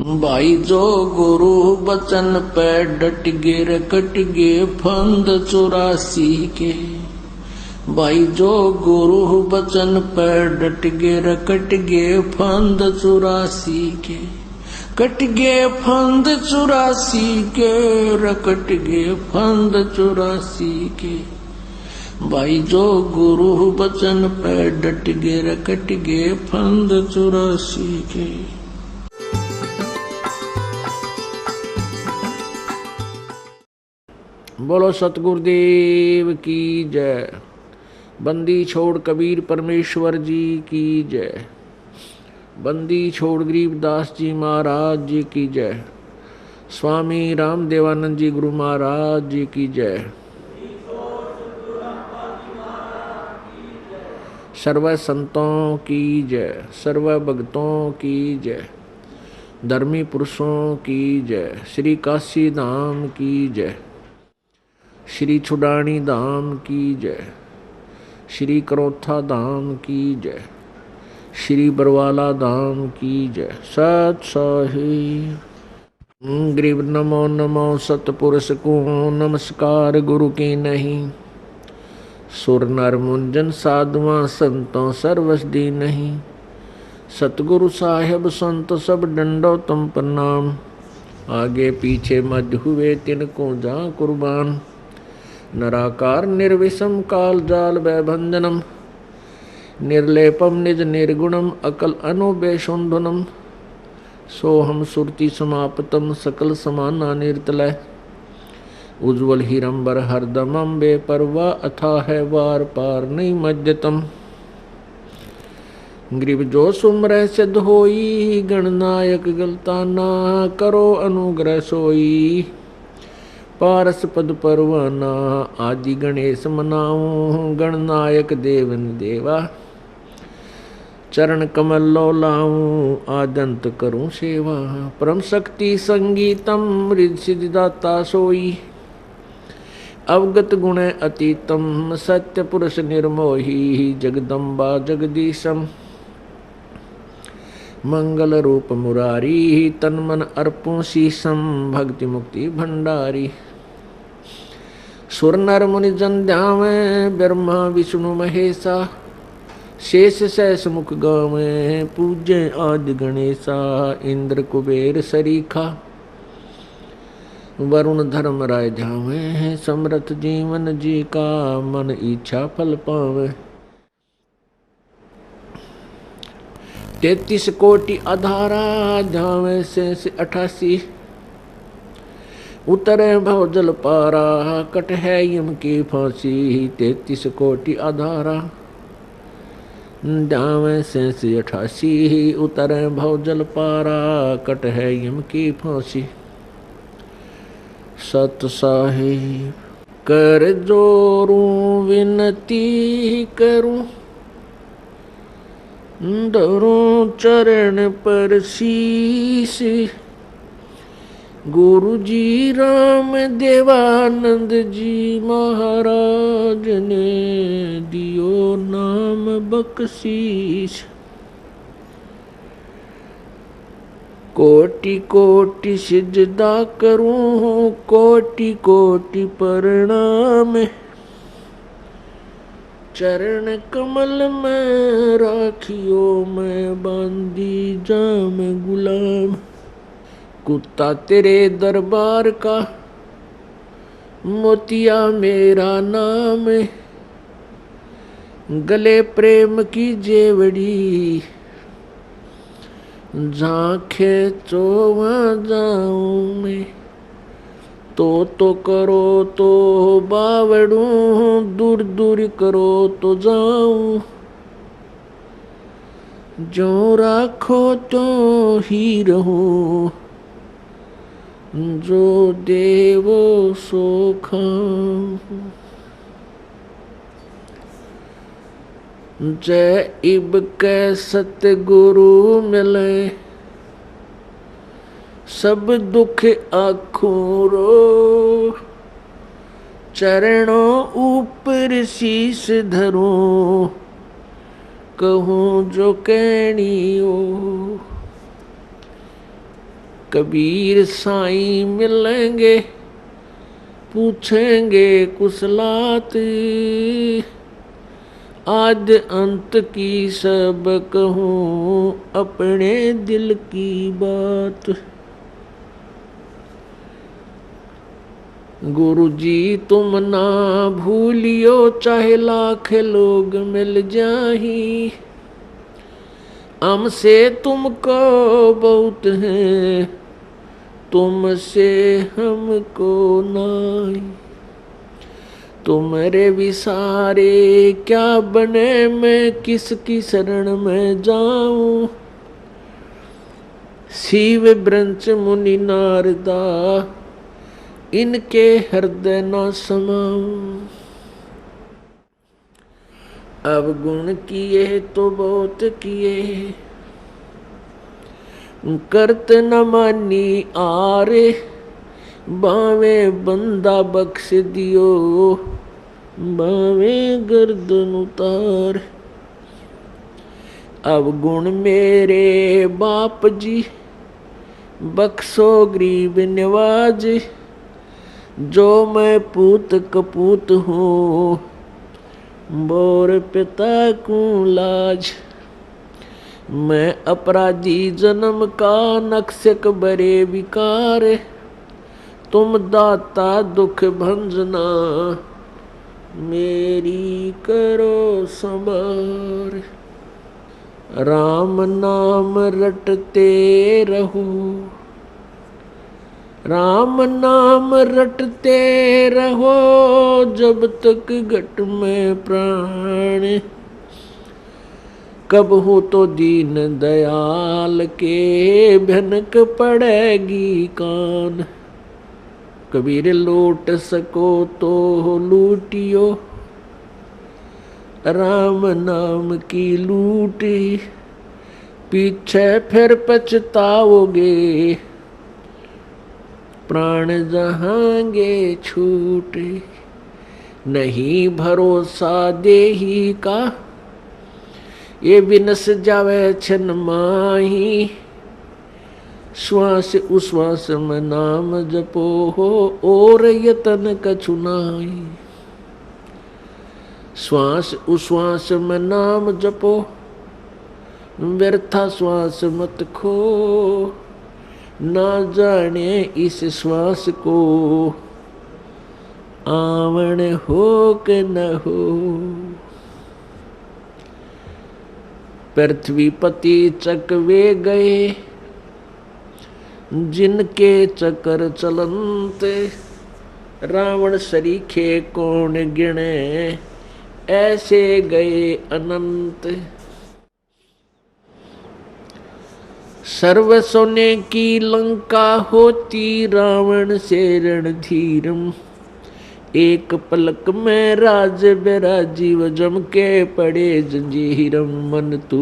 भाई जो गुरु बचन पे डट गे रे कट गे फंद 84 के। भाई जो गुरु बचन पे डट गे रे कट गे फंद 84 के। कट गे फंद 84 के रे कट गे फंद 84 के। भाई जो गुरु बचन पे डट गे रे कट गे फंद 84 के। बोलो सतगुरुदेव की जय। बंदी छोड़ कबीर परमेश्वर जी की जय। बंदी छोड़ गरीबदास जी महाराज जी की जय। स्वामी रामदेवानंद जी गुरु महाराज जी की जय। सर्व संतों की जय, सर्व भक्तों की जय, धर्मी पुरुषों की जय, श्री काशी धाम की जय, श्री छुडानी धाम की जय, श्री करोथा धाम की जय, श्री बरवाला धाम की जय। सत साहिब। ग्रीव नमो नमो सतपुरुष को नमस्कार गुरु की नहीं। सुर नर मुंजन साधुआ संतों सर्वसदी नहीं। सतगुरु साहेब संत सब डंडो तुम प्रणाम। आगे पीछे मध्य हुए तिनको जा कुर्बान। नराकार निर्विषम काल जाल भयभंजनम। निर्लेपम निज निर्गुणम अकल अनुबेशुंधनम। सोहम सुरति समापतम सकल समाना निर्तलय। उज्ज्वल हिरंबर हरदमम बेपरवा अथा है वार पार नहीं मध्यतम। ग्रीव जो सुमरह सिद्ध होई गणनायक गलता ना करो अनुग्रह सोई। पारस पद परवाना आदि गणेश मनाऊं गणनायक देवन देवा। चरण कमल लो लाऊं आदंत करूं सेवा। परम शक्ति संगीतम रिद्धि सिद्धिदाता सोई। अवगत गुण अतीतम सत्य पुरुष निर्मोही। जगदम्बा जगदीशम मंगल रूप मुरारी। तन मन अर्पुं शीशम भक्ति मुक्ति भंडारी। सुर नर मुनि जन ध्यावे ब्रह्मा विष्णु महेशा। शेष सहस मुख गावे पूज्य आदि गणेशा। इंद्र कुबेर सरीखा वरुण धर्म राय ध्यावे। समरथ जीवन जी का मन इच्छा फल पावे। 33 कोटि आधारा ध्यावे शेष 88। उतरे भव जल पारा कट है यम की फांसी। 33 कोटि आधारा ध्यावे शेष 88। उतरे भव जल पारा कट है यम की फांसी। सत साहिब। कर जोरूं विनती करूं धरूं चरण पर शीश। गुरु जी राम देवानंद जी महाराज ने दियो नाम बख्शीश। कोटि कोटि सिजदा करूं कोटि कोटि प्रणाम। चरण कमल में राखियो मैं बांधी जाम गुलाम। कुत्ता तेरे दरबार का मोतिया मेरा नाम। गले प्रेम की जेवड़ी झांखे चो वहाँ जाऊं मैं। तो करो तो बावड़ूं दूर दूर करो तो जाऊं। जो राखो तो ही रहूं जो देवो सो खाऊं। जय इब के सतगुरु मिले सब दुख आखों रो। चरणों ऊपर शीश धरूं कहूँ जो कहनी हो। कबीर साईं मिलेंगे, पूछेंगे कुशलात, आद अंत की सब कहूँ अपने दिल की बात। गुरु जी तुम ना भूलियो, चाहे लाख लोग मिल जाही, हमसे तुमको बहुत है, तुमसे हमको नहीं। तुम्हारे विसारे क्या बने, मैं किसकी शरण में जाऊं, शिव ब्रंच मुनि नारदा, इनके हृदय न समाऊं। अवगुण किए तो बहुत किए, करत न मानी आरे, बावे बंदा बख्श दियो, बावे गर्दन उतार। अवगुण मेरे बाप जी, बख्शो गरीब नवाज, जो मैं पूत कपूत हूँ, बोर पिता को लाज। मैं अपराधी जन्म का, नक्शक बरे विकार, तुम दाता दुख भंजना, मेरी करो संभार। राम नाम रटते रहो, राम नाम रटते रहो, जब तक घट में प्राण, कब हो तो दीन दयाल के भनक पड़ेगी कान। कबीर लूट सको तो लूटियो, राम नाम की लूटी, पीछे फिर पछताओगे, प्राण जहांगे छूटे। नहीं भरोसा देही का, ये बिनस जावे छन माही, श्वास उश्वास में नाम जपो हो, और यतन कछु नाही। श्वास उश्वास में नाम जपो, व्यर्था श्वास मत खो, ना जाने इस श्वास को आवण हो के न हो। पृथ्वीपति चकवे गए, जिनके चक्कर चलंते, रावण सरीखे कौन गिने, ऐसे गए अनंत। सर्व सोने की लंका होती, रावण से रणधीरम, एक पलक में राज बेराजीव, जम के पड़े जंजीरम। मन तू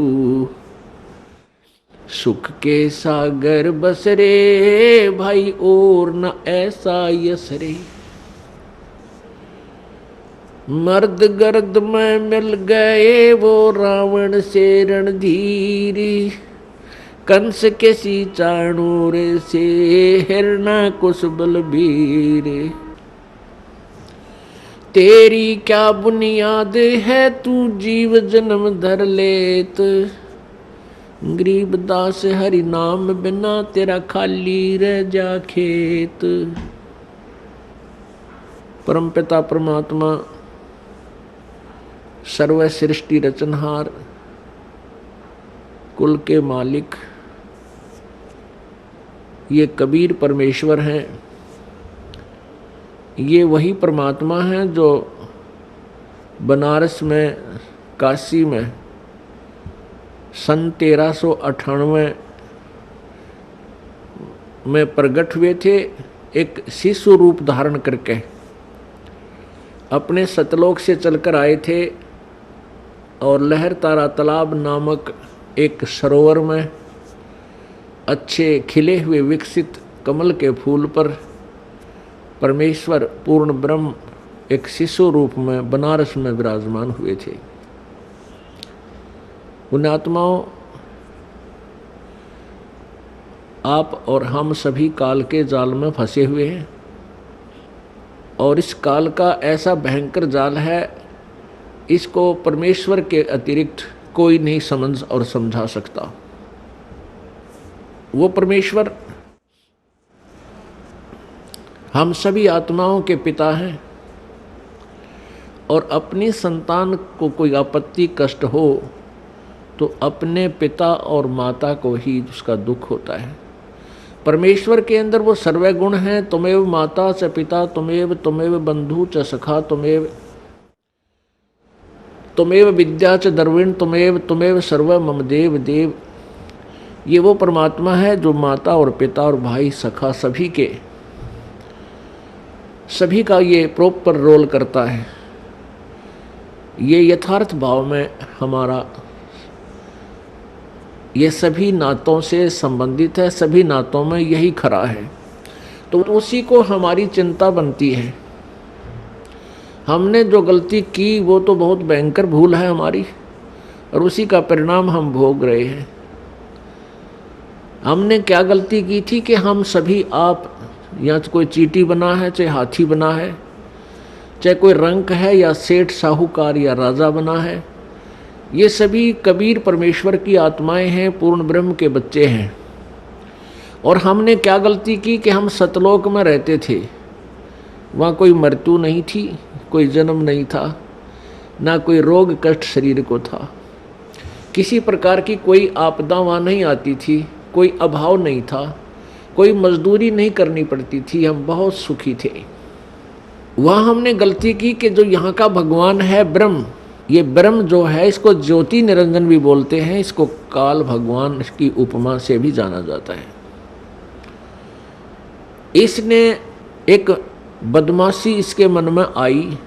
सुख के सागर बसरे, भाई और न ऐसा यसरे। मर्द गर्द में मिल गए वो रावण से रणधीरी, कंस के सी चाणूर से हिरणाकुश बलबीर। तेरी क्या बुनियाद है, तू जीव जन्म धर लेत, गरीबदास हरि नाम बिना तेरा खाली रह जा खेत। परमपिता परमात्मा सर्व सृष्टि रचनहार, कुल के मालिक, ये कबीर परमेश्वर हैं। ये वही परमात्मा हैं जो बनारस में, काशी में सन 1398 में प्रकट हुए थे, एक शिशु रूप धारण करके अपने सतलोक से चलकर आए थे और लहर तारा तालाब नामक एक सरोवर में अच्छे खिले हुए विकसित कमल के फूल पर परमेश्वर पूर्ण ब्रह्म एक शिशु रूप में बनारस में विराजमान हुए थे। उन आत्माओं, आप और हम सभी काल के जाल में फंसे हुए हैं और इस काल का ऐसा भयंकर जाल है, इसको परमेश्वर के अतिरिक्त कोई नहीं समझ और समझा सकता। वो परमेश्वर हम सभी आत्माओं के पिता हैं और अपनी संतान को कोई आपत्ति कष्ट हो तो अपने पिता और माता को ही उसका दुख होता है। परमेश्वर के अंदर वो सर्व गुण हैं। तुमेव माता च पिता तुमेव बंधु च सखा तुमेव विद्या च द्रविण तुमेव सर्व मम देव देव। ये वो परमात्मा है जो माता और पिता और भाई सखा सभी का ये प्रॉपर रोल करता है। ये यथार्थ भाव में हमारा ये सभी नातों से संबंधित है, सभी नातों में यही खरा है। तो उसी को हमारी चिंता बनती है। हमने जो गलती की वो तो बहुत भयंकर भूल है हमारी और उसी का परिणाम हम भोग रहे हैं। हमने क्या गलती की थी कि हम सभी आप या कोई चींटी बना है, चाहे हाथी बना है, चाहे कोई रंक है या सेठ साहूकार या राजा बना है, ये सभी कबीर परमेश्वर की आत्माएं हैं, पूर्ण ब्रह्म के बच्चे हैं। और हमने क्या गलती की कि हम सतलोक में रहते थे। वहाँ कोई मृत्यु नहीं थी, कोई जन्म नहीं था, ना कोई रोग कष्ट शरीर को था, किसी प्रकार की कोई आपदा वहाँ नहीं आती थी, कोई अभाव नहीं था, कोई मजदूरी नहीं करनी पड़ती थी, हम बहुत सुखी थे। वहाँ हमने गलती की कि जो यहाँ का भगवान है ब्रह्म, ये ब्रह्म जो है इसको ज्योति निरंजन भी बोलते हैं, इसको काल भगवान की उपमा से भी जाना जाता है। इसने एक बदमाशी इसके मन में आई।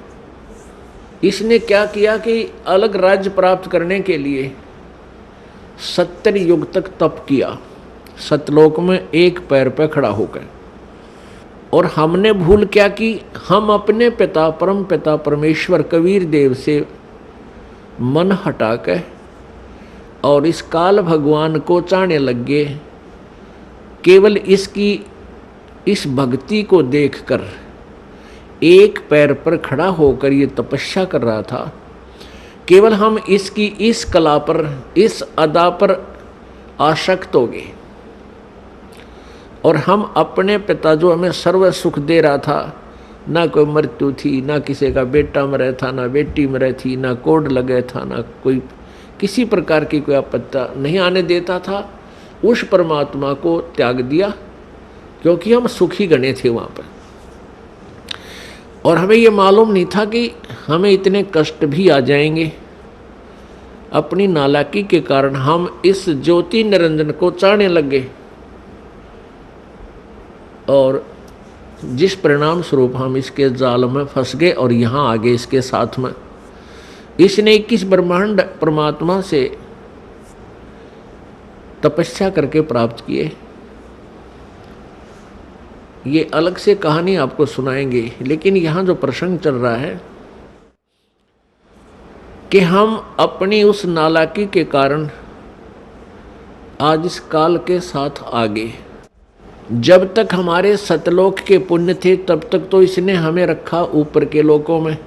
इसने क्या किया कि अलग राज्य प्राप्त करने के लिए 70 युग तक तप किया, सतलोक में एक पैर पर खड़ा होकर। और हमने भूल क्या की, हम अपने पिता परम पिता परमेश्वर कबीर देव से मन हटाकर और इस काल भगवान को चाहने लग गए। केवल इसकी इस भक्ति को देखकर एक पैर पर खड़ा होकर ये तपस्या कर रहा था। केवल हम इसकी इस कला पर, इस अदा पर आसक्त हो गए और हम अपने पिता जो हमें सर्व सुख दे रहा था, ना कोई मृत्यु थी, ना किसी का बेटा मरे था, ना बेटी मरे थी, ना कोड लगे था, ना कोई किसी प्रकार की कोई आपत्ति नहीं आने देता था, उस परमात्मा को त्याग दिया क्योंकि हम सुखी गणे थे वहाँ पर। और हमें ये मालूम नहीं था कि हमें इतने कष्ट भी आ जाएंगे। अपनी नालायकी के कारण हम इस ज्योति निरंजन को चाहने लगे और जिस परिणाम स्वरूप हम इसके जाल में फंस गए और यहाँ आगे इसके साथ में इसने 21 ब्रह्मांड परमात्मा से तपस्या करके प्राप्त किए। ये अलग से कहानी आपको सुनाएंगे, लेकिन यहाँ जो प्रसंग चल रहा है कि हम अपनी उस नालायकी के कारण आज इस काल के साथ आगे। जब तक हमारे सतलोक के पुण्य थे तब तक तो इसने हमें रखा ऊपर के लोकों में,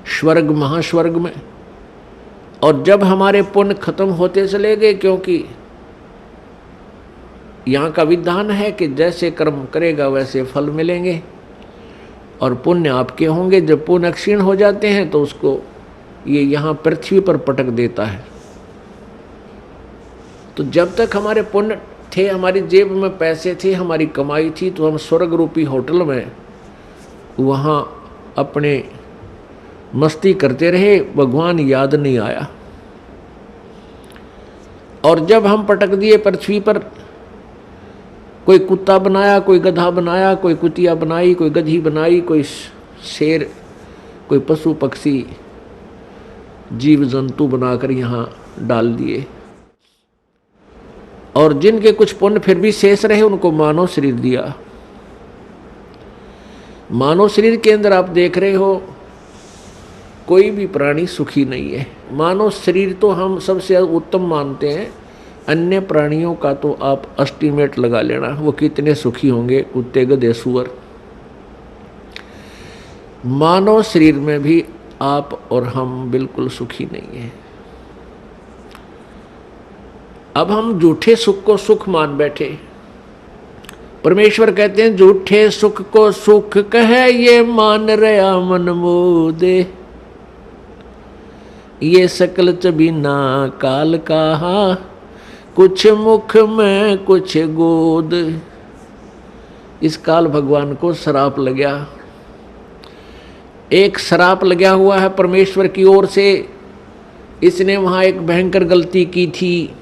स्वर्ग महास्वर्ग में। और जब हमारे पुण्य खत्म होते चले गए, क्योंकि यहाँ का विधान है कि जैसे कर्म करेगा वैसे फल मिलेंगे और पुण्य आपके होंगे। जब पुण्य क्षीण हो जाते हैं तो उसको ये यहाँ पृथ्वी पर पटक देता है। तो जब तक हमारे पुण्य थे, हमारी जेब में पैसे थे, हमारी कमाई थी, तो हम स्वर्ग रूपी होटल में वहाँ अपने मस्ती करते रहे, भगवान याद नहीं आया। और जब हम पटक दिए पृथ्वी पर, कोई कुत्ता बनाया, कोई गधा बनाया, कोई कुतिया बनाई, कोई गधी बनाई, कोई शेर, कोई पशु पक्षी जीव जंतु बनाकर यहाँ डाल दिए। और जिनके कुछ पुण्य फिर भी शेष रहे उनको मानव शरीर दिया। मानव शरीर के अंदर आप देख रहे हो कोई भी प्राणी सुखी नहीं है। मानव शरीर तो हम सबसे उत्तम मानते हैं। अन्य प्राणियों का तो आप एस्टीमेट लगा लेना, वो कितने सुखी होंगे, कुत्ते गधे सूअर। मानव शरीर में भी आप और हम बिल्कुल सुखी नहीं हैं। अब हम झूठे सुख को सुख मान बैठे। परमेश्वर कहते हैं झूठे सुख को सुख कहे ये मान रहा मन मोदे, ये सकल चबीना काल कहा, कुछ मुख में कुछ गोद। इस काल भगवान को श्राप लग गया, एक श्राप लगा हुआ है परमेश्वर की ओर से। इसने वहाँ एक भयंकर गलती की थी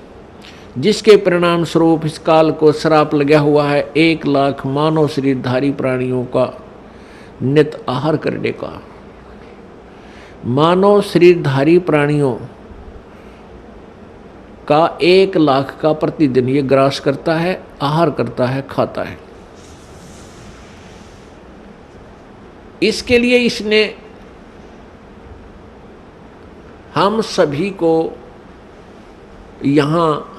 जिसके परिणाम स्वरूप इस काल को श्राप लगा हुआ है 1,00,000 मानव शरीरधारी प्राणियों का नित आहार करने का। मानव शरीरधारी प्राणियों का 1,00,000 का प्रतिदिन ये ग्रास करता है, आहार करता है, खाता है। इसके लिए इसने हम सभी को यहाँ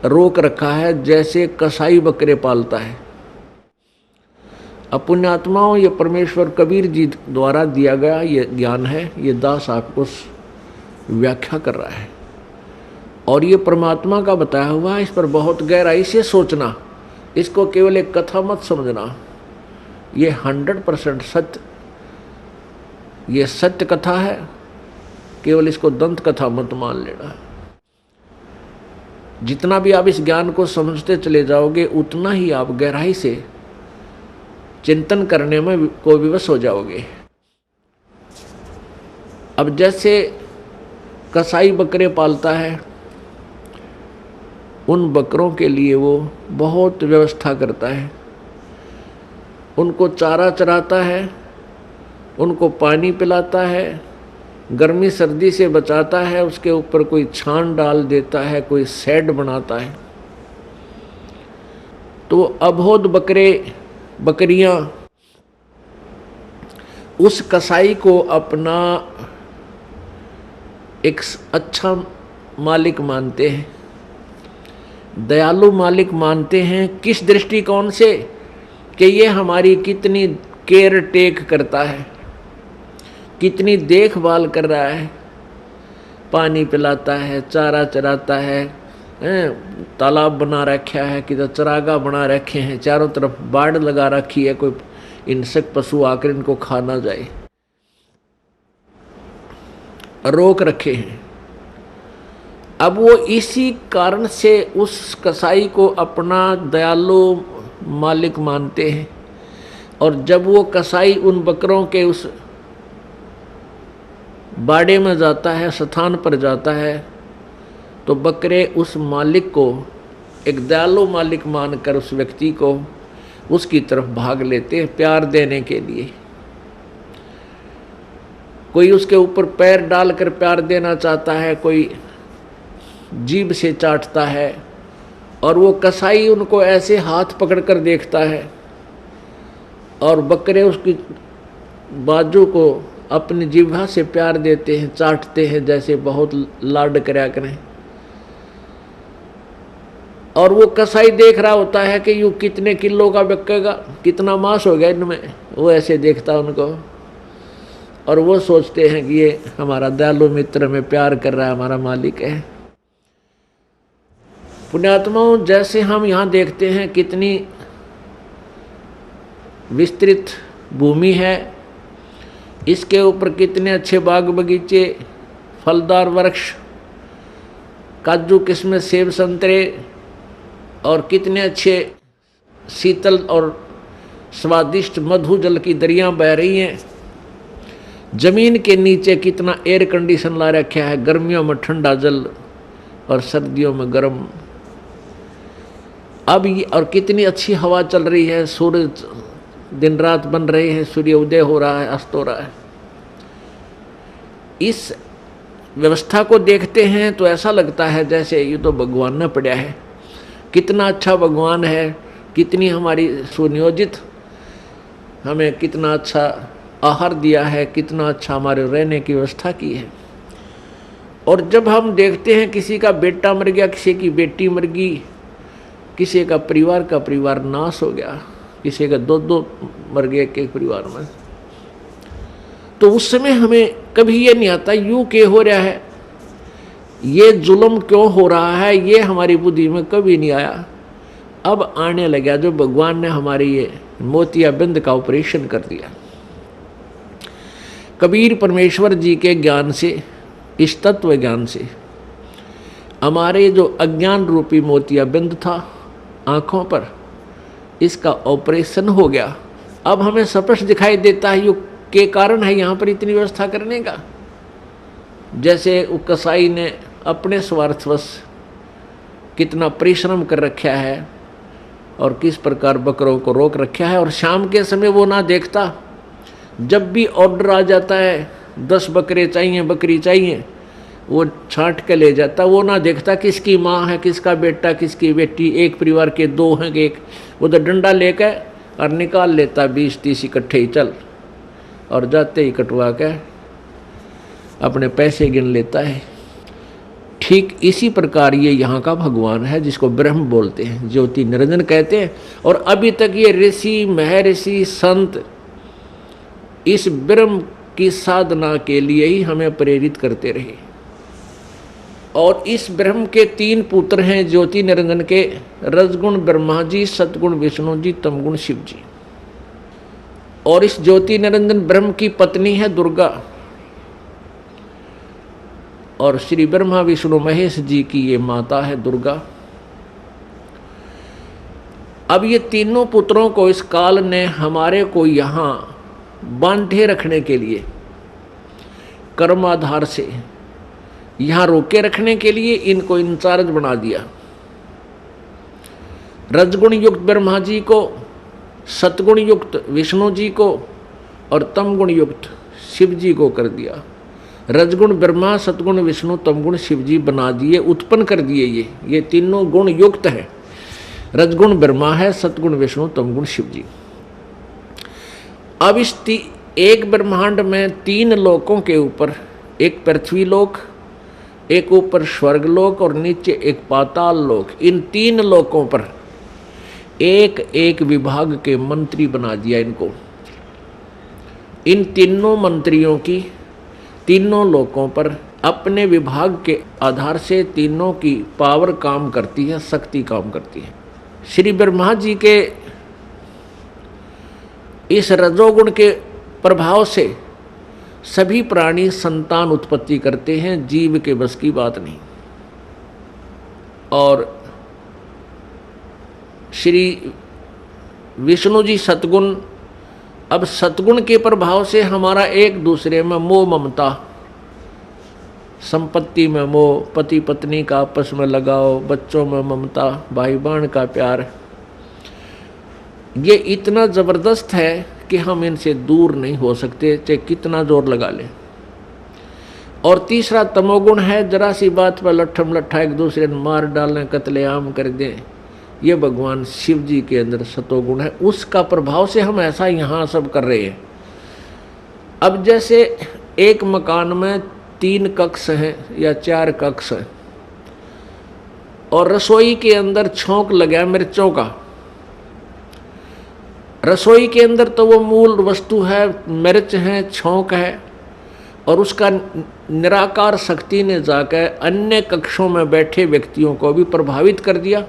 रोक रखा है, जैसे कसाई बकरे पालता है। पुण्यात्माओं, ये परमेश्वर कबीर जी द्वारा दिया गया ये ज्ञान है, ये दास आपको व्याख्या कर रहा है और ये परमात्मा का बताया हुआ है। इस पर बहुत गहराई से सोचना, इसको केवल एक कथा मत समझना। ये 100% सत्य, ये सत्य कथा है, केवल इसको दंत कथा मत मान लेना। जितना भी आप इस ज्ञान को समझते चले जाओगे उतना ही आप गहराई से चिंतन करने में को विवश हो जाओगे। अब जैसे कसाई बकरे पालता है, उन बकरों के लिए वो बहुत व्यवस्था करता है, उनको चारा चराता है, उनको पानी पिलाता है, गर्मी सर्दी से बचाता है, उसके ऊपर कोई छान डाल देता है, कोई शेड बनाता है। तो अबोध बकरे बकरियां उस कसाई को अपना एक अच्छा मालिक मानते हैं, दयालु मालिक मानते हैं। किस दृष्टिकोण से? कि ये हमारी कितनी केयर टेक करता है, कितनी देखभाल कर रहा है, पानी पिलाता है, चारा चराता है, तालाब बना रखा है, किधर चरागा बना रखे हैं, चारों तरफ बाड़ लगा रखी है, कोई हिंसक पशु आकर इनको खा ना जाए, रोक रखे हैं। अब वो इसी कारण से उस कसाई को अपना दयालु मालिक मानते हैं। और जब वो कसाई उन बकरों के उस बाड़े में जाता है, स्थान पर जाता है, तो बकरे उस मालिक को एक दयालु मालिक मानकर उस व्यक्ति को उसकी तरफ भाग लेते हैं प्यार देने के लिए। कोई उसके ऊपर पैर डालकर प्यार देना चाहता है, कोई जीभ से चाटता है, और वो कसाई उनको ऐसे हाथ पकड़कर देखता है और बकरे उसकी बाजू को अपनी जिह्वा से प्यार देते हैं, चाटते हैं, जैसे बहुत लाड करया करें। और वो कसाई देख रहा होता है कि यूँ कितने किलो का बिकेगा, कितना मांस हो गया इनमें, वो ऐसे देखता उनको, और वो सोचते हैं कि ये हमारा दयालु मित्र में प्यार कर रहा है, हमारा मालिक है। पुण्यात्माओं, जैसे हम यहाँ देखते हैं कितनी विस्तृत भूमि है, इसके ऊपर कितने अच्छे बाग बगीचे, फलदार वृक्ष, काजू किस्में, सेब संतरे, और कितने अच्छे शीतल और स्वादिष्ट मधु जल की दरियाँ बह रही हैं। जमीन के नीचे कितना एयर कंडीशन ला रखा है, गर्मियों में ठंडा जल और सर्दियों में गर्म। अब ये और कितनी अच्छी हवा चल रही है, सूरज दिन रात बन रहे हैं, सूर्य उदय हो रहा है, अस्त हो रहा है। इस व्यवस्था को देखते हैं तो ऐसा लगता है जैसे ये तो भगवान ने पड़ा है। कितना अच्छा भगवान है, कितनी हमारी सुनियोजित, हमें कितना अच्छा आहार दिया है, कितना अच्छा हमारे रहने की व्यवस्था की है। और जब हम देखते हैं किसी का बेटा मर गया, किसी की बेटी मर गई, किसी का परिवार नाश हो गया, किसी का दो मर गए एक परिवार में, तो उस समय हमें कभी ये नहीं आता यूं क्यों हो रहा है, ये जुल्म क्यों हो रहा है, ये हमारी बुद्धि में कभी नहीं आया। अब आने लगा जो भगवान ने हमारी ये मोतियाबिंद का ऑपरेशन कर दिया। कबीर परमेश्वर जी के ज्ञान से, इस तत्व ज्ञान से हमारे जो अज्ञान रूपी मोतियाबिंद था आँखों पर, इसका ऑपरेशन हो गया। अब हमें स्पष्ट दिखाई देता है युग के कारण है यहाँ पर इतनी व्यवस्था करने का। जैसे वो कसाई ने अपने स्वार्थवश कितना परिश्रम कर रखा है और किस प्रकार बकरों को रोक रखा है, और शाम के समय वो ना देखता, जब भी ऑर्डर आ जाता है 10 बकरे चाहिए, बकरी चाहिए, वो छांट के ले जाता, वो ना देखता किसकी माँ है, किसका बेटा, किसकी बेटी, एक परिवार के 2 हैं एक, वो तो डंडा लेकर और निकाल लेता 20-30 इकट्ठे ही चल, और जाते ही कटवा के अपने पैसे गिन लेता है। ठीक इसी प्रकार ये यहाँ का भगवान है जिसको ब्रह्म बोलते हैं, ज्योति निरंजन कहते हैं। और अभी तक ये ऋषि महर्षि संत इस ब्रह्म की साधना के लिए ही हमें प्रेरित करते रहे। और इस ब्रह्म के 3 पुत्र हैं ज्योति निरंजन के, रजगुण ब्रह्मा जी, सतगुण विष्णु जी, तमगुण शिव जी। और इस ज्योति निरंजन ब्रह्म की पत्नी है दुर्गा, और श्री ब्रह्मा विष्णु महेश जी की ये माता है दुर्गा। अब ये तीनों पुत्रों को इस काल ने हमारे को यहाँ बांधे रखने के लिए, कर्म आधार से यहाँ रोके रखने के लिए इनको इंचार्ज बना दिया। रजगुण युक्त ब्रह्मा जी को, सतगुण युक्त विष्णु जी को और तमगुण युक्त शिव जी को कर दिया। रजगुण ब्रह्मा, सतगुण विष्णु, तमगुण शिव जी बना दिए, उत्पन्न कर दिए। ये तीनों गुण युक्त है। रजगुण ब्रह्मा है, सतगुण विष्णु, तमगुण शिव जी। अब इस एक ब्रह्मांड में 3 लोकों के ऊपर, एक पृथ्वी लोक, एक ऊपर स्वर्ग लोक और नीचे एक पाताल लोक, इन 3 लोकों पर एक एक विभाग के मंत्री बना दिया इनको। इन तीनों मंत्रियों की तीनों लोकों पर अपने विभाग के आधार से तीनों की पावर काम करती है, शक्ति काम करती है। श्री ब्रह्मा जी के इस रजोगुण के प्रभाव से सभी प्राणी संतान उत्पत्ति करते हैं, जीव के बस की बात नहीं। और श्री विष्णु जी सतगुण, अब सतगुण के प्रभाव से हमारा एक दूसरे में मोह ममता, संपत्ति में मोह, पति पत्नी का आपस में लगाव, बच्चों में ममता, भाई बहन का प्यार, ये इतना जबरदस्त है कि हम इनसे दूर नहीं हो सकते, चाहे कितना जोर लगा लें। और तीसरा तमोगुण है, जरा सी बात पर लट्ठम लट्ठा एक दूसरे ने मार डालें, कत्लेआम कर दें, ये भगवान शिव जी के अंदर सतोगुण है। उसका प्रभाव से हम ऐसा यहाँ सब कर रहे हैं। अब जैसे एक मकान में 3 कक्ष हैं या 4 कक्ष हैं, और रसोई के अंदर छौंक लगा मिर्चों का। रसोई के अंदर तो वो मूल वस्तु है, मिर्च है, छौंक है, और उसका निराकार शक्ति ने जाकर अन्य कक्षों में बैठे व्यक्तियों को भी प्रभावित कर दिया,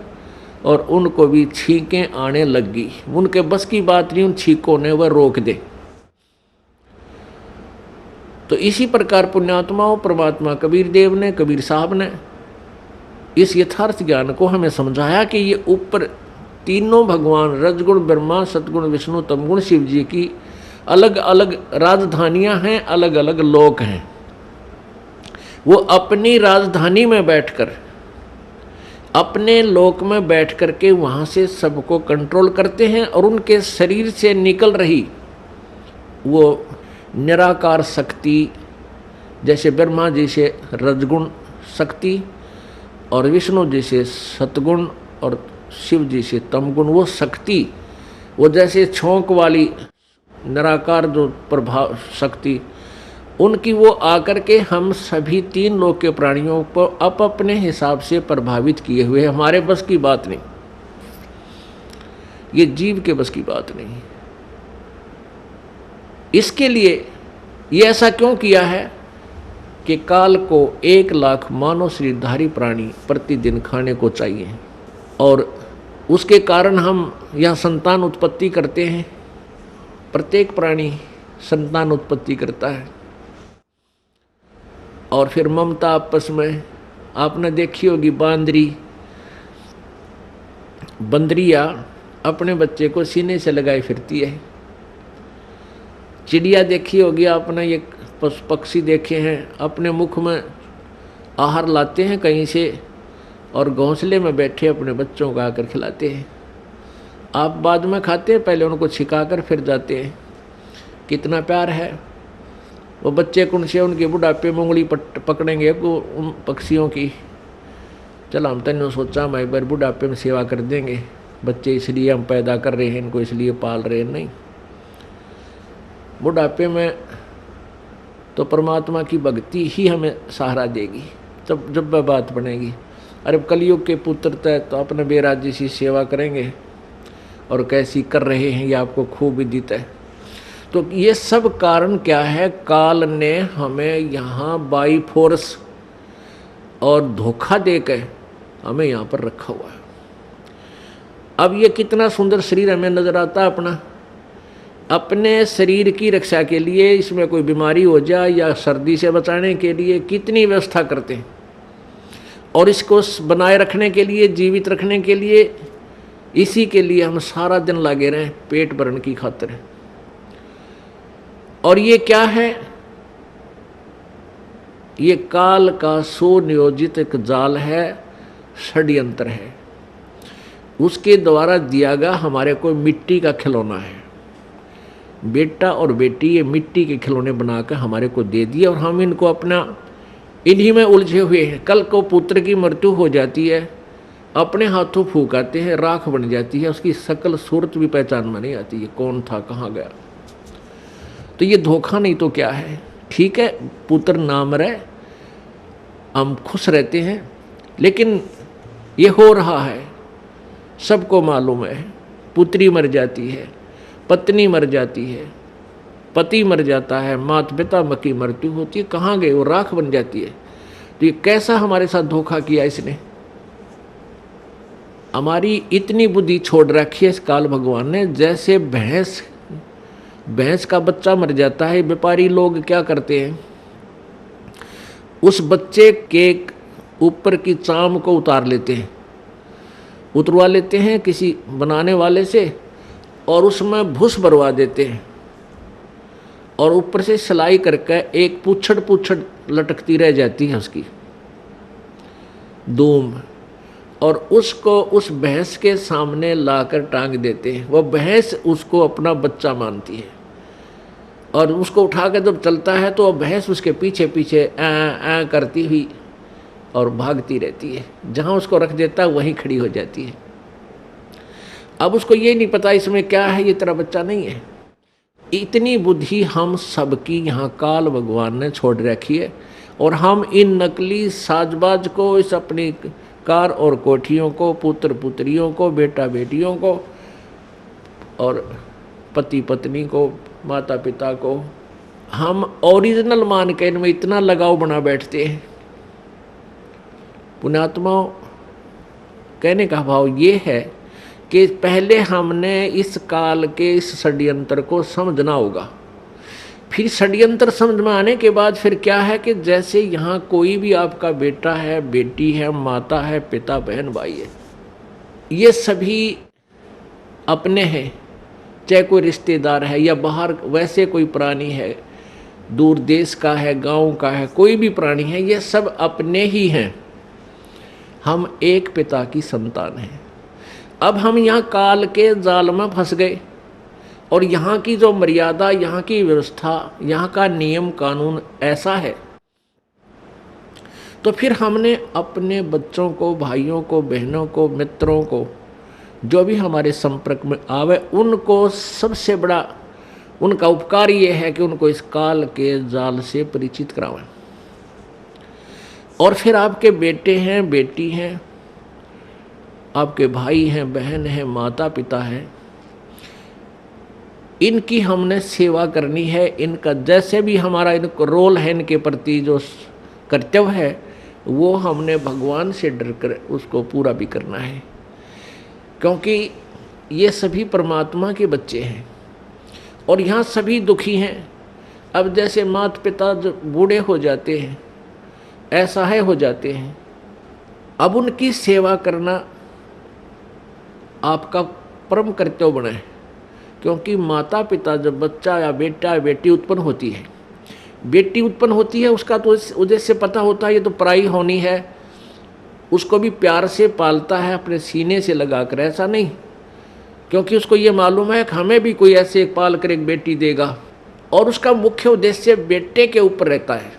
और उनको भी छींकें आने लग गई। उनके बस की बात नहीं, उन छींकों ने वह रोक दे। तो इसी प्रकार पुण्यात्माओं, परमात्मा कबीर देव ने, कबीर साहब ने इस यथार्थ ज्ञान को हमें समझाया कि ये ऊपर तीनों भगवान रजगुण ब्रह्मा, सतगुण विष्णु, तमगुण शिव जी की अलग अलग राजधानियां हैं, अलग अलग लोक हैं। वो अपनी राजधानी में बैठकर, अपने लोक में बैठ कर के वहाँ से सबको कंट्रोल करते हैं, और उनके शरीर से निकल रही वो निराकार शक्ति, जैसे ब्रह्मा जी से रजगुण शक्ति और विष्णु जी से सतगुण और शिव जी से तमगुण, वो शक्ति, वो जैसे छौंक वाली निराकार जो प्रभाव शक्ति, उनकी वो आकर के हम सभी तीन लोक के प्राणियों को अपने हिसाब से प्रभावित किए हुए, हमारे बस की बात नहीं, ये जीव के बस की बात नहीं। इसके लिए ये ऐसा क्यों किया है कि काल को 1 लाख मानव शरीरधारी प्राणी प्रतिदिन खाने को चाहिए, और उसके कारण हम यहाँ संतान उत्पत्ति करते हैं। प्रत्येक प्राणी संतान उत्पत्ति करता है, और फिर ममता आपस में, आपने देखी होगी बंदरिया अपने बच्चे को सीने से लगाए फिरती है। चिड़िया देखी होगी आपने, ये पक्षी देखे हैं, अपने मुख में आहार लाते हैं कहीं से और घोंसले में बैठे अपने बच्चों को आकर खिलाते हैं। आप बाद में खाते हैं, पहले उनको छिकाकर फिर जाते हैं। कितना प्यार है वो बच्चे कौन से उनके बुढ़ापे में उंगली पकड़ेंगे उन पक्षियों की। चल हम तने सोचा मैं एक बार बुढ़ापे में सेवा कर देंगे, बच्चे इसलिए हम पैदा कर रहे हैं, इनको इसलिए पाल रहे हैं, नहीं। बुढ़ापे में तो परमात्मा की भक्ति ही हमें सहारा देगी, तब जब वह बात बनेगी। अरे कलयुग के पुत्र तय तो अपने बेराजी सी सेवा करेंगे, और कैसी कर रहे हैं ये आपको खूब विदित है। तो ये सब कारण क्या है? काल ने हमें यहाँ बाई फोर्स और धोखा देकर हमें यहाँ पर रखा हुआ है। अब ये कितना सुंदर शरीर हमें नजर आता है अपना, अपने शरीर की रक्षा के लिए, इसमें कोई बीमारी हो जाए या सर्दी से बचाने के लिए कितनी व्यवस्था करते हैं, और इसको बनाए रखने के लिए, जीवित रखने के लिए, इसी के लिए हम सारा दिन लगे रहें पेट भरने की खातिर। और ये क्या है? ये काल का सुनियोजित एक जाल है, षड्यंत्र है। उसके द्वारा दिया गया हमारे को मिट्टी का खिलौना है। बेटा और बेटी ये मिट्टी के खिलौने बनाकर हमारे को दे दिए, और हम इनको अपना इन्हीं में उलझे हुए हैं। कल को पुत्र की मृत्यु हो जाती है, अपने हाथों फूकाते हैं, राख बन जाती है, उसकी शकल सूरत भी पहचान में नहीं आती है, कौन था कहाँ गया। तो ये धोखा नहीं तो क्या है? ठीक है, पुत्र नाम रहे, हम खुश रहते हैं, लेकिन ये हो रहा है, सबको मालूम है। पुत्री मर जाती है, पत्नी मर जाती है, पति मर जाता है, माता पिता की मृत्यु होती है, कहाँ गए? वो राख बन जाती है। तो ये कैसा हमारे साथ धोखा किया इसने? हमारी इतनी बुद्धि छोड़ रखी है इस काल भगवान ने। जैसे भैंस का बच्चा मर जाता है, व्यापारी लोग क्या करते हैं, उस बच्चे के ऊपर की चाम को उतार लेते हैं, उतरवा लेते हैं किसी बनाने वाले से, और उसमें भूस भरवा देते हैं, और ऊपर से सिलाई करके एक पूछड़ लटकती रह जाती है उसकी दूम, और उसको उस भैंस के सामने लाकर टांग देते हैं। वह भैंस उसको अपना बच्चा मानती है, और उसको उठाकर जब चलता है तो वह भैंस उसके पीछे पीछे ऐ करती हुई और भागती रहती है। जहाँ उसको रख देता है वहीं खड़ी हो जाती है। अब उसको ये नहीं पता इसमें क्या है, ये तेरा बच्चा नहीं है। इतनी बुद्धि हम सबकी यहाँ काल भगवान ने छोड़ रखी है, और हम इन नकली साजबाज को, इस अपनी कार और कोठियों को, पुत्र पुत्रियों को, बेटा बेटियों को, और पति पत्नी को, माता पिता को, हम ओरिजिनल मान के इनमें इतना लगाव बना बैठते हैं। पुण्यात्माओं, कहने का भाव ये है कि पहले हमने इस काल के इस षड्यंत्र को समझना होगा। फिर षड्यंत्र समझ में आने के बाद फिर क्या है कि जैसे यहाँ कोई भी आपका बेटा है, बेटी है, माता है, पिता, बहन, भाई है, ये सभी अपने हैं। चाहे कोई रिश्तेदार है या बाहर वैसे कोई प्राणी है, दूर देश का है, गांव का है, कोई भी प्राणी है, ये सब अपने ही हैं। हम एक पिता की संतान हैं। अब हम यहाँ काल के जाल में फंस गए, और यहाँ की जो मर्यादा, यहाँ की व्यवस्था, यहाँ का नियम कानून ऐसा है, तो फिर हमने अपने बच्चों को, भाइयों को, बहनों को, मित्रों को, जो भी हमारे संपर्क में आवे, उनको सबसे बड़ा उनका उपकार ये है कि उनको इस काल के जाल से परिचित करावें। और फिर आपके बेटे हैं, बेटी हैं, आपके भाई हैं, बहन हैं, माता पिता हैं, इनकी हमने सेवा करनी है। इनका जैसे भी हमारा इनको रोल है, इनके प्रति जो कर्तव्य है, वो हमने भगवान से डर कर उसको पूरा भी करना है, क्योंकि ये सभी परमात्मा के बच्चे हैं और यहाँ सभी दुखी हैं। अब जैसे माता पिता जो बूढ़े हो जाते हैं, असहाय हो जाते हैं, अब उनकी सेवा करना आपका परम कर्तव्य बना है। क्योंकि माता पिता जब बच्चा या बेटा या बेटी उत्पन्न होती है, बेटी उत्पन्न होती है, उसका तो उद्देश्य पता होता है ये तो पराई होनी है, उसको भी प्यार से पालता है अपने सीने से लगाकर, ऐसा नहीं, क्योंकि उसको ये मालूम है कि हमें भी कोई ऐसे एक पाल कर एक बेटी देगा। और उसका मुख्य उद्देश्य बेटे के ऊपर रहता है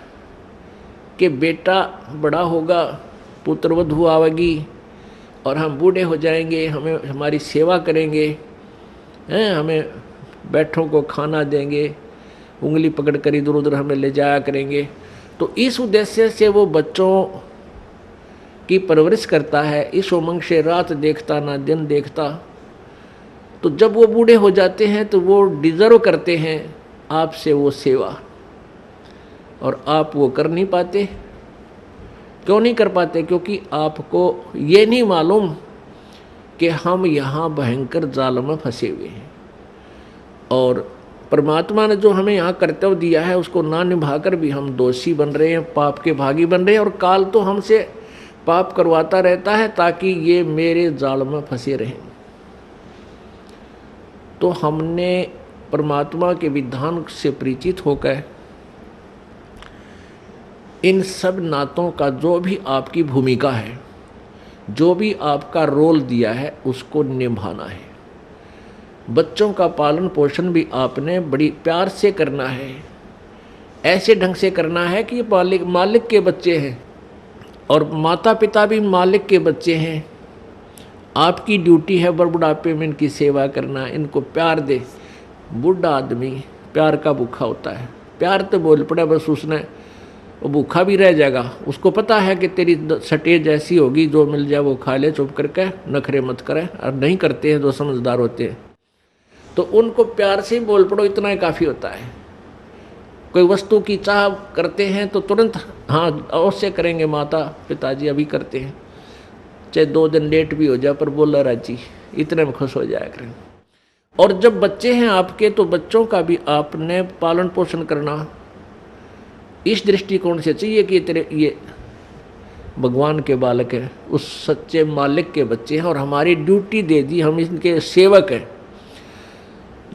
कि बेटा बड़ा होगा, पुत्रवधू आवेगी और हम बूढ़े हो जाएंगे, हमें हमारी सेवा करेंगे, हैं, हमें बैठों को खाना देंगे, उंगली पकड़ कर इधर उधर हमें ले जाया करेंगे। तो इस उद्देश्य से वो बच्चों की परवरिश करता है, इस उमंग से रात देखता ना दिन देखता। तो जब वो बूढ़े हो जाते हैं तो वो डिज़र्व करते हैं आपसे वो सेवा, और आप वो कर नहीं पाते। क्यों नहीं कर पाते? क्योंकि आपको ये नहीं मालूम कि हम यहाँ भयंकर जाल में फंसे हुए हैं और परमात्मा ने जो हमें यहाँ कर्तव्य दिया है उसको ना निभाकर भी हम दोषी बन रहे हैं, पाप के भागी बन रहे हैं। और काल तो हमसे पाप करवाता रहता है ताकि ये मेरे जाल में फंसे रहें। तो हमने परमात्मा के विधान से परिचित होकर इन सब नातों का जो भी आपकी भूमिका है, जो भी आपका रोल दिया है, उसको निभाना है। बच्चों का पालन पोषण भी आपने बड़ी प्यार से करना है, ऐसे ढंग से करना है कि मालिक के बच्चे हैं और माता पिता भी मालिक के बच्चे हैं। आपकी ड्यूटी है बुढ़ापे में इनकी सेवा करना, इनको प्यार दे। बूढ़ा आदमी प्यार का भूखा होता है, प्यार तो बोल पड़े बस उसने, वो भूखा भी रह जाएगा। उसको पता है कि तेरी स्टेज ऐसी होगी, जो मिल जाए वो खा ले, चुप करके नखरे मत करे। और नहीं करते हैं जो समझदार होते हैं, तो उनको प्यार से ही बोल पड़ो, इतना ही काफ़ी होता है। कोई वस्तु की चाह करते हैं तो तुरंत हाँ अवश्य करेंगे, माता पिताजी अभी करते हैं, चाहे 2 दिन लेट भी हो जाए पर बोला राजी, इतने में खुश हो जाया करें। और जब बच्चे हैं आपके, तो बच्चों का भी आपने पालन पोषण करना इस दृष्टिकोण से चाहिए कि तेरे ये भगवान के बालक हैं, उस सच्चे मालिक के बच्चे हैं और हमारी ड्यूटी दे दी, हम इनके सेवक हैं।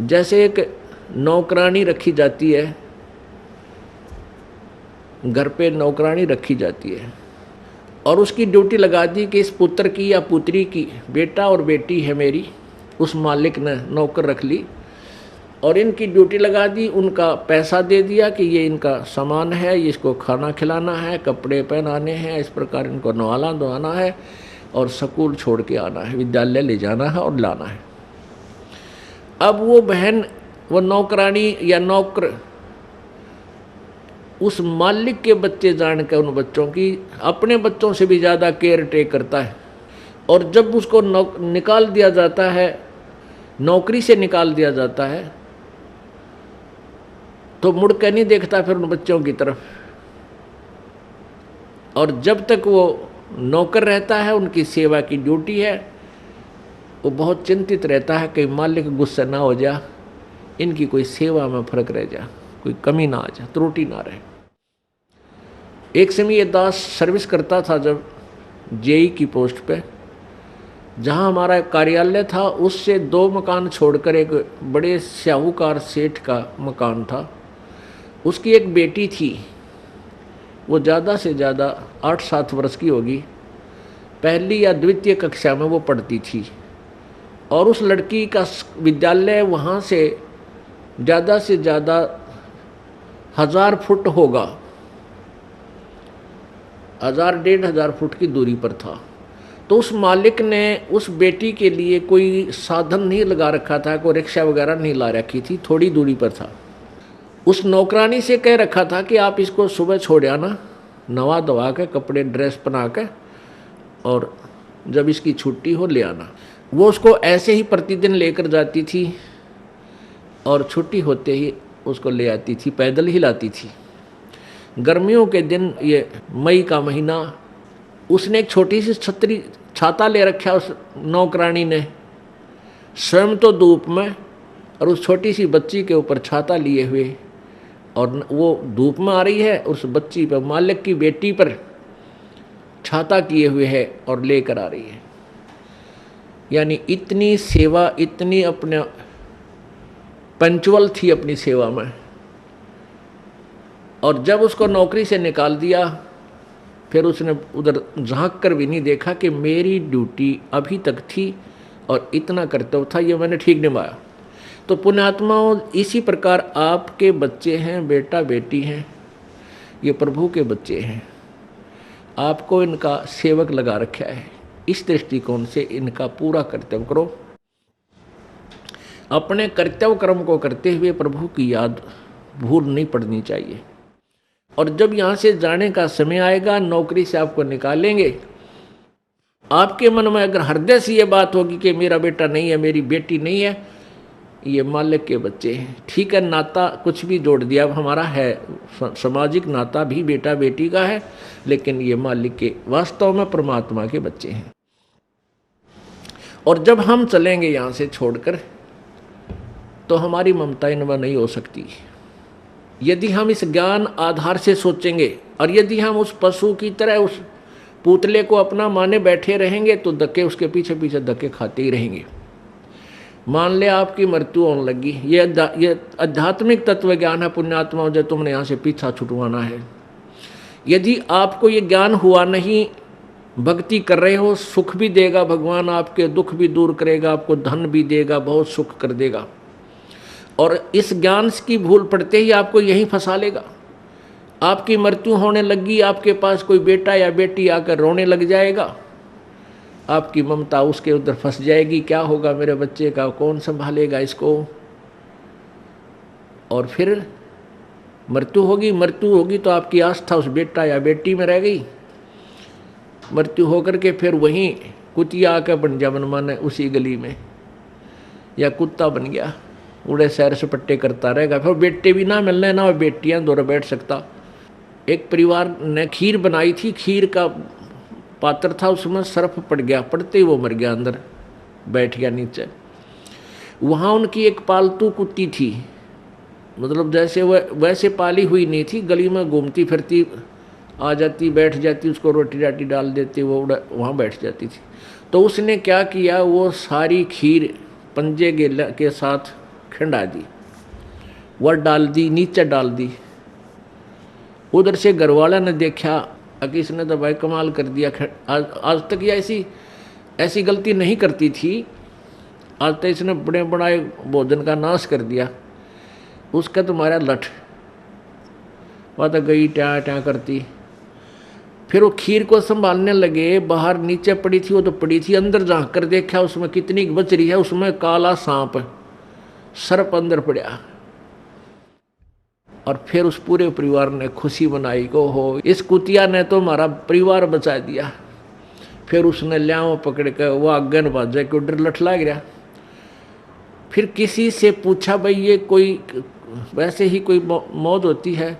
जैसे एक नौकरानी रखी जाती है, घर पे नौकरानी रखी जाती है और उसकी ड्यूटी लगा दी कि इस पुत्र की या पुत्री की, बेटा और बेटी है मेरी, उस मालिक ने नौकर रख ली और इनकी ड्यूटी लगा दी, उनका पैसा दे दिया कि ये इनका सामान है, ये इसको खाना खिलाना है, कपड़े पहनाने हैं, इस प्रकार इनको नहलाना धोना है और स्कूल छोड़ के आना है, विद्यालय ले जाना है और लाना है। अब वो बहन, वो नौकरानी या नौकर उस मालिक के बच्चे जान के उन बच्चों की अपने बच्चों से भी ज़्यादा केयर टेक करता है। और जब उसको निकाल दिया जाता है, नौकरी से निकाल दिया जाता है, तो मुड़ के नहीं देखता फिर उन बच्चों की तरफ। और जब तक वो नौकर रहता है, उनकी सेवा की ड्यूटी है, वो बहुत चिंतित रहता है कि मालिक गुस्सा ना हो जा, इनकी कोई सेवा में फर्क रह जा, कोई कमी ना आ जा, त्रुटि ना रहे। एक समय ये दास सर्विस करता था जब जेई की पोस्ट पे, जहाँ हमारा कार्यालय था उससे 2 मकान छोड़कर एक बड़े साहूकार सेठ का मकान था। उसकी एक बेटी थी, वो ज़्यादा से ज़्यादा 8-7 वर्ष की होगी, पहली या द्वितीय कक्षा में वो पढ़ती थी। और उस लड़की का विद्यालय वहाँ से ज़्यादा 1000 फुट होगा, 1000-1500 फुट की दूरी पर था। तो उस मालिक ने उस बेटी के लिए कोई साधन नहीं लगा रखा था, कोई रिक्शा वगैरह नहीं ला रखी थी, थोड़ी दूरी पर था। उस नौकरानी से कह रखा था कि आप इसको सुबह छोड़ आना, नवा धवा के कपड़े ड्रेस पहना के, और जब इसकी छुट्टी हो ले आना। वो उसको ऐसे ही प्रतिदिन लेकर जाती थी और छुट्टी होते ही उसको ले आती थी, पैदल ही लाती थी। गर्मियों के दिन, ये मई का महीना, उसने एक छोटी सी छतरी छाता ले रखा उस नौकरानी ने, स्वयं तो धूप में और उस छोटी सी बच्ची के ऊपर छाता लिए हुए, और वो धूप में आ रही है, उस बच्ची पर, मालिक की बेटी पर छाता किए हुए है और लेकर आ रही है। यानी इतनी सेवा, इतनी अपने पंचुअल थी अपनी सेवा में। और जब उसको नौकरी से निकाल दिया, फिर उसने उधर झांक कर भी नहीं देखा कि मेरी ड्यूटी अभी तक थी और इतना कर्तव्य था, ये मैंने ठीक निभाया। तो पुण्यात्माओं, इसी प्रकार आपके बच्चे हैं, बेटा बेटी हैं, ये प्रभु के बच्चे हैं, आपको इनका सेवक लगा रखा है। इस दृष्टिकोण से इनका पूरा कर्तव्य करो। अपने कर्तव्य कर्म को करते हुए प्रभु की याद भूल नहीं पड़नी चाहिए। और जब यहाँ से जाने का समय आएगा, नौकरी से आपको निकालेंगे, आपके मन में अगर हृदय से ये बात होगी कि मेरा बेटा नहीं है, मेरी बेटी नहीं है, ये मालिक के बच्चे हैं, ठीक है, नाता कुछ भी जोड़ दिया अब हमारा है, सामाजिक नाता भी बेटा बेटी का है, लेकिन ये मालिक के, वास्तव में परमात्मा के बच्चे हैं। और जब हम चलेंगे यहाँ से छोड़कर, तो हमारी ममता इनमें नहीं हो सकती। यदि हम इस ज्ञान आधार से सोचेंगे, और यदि हम उस पशु की तरह उस पुतले को अपना माने बैठे रहेंगे, तो धक्के उसके पीछे पीछे धक्के खाते ही रहेंगे। मान ले आपकी मृत्यु होने लगी, ये आध्यात्मिक तत्व ज्ञान है पुण्यात्माओं, जो तुमने यहाँ से पीछा छुटवाना है। यदि आपको ये ज्ञान हुआ नहीं, भक्ति कर रहे हो, सुख भी देगा भगवान, आपके दुख भी दूर करेगा, आपको धन भी देगा, बहुत सुख कर देगा, और इस ज्ञान की भूल पड़ते ही आपको यहीं फंसा लेगा। आपकी मृत्यु होने लगी, आपके पास कोई बेटा या बेटी आकर रोने लग जाएगा, आपकी ममता उसके उधर फंस जाएगी, क्या होगा मेरे बच्चे का, कौन संभालेगा इसको। और फिर मृत्यु होगी तो आपकी आस्था उस बेटा या बेटी में रह गई। मृत्यु होकर के फिर वहीं कुतिया आकर बन जा मनमाने उसी गली में, या कुत्ता बन गया, उड़े सैर सपट्टे करता रहेगा। फिर बेटे भी ना मिलने, ना बेटियां दौड़ बैठ सकता। एक परिवार ने खीर बनाई थी, खीर का पात्र था, उसमें सर्फ पड़ गया, पड़ते ही वो मर गया, अंदर बैठ गया नीचे। वहाँ उनकी एक पालतू कुत्ती थी, मतलब जैसे वह वैसे पाली हुई नहीं थी, गली में घूमती फिरती, आ जाती, बैठ जाती, उसको रोटी राटी डाल देती, वो वहाँ बैठ जाती थी। तो उसने क्या किया, वो सारी खीर पंजे के साथ खिंडा दी, वह डाल दी, नीचे डाल दी। उधर से घरवाला ने देखा कि इसने तो भाई कमाल कर दिया, आज तक ये ऐसी गलती नहीं करती थी, आज तक इसने बड़े बड़ाए भोजन का नाश कर दिया। उसका तुम्हारा लठ, वह तो गई ट्या ट्या करती। फिर वो खीर को संभालने लगे, बाहर नीचे पड़ी थी, वो तो पड़ी थी, अंदर झांक कर देखा उसमें कितनी बच रही है, उसमें काला सांप, सर्प अंदर पड़ा। और फिर उस पूरे परिवार ने खुशी मनाई को हो, इस कुतिया ने तो हमारा परिवार बचा दिया। फिर उसने ल्याओ पकड़ कर वो आगे न बाजा के उधर लठला गया। फिर किसी से पूछा, भाई ये कोई वैसे ही कोई मौत होती है?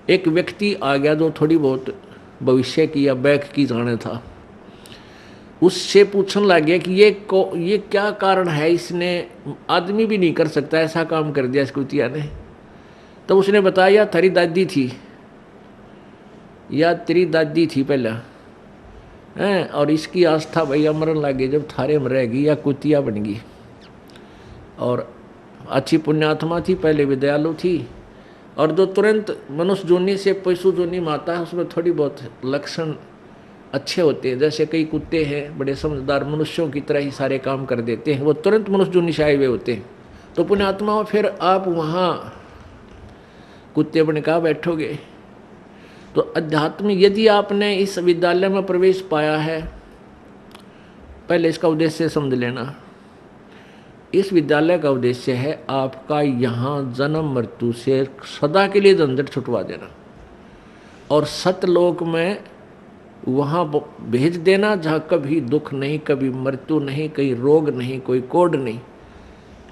एक व्यक्ति आ गया जो थोड़ी बहुत भविष्य की या बैक की जाने था, उससे पूछने लग गया कि ये क्या कारण है, इसने आदमी भी नहीं कर सकता ऐसा काम कर दिया इस कुतिया ने। तो उसने बताया तेरी दादी थी, या तेरी दादी थी पहले हैं, और इसकी आस्था भैया मरन लगी जब थारे में रहेगी, या कुतिया बन गई। और अच्छी पुण्यात्मा थी, पहले भी दयालु थी, और जो तुरंत मनुष्य जोनी से पशु जोनी माता है, उसमें थोड़ी बहुत लक्षण अच्छे होते हैं। जैसे कई कुत्ते हैं बड़े समझदार, मनुष्यों की तरह ही सारे काम कर देते हैं, वो तुरंत मनुष्य जोनी से आए हुए होते हैं। तो पुण्यात्मा, फिर आप वहाँ कुत्ते बन का बैठोगे। तो अध्यात्म, यदि आपने इस विद्यालय में प्रवेश पाया है, पहले इसका उद्देश्य समझ लेना। इस विद्यालय का उद्देश्य है आपका यहाँ जन्म मृत्यु से सदा के लिए झंझट छुटवा देना और सतलोक में वहाँ भेज देना जहाँ कभी दुख नहीं, कभी मृत्यु नहीं, कोई रोग नहीं, कोई कोड नहीं,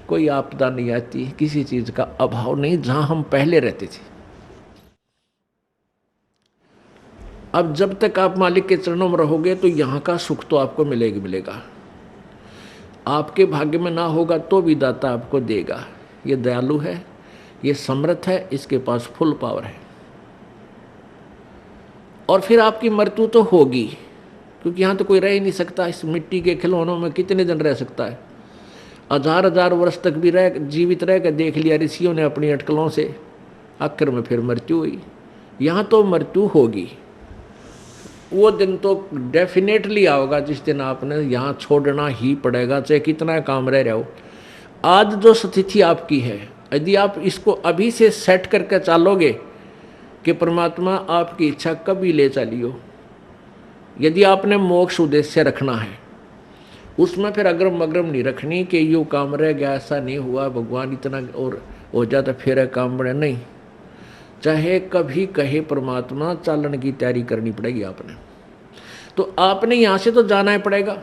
कोई आपदा नहीं आती, किसी चीज का अभाव नहीं, जहाँ हम पहले रहते थे। अब जब तक आप मालिक के चरणों में रहोगे तो यहाँ का सुख तो आपको मिलेगा मिलेगा। आपके भाग्य में ना होगा तो भी दाता आपको देगा। ये दयालु है, ये समर्थ है, इसके पास फुल पावर है। और फिर आपकी मृत्यु तो होगी, क्योंकि यहाँ तो कोई रह ही नहीं सकता। इस मिट्टी के खिलौनों में कितने दिन रह सकता है? हजार हजार वर्ष तक भी रह जीवित रह कर देख लिया ऋषियों ने अपनी अटकलों से, आखिर में फिर मृत्यु हुई। यहाँ तो मृत्यु होगी। वो दिन तो डेफिनेटली आओगा जिस दिन आपने यहाँ छोड़ना ही पड़ेगा, चाहे कितना काम रह रहा हो। आज जो स्थिति आपकी है, यदि आप इसको अभी से सेट करके चलोगे कि परमात्मा आपकी इच्छा कभी ले चलियो, यदि आपने मोक्ष उद्देश्य रखना है, उसमें फिर अग्रम अग्रम नहीं रखनी कि यूँ काम रह गया, ऐसा नहीं हुआ, भगवान इतना और हो जाता फिर है काम बड़े नहीं। चाहे कभी कहे परमात्मा, चालन की तैयारी करनी पड़ेगी आपने। तो आपने यहाँ से तो जाना ही पड़ेगा।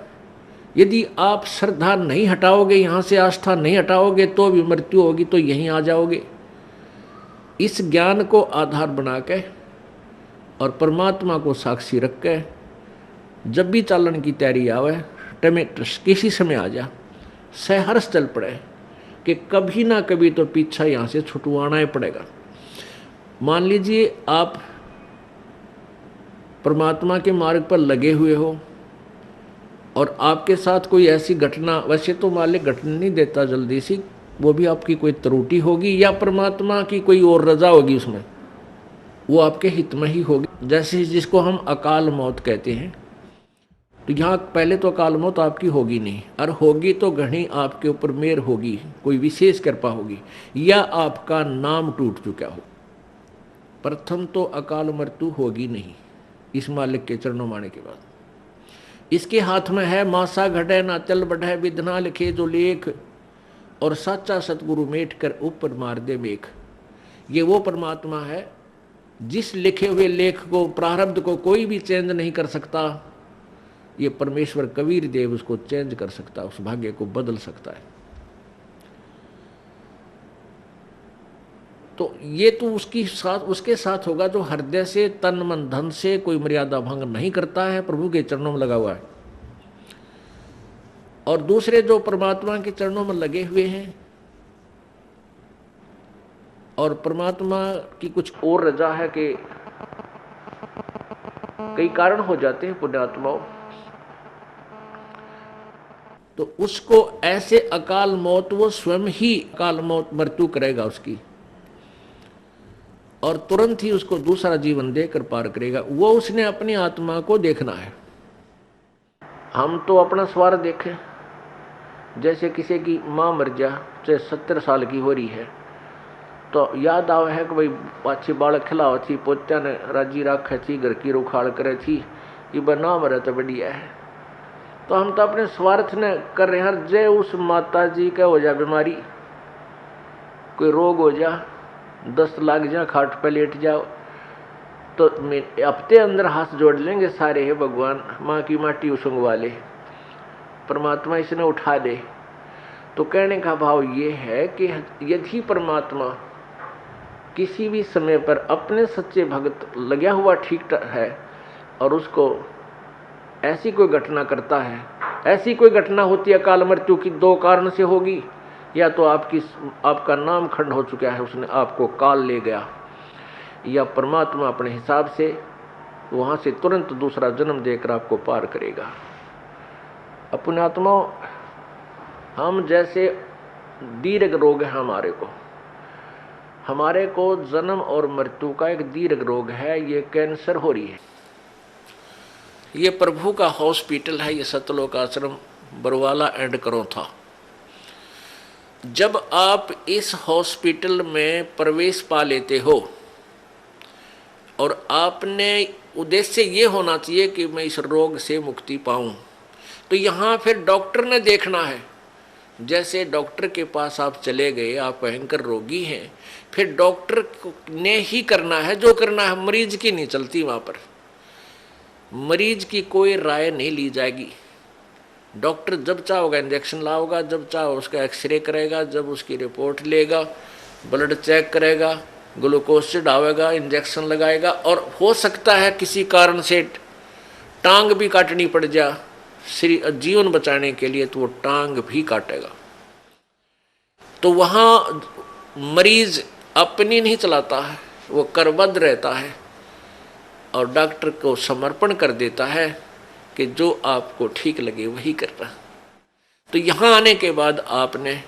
यदि आप श्रद्धा नहीं हटाओगे, यहाँ से आस्था नहीं हटाओगे, तो भी मृत्यु होगी, तो यहीं आ जाओगे। इस ज्ञान को आधार बना के और परमात्मा को साक्षी रख के जब भी चालन की तैयारी आवे, किसी समय आ जा, सहर्ष चल पड़े कि कभी ना कभी तो पीछा यहाँ से छुटवाना ही पड़ेगा। मान लीजिए आप परमात्मा के मार्ग पर लगे हुए हो और आपके साथ कोई ऐसी घटना, वैसे तो मालिक घटना नहीं देता जल्दी सी, वो भी आपकी कोई त्रुटि होगी या परमात्मा की कोई और रजा होगी, उसमें वो आपके हित में ही होगी। जैसे जिसको हम अकाल मौत कहते हैं, तो यहाँ पहले तो अकाल मौत आपकी होगी नहीं, और होगी तो घनी आपके ऊपर मेहर होगी, कोई विशेष कृपा होगी, या आपका नाम टूट चुका हो। प्रथम तो अकाल मृत्यु होगी नहीं इस मालिक के चरणों माने के बाद। इसके हाथ में है मासा घटे ना चल बढ़े, विधना लिखे जो लेख, और साचा सतगुरु मेट कर ऊपर मार दे मेघ। ये वो परमात्मा है जिस लिखे हुए लेख को, प्रारब्ध को कोई भी चेंज नहीं कर सकता। ये परमेश्वर कबीर देव उसको चेंज कर सकता है, उस भाग्य को बदल सकता है। तो ये तो उसके साथ होगा जो हृदय से, तन मन धन से कोई मर्यादा भंग नहीं करता है, प्रभु के चरणों में लगा हुआ है। और दूसरे जो परमात्मा के चरणों में लगे हुए हैं और परमात्मा की कुछ और रजा है कि कई कारण हो जाते हैं पुण्यात्माओं, तो उसको ऐसे अकाल मौत, वो स्वयं ही अकाल मौत मृत्यु करेगा उसकी, और तुरंत ही उसको दूसरा जीवन देकर पार करेगा। वो उसने अपनी आत्मा को देखना है। हम तो अपना स्वार्थ देखें। जैसे किसी की माँ मर जा, चाहे 70 साल की हो रही है, तो याद आवे है कि भाई पाछी बालक खिलाओ थी, पोत्या ने राजी रखे थी, घर की रुखाड़ करे थी, ये बना मरे तो बढ़िया है। तो हम तो अपने स्वार्थ ने कर रहे हैं। जय उस माता जी का हो जा बीमारी, कोई रोग हो जा, 10 लाख जा, खाट पे लेट जाओ, तो हफ्ते अंदर हाथ जोड़ लेंगे सारे, है भगवान माँ की माटी उसंगवा ले, परमात्मा इसने उठा दे। तो कहने का भाव ये है कि यदि परमात्मा किसी भी समय पर अपने सच्चे भक्त लगा हुआ ठीक है और उसको ऐसी कोई घटना करता है, ऐसी कोई घटना होती है अकाल मृत्यु की, 2 कारण से होगी। या तो आपका नाम खंड हो चुका है, उसने आपको काल ले गया, या परमात्मा अपने हिसाब से वहाँ से तुरंत दूसरा जन्म देकर आपको पार करेगा। अपने आत्मा, हम जैसे दीर्घ रोग है हमारे को जन्म और मृत्यु का एक दीर्घ रोग है, ये कैंसर हो रही है। ये प्रभु का हॉस्पिटल है, ये सतलोक आश्रम बरवाला एंड करो था। जब आप इस हॉस्पिटल में प्रवेश पा लेते हो और आपने उद्देश्य ये होना चाहिए कि मैं इस रोग से मुक्ति पाऊं, तो यहाँ फिर डॉक्टर ने देखना है। जैसे डॉक्टर के पास आप चले गए, आप भयंकर रोगी हैं, फिर डॉक्टर ने ही करना है जो करना है, मरीज की नहीं चलती वहाँ पर। मरीज की कोई राय नहीं ली जाएगी। डॉक्टर जब चाहोगा इंजेक्शन लाओगा, जब चाहो उसका एक्सरे करेगा, जब उसकी रिपोर्ट लेगा, ब्लड चेक करेगा, ग्लूकोज चढ़ावेगा, इंजेक्शन लगाएगा, और हो सकता है किसी कारण से टांग भी काटनी पड़ जा जीवन बचाने के लिए, तो वो टांग भी काटेगा। तो वहाँ मरीज अपनी नहीं चलाता है, वो करबद्ध रहता है और डॉक्टर को समर्पण कर देता है कि जो आपको ठीक लगे वही करना। तो यहाँ आने के बाद आपने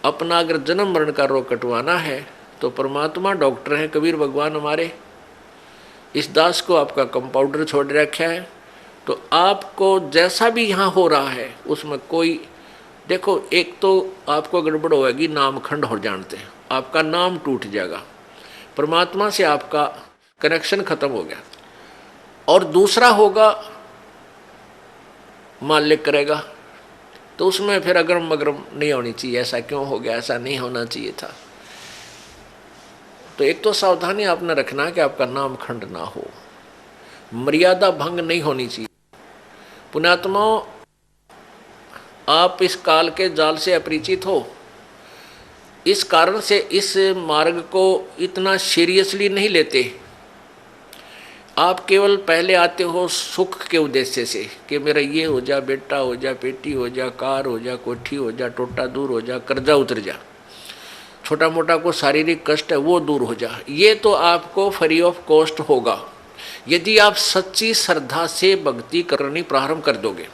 अपना अगर जन्म मरण का रोग कटवाना है तो परमात्मा डॉक्टर हैं, कबीर भगवान हमारे। इस दास को आपका कंपाउंडर छोड़ रखा है, तो आपको जैसा भी यहाँ हो रहा है उसमें कोई, देखो एक तो आपको गड़बड़ होगी, नामखंड हो जानते हैं, आपका नाम टूट जाएगा, परमात्मा से आपका कनेक्शन खत्म हो गया। और दूसरा होगा मालिक करेगा, तो उसमें फिर अगरम मगरम नहीं होनी चाहिए, ऐसा क्यों हो गया, ऐसा नहीं होना चाहिए था। तो एक तो सावधानी आपने रखना है कि आपका नाम खंड ना हो, मर्यादा भंग नहीं होनी चाहिए। पुण्यात्माओं, आप इस काल के जाल से अपरिचित हो, इस कारण से इस मार्ग को इतना सीरियसली नहीं लेते। आप केवल पहले आते हो सुख के उद्देश्य से कि मेरा ये हो जा, बेटा हो जा, बेटी हो जा, कार हो जा, कोठी हो जा, टोटा दूर हो जा, कर्जा उतर जा, छोटा मोटा को शारीरिक कष्ट है वो दूर हो जा। ये तो आपको फ्री ऑफ कॉस्ट होगा यदि आप सच्ची श्रद्धा से भक्ति करनी प्रारंभ कर दोगे।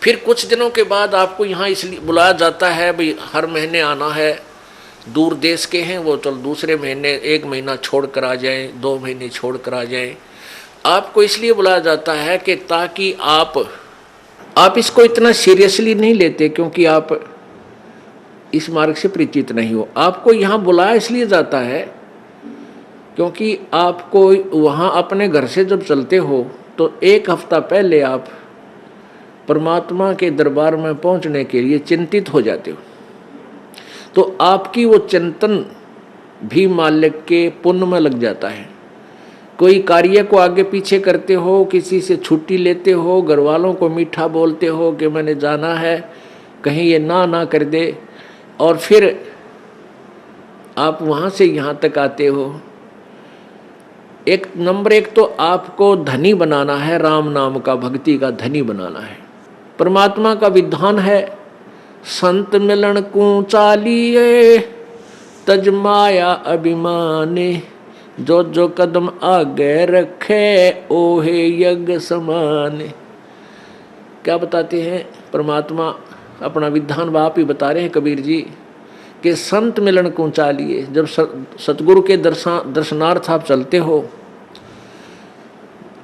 फिर कुछ दिनों के बाद आपको यहाँ इसलिए बुलाया जाता है, भाई हर महीने आना है, दूर देश के हैं वो, चल दूसरे महीने 1 महीना छोड़ कर आ जाएं, 2 महीने छोड़ कर आ जाएं। आपको इसलिए बुलाया जाता है कि ताकि आप इसको इतना सीरियसली नहीं लेते, क्योंकि आप इस मार्ग से परिचित नहीं हो। आपको यहाँ बुलाया इसलिए जाता है क्योंकि आपको वहाँ अपने घर से जब चलते हो तो 1 हफ्ता पहले आप परमात्मा के दरबार में पहुँचने के लिए चिंतित हो जाते हो। तो आपकी वो चिंतन भी मालिक के पुण्य में लग जाता है। कोई कार्य को आगे पीछे करते हो, किसी से छुट्टी लेते हो, घर वालों को मीठा बोलते हो कि मैंने जाना है, कहीं ये ना कर दे, और फिर आप वहाँ से यहाँ तक आते हो। नंबर 1 तो आपको धनी बनाना है, राम नाम का, भक्ति का धनी बनाना है। परमात्मा का विधान है, संत मिलन को चालिए तज माया अभिमाने, जो जो कदम आगे रखे ओहे यज्ञ समाने। क्या बताते हैं परमात्मा, अपना विधान बाप ही बता रहे हैं कबीर जी कि संत मिलन को चालिए। जब सतगुरु के दर्शनार्थ आप चलते हो,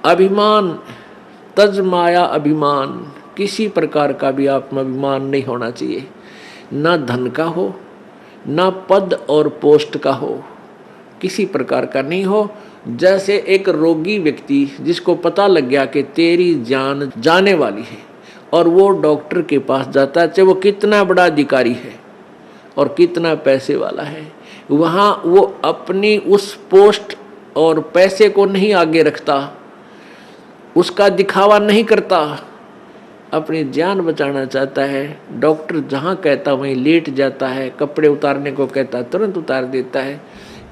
अभिमान तज माया अभिमान, किसी प्रकार का भी आप में अभिमान नहीं होना चाहिए, ना धन का हो, ना पद और पोस्ट का हो, किसी प्रकार का नहीं हो। जैसे एक रोगी व्यक्ति जिसको पता लग गया कि तेरी जान जाने वाली है और वो डॉक्टर के पास जाता है, चाहे वो कितना बड़ा अधिकारी है और कितना पैसे वाला है, वहाँ वो अपनी उस पोस्ट और पैसे को नहीं आगे रखता, उसका दिखावा नहीं करता, अपनी जान बचाना चाहता है। डॉक्टर जहाँ कहता वहीं लेट जाता है, कपड़े उतारने को कहता तुरंत उतार देता है,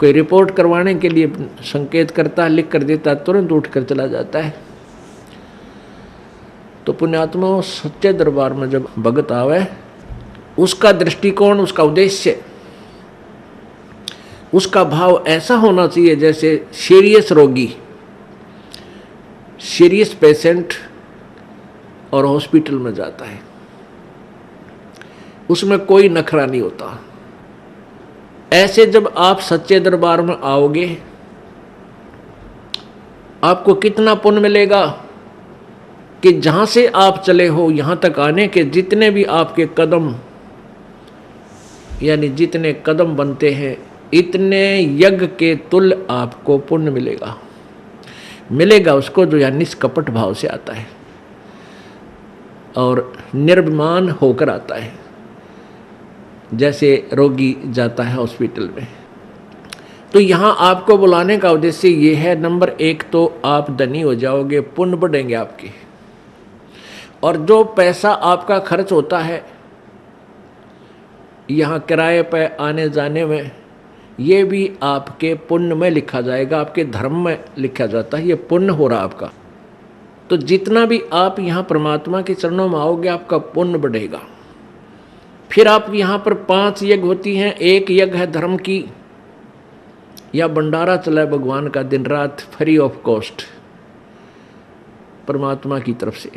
कोई रिपोर्ट करवाने के लिए संकेत करता है, लिख कर देता, तुरंत उठ कर चला जाता है। तो पुण्यात्मा, सच्चे दरबार में जब भगत आवे, उसका दृष्टिकोण, उसका उद्देश्य, उसका भाव ऐसा होना चाहिए जैसे सीरियस रोगी, सीरियस पेशेंट और हॉस्पिटल में जाता है, उसमें कोई नखरा नहीं होता। ऐसे जब आप सच्चे दरबार में आओगे, आपको कितना पुण्य मिलेगा कि जहां से आप चले हो यहां तक आने के जितने भी आपके कदम, यानी जितने कदम बनते हैं, इतने यज्ञ के तुल्य आपको पुण्य मिलेगा। उसको जो या निष्कपट भाव से आता है। और निर्विमान होकर आता है, जैसे रोगी जाता है हॉस्पिटल में। तो यहाँ आपको बुलाने का उद्देश्य ये है, नंबर 1 तो आप धनी हो जाओगे, पुण्य बढ़ेंगे आपके, और जो पैसा आपका खर्च होता है यहाँ किराए पर आने जाने में, ये भी आपके पुण्य में लिखा जाएगा, आपके धर्म में लिखा जाता है, ये पुण्य हो रहा आपका। तो जितना भी आप यहाँ परमात्मा के चरणों में आओगे आपका पुण्य बढ़ेगा। फिर आप यहाँ पर 5 यज्ञ होती हैं। एक यज्ञ है धर्म की, या भंडारा चला है भगवान का दिन रात फ्री ऑफ कॉस्ट परमात्मा की तरफ से।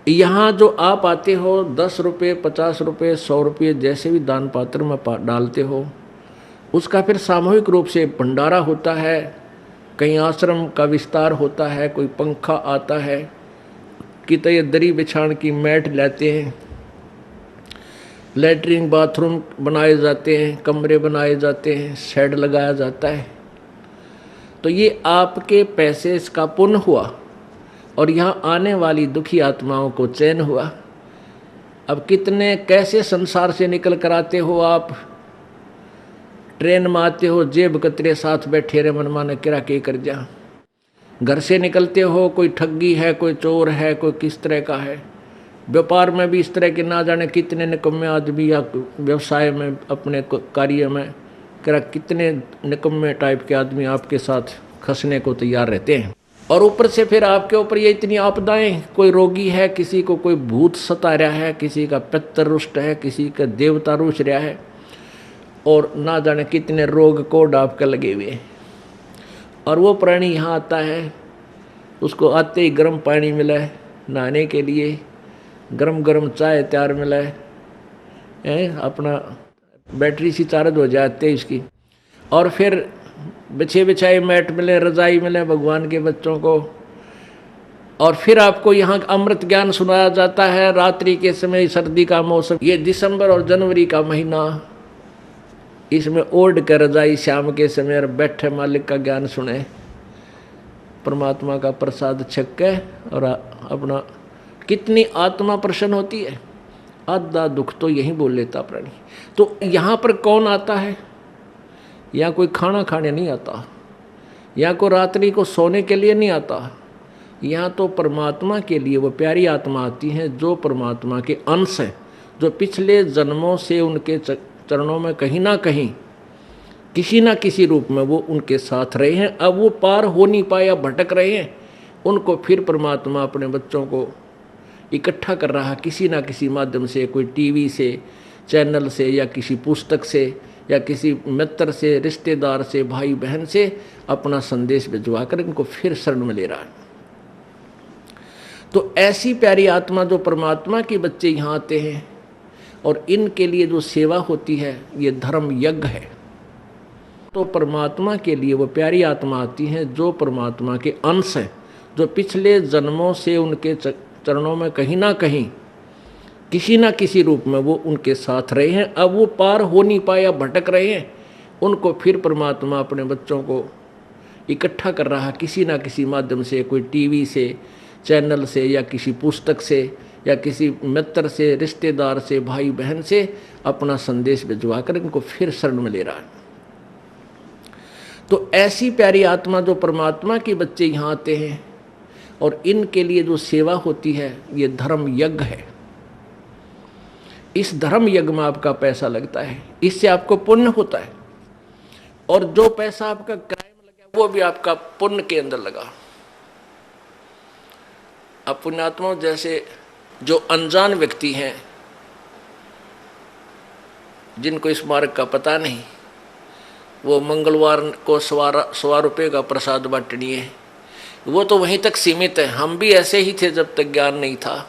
यहाँ जो आप आते हो 10 रुपये, 50 रुपये, 100 रुपये जैसे भी दान पात्र में डालते हो, उसका फिर सामूहिक रूप से भंडारा होता है, कहीं आश्रम का विस्तार होता है, कोई पंखा आता है, कितने दरी बिछाण की मैट लेते हैं, लैट्रिन बाथरूम बनाए जाते हैं, कमरे बनाए जाते हैं, शेड लगाया जाता है। तो ये आपके पैसे का पुण्य हुआ, और यहाँ आने वाली दुखी आत्माओं को चैन हुआ। अब कितने कैसे संसार से निकल कर आते हो आप, ट्रेन में आते हो, जेब कतरे साथ बैठे रहे, मन माने किरा के कर जा। घर से निकलते हो, कोई ठगी है, कोई चोर है, कोई किस तरह का है। व्यापार में भी इस तरह के ना जाने कितने निकम्मे आदमी, या व्यवसाय में अपने कार्य में किरा कितने निकम्मे टाइप के आदमी आपके साथ खसने को तैयार रहते हैं। और ऊपर से फिर आपके ऊपर ये इतनी आपदाएं, कोई रोगी है, किसी को कोई भूत सता रहा है, किसी का पितर रुष्ट है, किसी का देवता रुष रहा है, और ना जाने कितने रोग कोड आपके लगे हुए। और वो प्राणी यहाँ आता है, उसको आते ही गर्म पानी मिला है नहाने के लिए, गरम गरम चाय तैयार मिला है, अपना बैटरी सी चार्ज हो जाती है इसकी, और फिर बिछे बिछाए मैट मिले, रजाई मिले भगवान के बच्चों को। और फिर आपको यहाँ अमृत ज्ञान सुनाया जाता है रात्रि के समय, सर्दी का मौसम, ये दिसंबर और जनवरी का महीना, इसमें ओढ़ कर रजाई शाम के समय और बैठे मालिक का ज्ञान सुने, परमात्मा का प्रसाद छक के, और अपना कितनी आत्मा प्रसन्न होती है। आधा दुख तो यही बोल लेता प्राणी। तो यहाँ पर कौन आता है? यहाँ कोई खाना खाने नहीं आता, यहाँ को रात्रि को सोने के लिए नहीं आता, यहाँ तो परमात्मा के लिए वो प्यारी आत्मा आती है जो परमात्मा के अंश हैं, जो पिछले जन्मों से उनके चरणों में कहीं ना कहीं किसी ना किसी रूप में वो उनके साथ रहे हैं। अब वो पार हो नहीं पाया, भटक रहे हैं, उनको फिर परमात्मा अपने बच्चों को इकट्ठा कर रहा है किसी ना किसी माध्यम से, कोई टीवी से, चैनल से, या किसी पुस्तक से, या किसी मित्र से, रिश्तेदार से, भाई बहन से अपना संदेश भिजवा कर इनको फिर शरण में ले रहा है। तो ऐसी प्यारी आत्मा जो परमात्मा के बच्चे यहाँ आते हैं, और इनके लिए जो सेवा होती है ये धर्म यज्ञ है। तो परमात्मा के लिए वो प्यारी आत्मा आती है जो परमात्मा के अंश हैं, जो पिछले जन्मों से उनके चरणों में कहीं ना कहीं किसी ना किसी रूप में वो उनके साथ रहे हैं। अब वो पार हो नहीं पाया, भटक रहे हैं, उनको फिर परमात्मा अपने बच्चों को इकट्ठा कर रहा है किसी ना किसी माध्यम से, कोई टीवी से, चैनल से, या किसी पुस्तक से, या किसी मित्र से, रिश्तेदार से, भाई बहन से अपना संदेश भिजवा कर इनको फिर शरण में ले रहा है। तो ऐसी प्यारी आत्मा जो परमात्मा के बच्चे यहाँ आते हैं, और इनके लिए जो सेवा होती है ये धर्म यज्ञ है। इस धर्म यज्ञ में आपका पैसा लगता है, इससे आपको पुण्य होता है, और जो पैसा आपका किराए में लगा वो भी आपका पुण्य के अंदर लगा। अब पुण्यात्मा जैसे जो अनजान व्यक्ति हैं, जिनको इस मार्ग का पता नहीं, वो मंगलवार को 1.25 रुपये का प्रसाद बांटनी है, वो तो वहीं तक सीमित है। हम भी ऐसे ही थे जब तक ज्ञान नहीं था।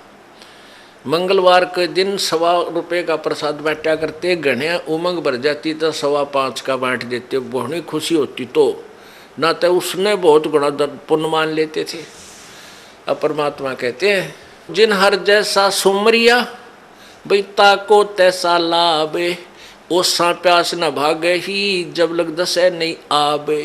मंगलवार के दिन 1.25 रुपये का प्रसाद बांटा करते, घने उमंग भर जाती तो 5.25 का बांट देते, बहुत खुशी होती। तो ना तो उसने बहुत गुणा पुण्य मान लेते थे। अब परमात्मा कहते हैं, जिन हर जैसा सुमरिया बैता को तैसा लाभे, ओसा प्यास न भागे ही जब लग दसे नहीं आबे।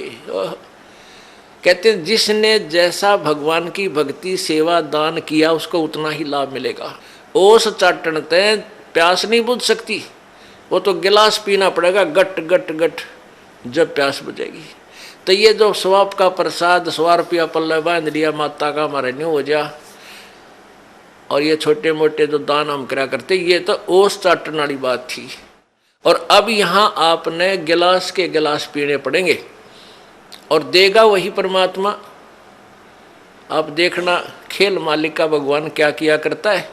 कहते हैं जिसने जैसा भगवान की भक्ति सेवा दान किया उसको उतना ही लाभ मिलेगा। ओस चाटनते प्यास नहीं बुझ सकती, वो तो गिलास पीना पड़ेगा गट गट गट जब प्यास बुझेगी। तो ये जो स्वाप का प्रसाद 100 रुपया पल्ले बांध लिया माता का हमारा नहीं हो जा, और ये छोटे मोटे जो दान हम करा करते, ये तो ओस चाटने वाली बात थी। और अब यहाँ आपने गिलास के गिलास पीने पड़ेंगे और देगा वही परमात्मा। आप देखना खेल मालिक का भगवान क्या किया करता है।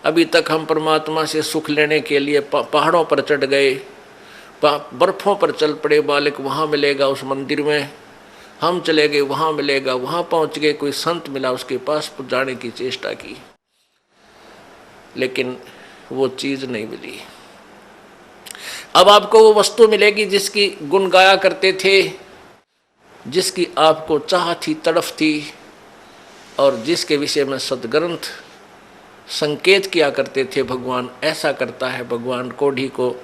अभी तक हम परमात्मा से सुख लेने के लिए पहाड़ों पर चढ़ गए, बर्फों पर चल पड़े, बालक वहाँ मिलेगा उस मंदिर में, हम चले गए वहाँ मिलेगा, वहाँ पहुँच गए, कोई संत मिला उसके पास जाने की चेष्टा की, लेकिन वो चीज़ नहीं मिली। अब आपको वो वस्तु मिलेगी जिसकी गुण गाया करते थे, जिसकी आपको चाह थी, तड़फ थी, और जिसके विषय में सदग्रंथ संकेत किया करते थे। भगवान ऐसा करता है, भगवान कोढ़ी को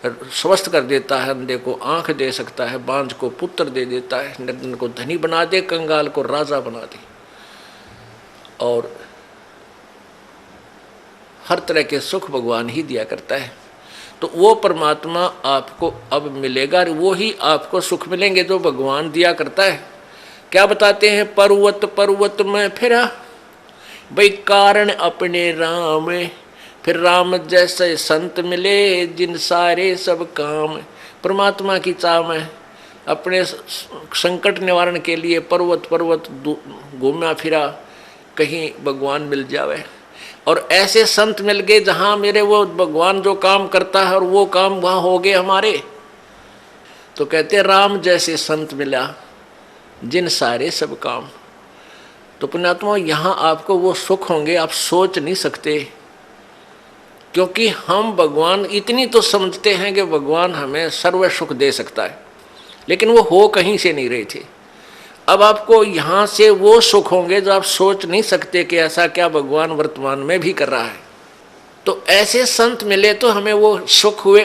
स्वस्थ कर देता है, अंधे को आंख दे सकता है, बांझ को पुत्र दे देता है, निर्धन को धनी बना दे, कंगाल को राजा बना दे, और हर तरह के सुख भगवान ही दिया करता है। तो वो परमात्मा आपको अब मिलेगा, वो ही आपको सुख मिलेंगे जो भगवान दिया करता है। क्या बताते हैं, पर्वत पर्वत में फिरा भाई कारण अपने राम, फिर राम जैसे संत मिले जिन सारे सब काम। परमात्मा की चाह में अपने संकट निवारण के लिए पर्वत पर्वत घूमा फिरा, कहीं भगवान मिल जावे, और ऐसे संत मिल गए जहाँ मेरे वो भगवान जो काम करता है और वो काम वहाँ हो गए हमारे। तो कहते राम जैसे संत मिला जिन सारे सब काम। तो पुण्यात्मा यहाँ आपको वो सुख होंगे आप सोच नहीं सकते, क्योंकि हम भगवान इतनी तो समझते हैं कि भगवान हमें सर्व सुख दे सकता है, लेकिन वो हो कहीं से नहीं रहे थे। अब आपको यहाँ से वो सुख होंगे जो आप सोच नहीं सकते कि ऐसा क्या भगवान वर्तमान में भी कर रहा है। तो ऐसे संत मिले तो हमें वो सुख हुए।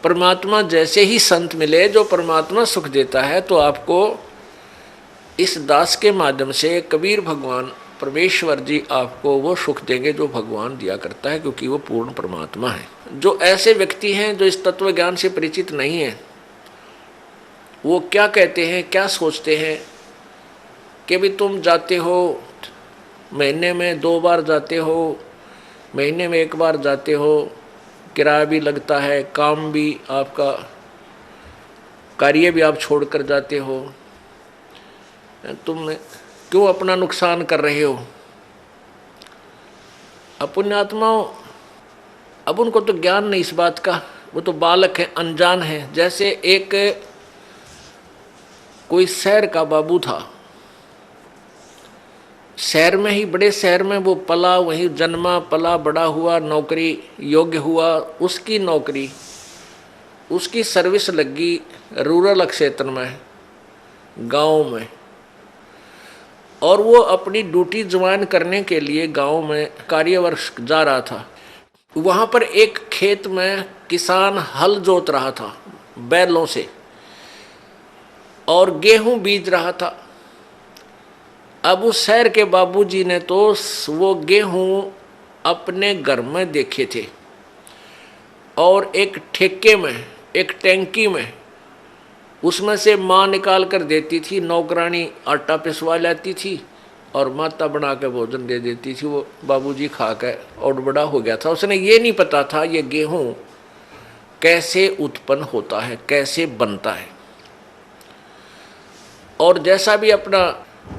परमात्मा जैसे ही संत मिले जो परमात्मा सुख देता है, तो आपको इस दास के माध्यम से कबीर भगवान परमेश्वर जी आपको वो सुख देंगे जो भगवान दिया करता है, क्योंकि वो पूर्ण परमात्मा है। जो ऐसे व्यक्ति हैं जो इस तत्व ज्ञान से परिचित नहीं है, वो क्या कहते हैं, क्या सोचते हैं कि भी तुम जाते हो, महीने में 2 बार जाते हो, महीने में 1 बार जाते हो, किराया भी लगता है, काम भी आपका, कार्य भी आप छोड़कर जाते हो, तुम क्यों अपना नुकसान कर रहे हो। पुण्यात्माओं, अब उनको तो ज्ञान नहीं इस बात का, वो तो बालक है, अनजान है। जैसे एक कोई शहर का बाबू था, शहर में ही, बड़े शहर में वो पला, वहीं जन्मा पला बड़ा हुआ, नौकरी योग्य हुआ, उसकी नौकरी, उसकी सर्विस लगी रूरल क्षेत्र में, गांव में, और वो अपनी ड्यूटी ज्वाइन करने के लिए गांव में कार्यवर्ष जा रहा था। वहाँ पर एक खेत में किसान हल जोत रहा था बैलों से और गेहूं बीज रहा था। अब उस शहर के बाबूजी ने तो वो गेहूं अपने घर में देखे थे और एक ठेके में, एक टैंकी में, उसमें से माँ निकाल कर देती थी, नौकरानी आटा पिसवा लाती थी और माता बना के भोजन दे देती थी। वो बाबूजी खा कर और बड़ा हो गया था। उसने ये नहीं पता था ये गेहूं कैसे उत्पन्न होता है, कैसे बनता है, और जैसा भी अपना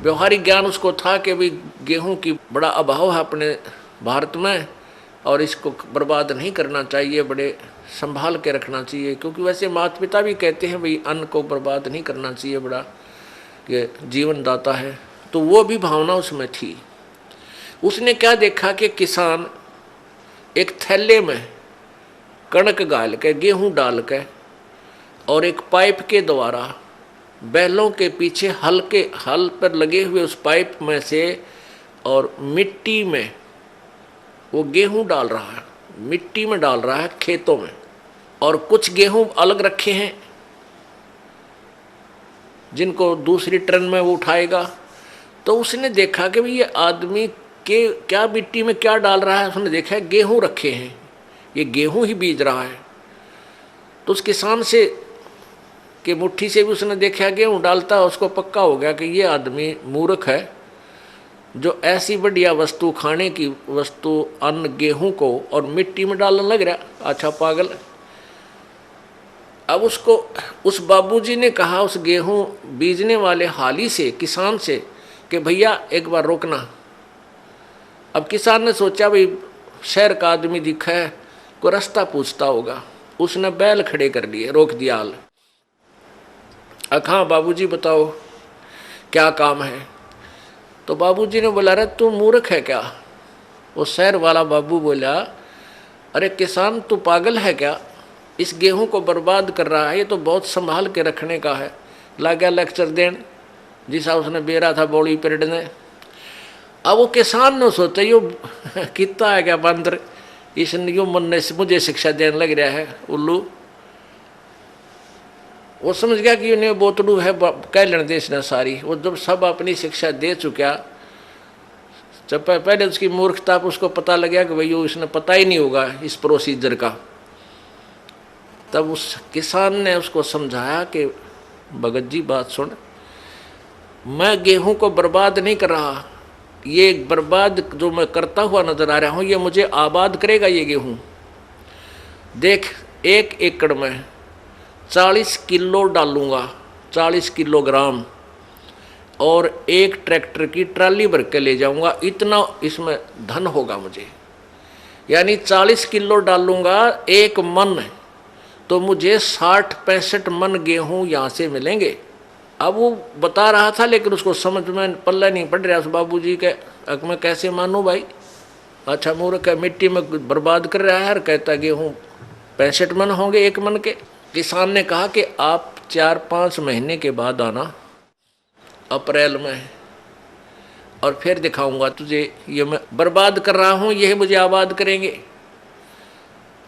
व्यवहारिक ज्ञान उसको था कि भी गेहूं की बड़ा अभाव है अपने भारत में और इसको बर्बाद नहीं करना चाहिए, बड़े संभाल के रखना चाहिए, क्योंकि वैसे माता पिता भी कहते हैं भाई अन्न को बर्बाद नहीं करना चाहिए, बड़ा ये जीवन दाता है। तो वो भी भावना उसमें थी। उसने क्या देखा कि किसान एक थैले में कणक गाल के, गेहूं डाल के, और एक पाइप के द्वारा बैलों के पीछे हल पर लगे हुए उस पाइप में से और मिट्टी में वो गेहूं डाल रहा है, मिट्टी में डाल रहा है खेतों में, और कुछ गेहूं अलग रखे हैं जिनको दूसरी ट्रेन में वो उठाएगा। तो उसने देखा कि भाई ये आदमी के क्या मिट्टी में क्या डाल रहा है। उसने देखा गेहूं रखे हैं, ये गेहूं ही बीज रहा है। तो उस किसान से कि मुट्ठी से भी उसने देखा गेहूं डालता, उसको पक्का हो गया कि ये आदमी मूर्ख है जो ऐसी बढ़िया वस्तु, खाने की वस्तु, अन्न, गेहूं को और मिट्टी में डालने लग रहा, अच्छा पागल। अब उसको उस बाबूजी ने कहा उस गेहूं बीजने वाले हाली से, किसान से, कि भैया एक बार रोकना। अब किसान ने सोचा भाई शहर का आदमी दिखा है, कोई रास्ता पूछता होगा। उसने बैल खड़े कर लिए, रोक दिया हाल। हाँ बाबूजी बताओ क्या काम है। तो बाबूजी ने बोला अरे तू मूर्ख है क्या। वो शहर वाला बाबू बोला अरे किसान तू पागल है क्या, इस गेहूं को बर्बाद कर रहा है, ये तो बहुत संभाल के रखने का है। ला गया लेक्चर देन जिसा उसने बेरा था बॉडी पीरियड ने। अब वो किसान ने सोचा यो कितना है क्या बंदर, इसने यो मन ने मुझे शिक्षा देने लग रहा है उल्लू। वो समझ गया कि इन्हें बोतलू है कह लेने दे इसने सारी। वो जब सब अपनी शिक्षा दे चुका, जब पहले उसकी मूर्खता पर उसको पता लग गया कि भाई इसने पता ही नहीं होगा इस प्रोसीजर का, तब उस किसान ने उसको समझाया कि भगत जी बात सुन, मैं गेहूं को बर्बाद नहीं कर रहा, ये बर्बाद जो मैं करता हुआ नजर आ रहा हूँ ये मुझे आबाद करेगा। ये गेहूं देख 1 एकड़ में 40 किलो डालूंगा, 40 किलोग्राम, और एक ट्रैक्टर की ट्राली भर के ले जाऊंगा, इतना इसमें धन होगा मुझे। यानी 40 किलो डालूंगा 1 मन, तो मुझे 60-65 मन गेहूं यहाँ से मिलेंगे। अब वो बता रहा था लेकिन उसको समझ में पल्ला नहीं पड़ रहा उस बाबूजी के। अब मैं कैसे मानूं भाई, अच्छा मूर्ख है, मिट्टी में बर्बाद कर रहा है और कहता गेहूं 65 मन होंगे 1 मन के। किसान ने कहा कि आप 4-5 महीने के बाद आना, अप्रैल में, और फिर दिखाऊंगा तुझे ये मैं बर्बाद कर रहा हूँ यही मुझे आबाद करेंगे।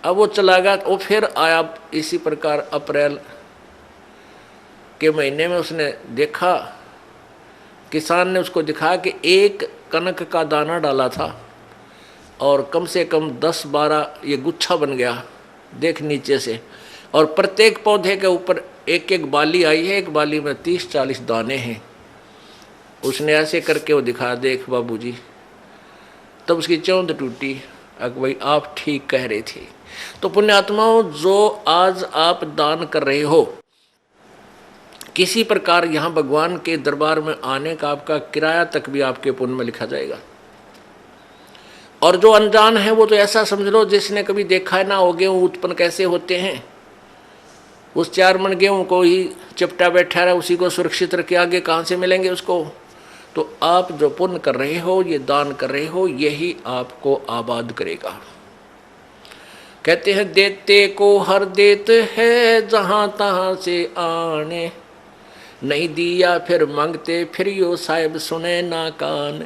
अब वो चला गया। वो फिर आया इसी प्रकार अप्रैल के महीने में। उसने देखा, किसान ने उसको दिखाया कि 1 कनक का दाना डाला था और कम से कम 10-12 ये गुच्छा बन गया देख नीचे से, और प्रत्येक पौधे के ऊपर 1-1 बाली आई है, एक बाली में 30-40 दाने हैं। उसने ऐसे करके वो दिखा, देख बाबूजी। तब उसकी चौंध टूटी, अगर भाई आप ठीक कह रहे थे। तो पुण्यात्माओं, जो आज आप दान कर रहे हो, किसी प्रकार यहाँ भगवान के दरबार में आने का आपका किराया तक भी आपके पुण्य में लिखा जाएगा। और जो अनजान है वो तो ऐसा समझ लो जिसने कभी देखा ना हो गेहूँ उत्पन्न कैसे होते हैं, उस 4 मन गेहूँ को ही चिपटा बैठा रहा, उसी को सुरक्षित रखे, आगे कहाँ से मिलेंगे उसको। तो आप जो पुण्य कर रहे हो, ये दान कर रहे हो, यही आपको आबाद करेगा। कहते हैं देते को हर देत है जहाँ तहाँ से आने, नहीं दिया फिर मांगते फिर यो साहिब सुने ना कान।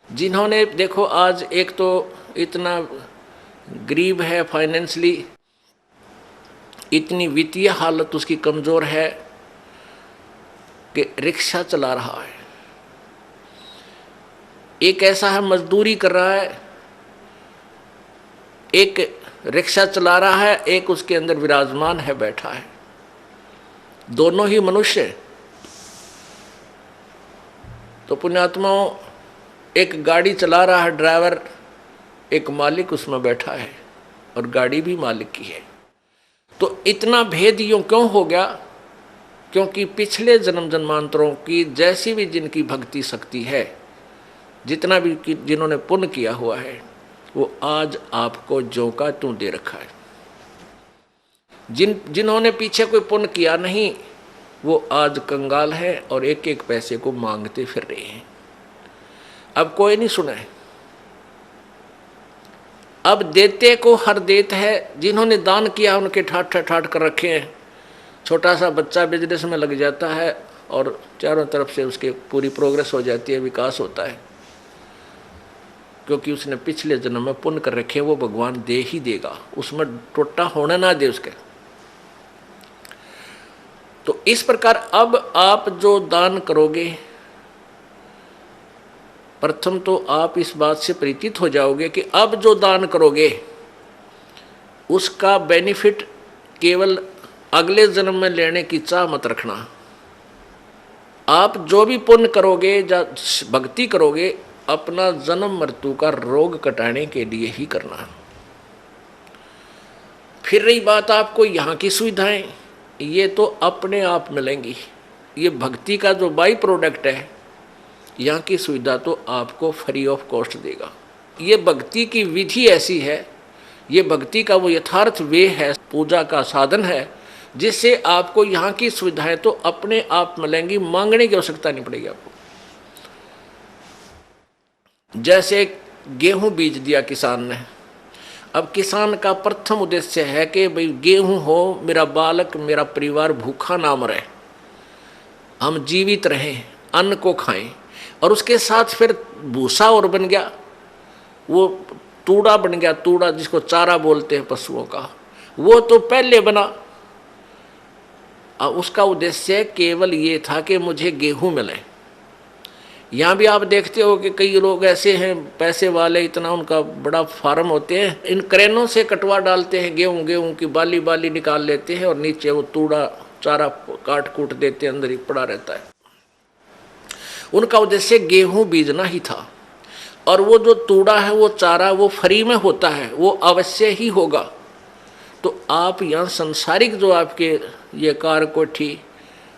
जिन्होंने देखो आज एक तो इतना गरीब है, फाइनेंशली इतनी वित्तीय हालत उसकी कमज़ोर है कि रिक्शा चला रहा है, एक ऐसा है मजदूरी कर रहा है, एक रिक्शा चला रहा है, एक उसके अंदर विराजमान है, बैठा है, दोनों ही मनुष्य। तो पुण्यात्माओं, एक गाड़ी चला रहा है ड्राइवर, एक मालिक उसमें बैठा है और गाड़ी भी मालिक की है। तो इतना भेद यूँ क्यों हो गया? क्योंकि पिछले जन्म जन्मांतरों की जैसी भी जिनकी भक्ति शक्ति है, जितना भी जिन्होंने पुण्य किया हुआ है, वो आज आपको ज्यों का त्यों दे रखा है। जिन्होंने पीछे कोई पुण्य किया नहीं, वो आज कंगाल है और 1-1 पैसे को मांगते फिर रहे हैं। अब कोई नहीं सुना है। अब देते को हर देत है। जिन्होंने दान किया उनके ठाठ ठाठ कर रखे हैं। छोटा सा बच्चा बिजनेस में लग जाता है और चारों तरफ से उसके पूरी प्रोग्रेस हो जाती है, विकास होता है, क्योंकि उसने पिछले जन्म में पुण्य कर रखे, वो भगवान दे ही देगा, उसमें टोटा होने ना दे उसके। तो इस प्रकार अब आप जो दान करोगे, प्रथम तो आप इस बात से परिचित हो जाओगे कि अब जो दान करोगे उसका बेनिफिट केवल अगले जन्म में लेने की चाह मत रखना। आप जो भी पुण्य करोगे या भक्ति करोगे, अपना जन्म मृत्यु का रोग कटाने के लिए ही करना। फिर रही बात आपको यहाँ की सुविधाएं, ये तो अपने आप मिलेंगी। ये भक्ति का जो बाई प्रोडक्ट है, यहाँ की सुविधा तो आपको फ्री ऑफ कॉस्ट देगा। ये भक्ति की विधि ऐसी है, ये भक्ति का वो यथार्थ वे है, पूजा का साधन है, जिससे आपको यहाँ की सुविधाएं तो अपने आप मिलेंगी, मांगने की आवश्यकता नहीं पड़ेगी आपको। जैसे गेहूं बीज दिया किसान ने, अब किसान का प्रथम उद्देश्य है कि भाई गेहूं हो, मेरा बालक मेरा परिवार भूखा ना मरे, हम जीवित रहें, अन्न को खाएं। और उसके साथ फिर भूसा और बन गया, वो तूड़ा बन गया, तूड़ा जिसको चारा बोलते हैं पशुओं का, वो तो पहले बना। उसका उद्देश्य केवल ये था कि मुझे गेहूं मिले। यहाँ भी आप देखते हो कि कई लोग ऐसे हैं पैसे वाले, इतना उनका बड़ा फार्म होते हैं, इन क्रेनों से कटवा डालते हैं गेहूं की बाली बाली निकाल लेते हैं और नीचे वो तूड़ा चारा काट कूट देते हैं, अंदर ही पड़ा रहता है। उनका उद्देश्य गेहूं बीजना ही था। और वो जो तूड़ा है, वो चारा, वो फ्री में होता है, वो अवश्य ही होगा। तो आप यहाँ संसारिक जो आपके ये कार कोठी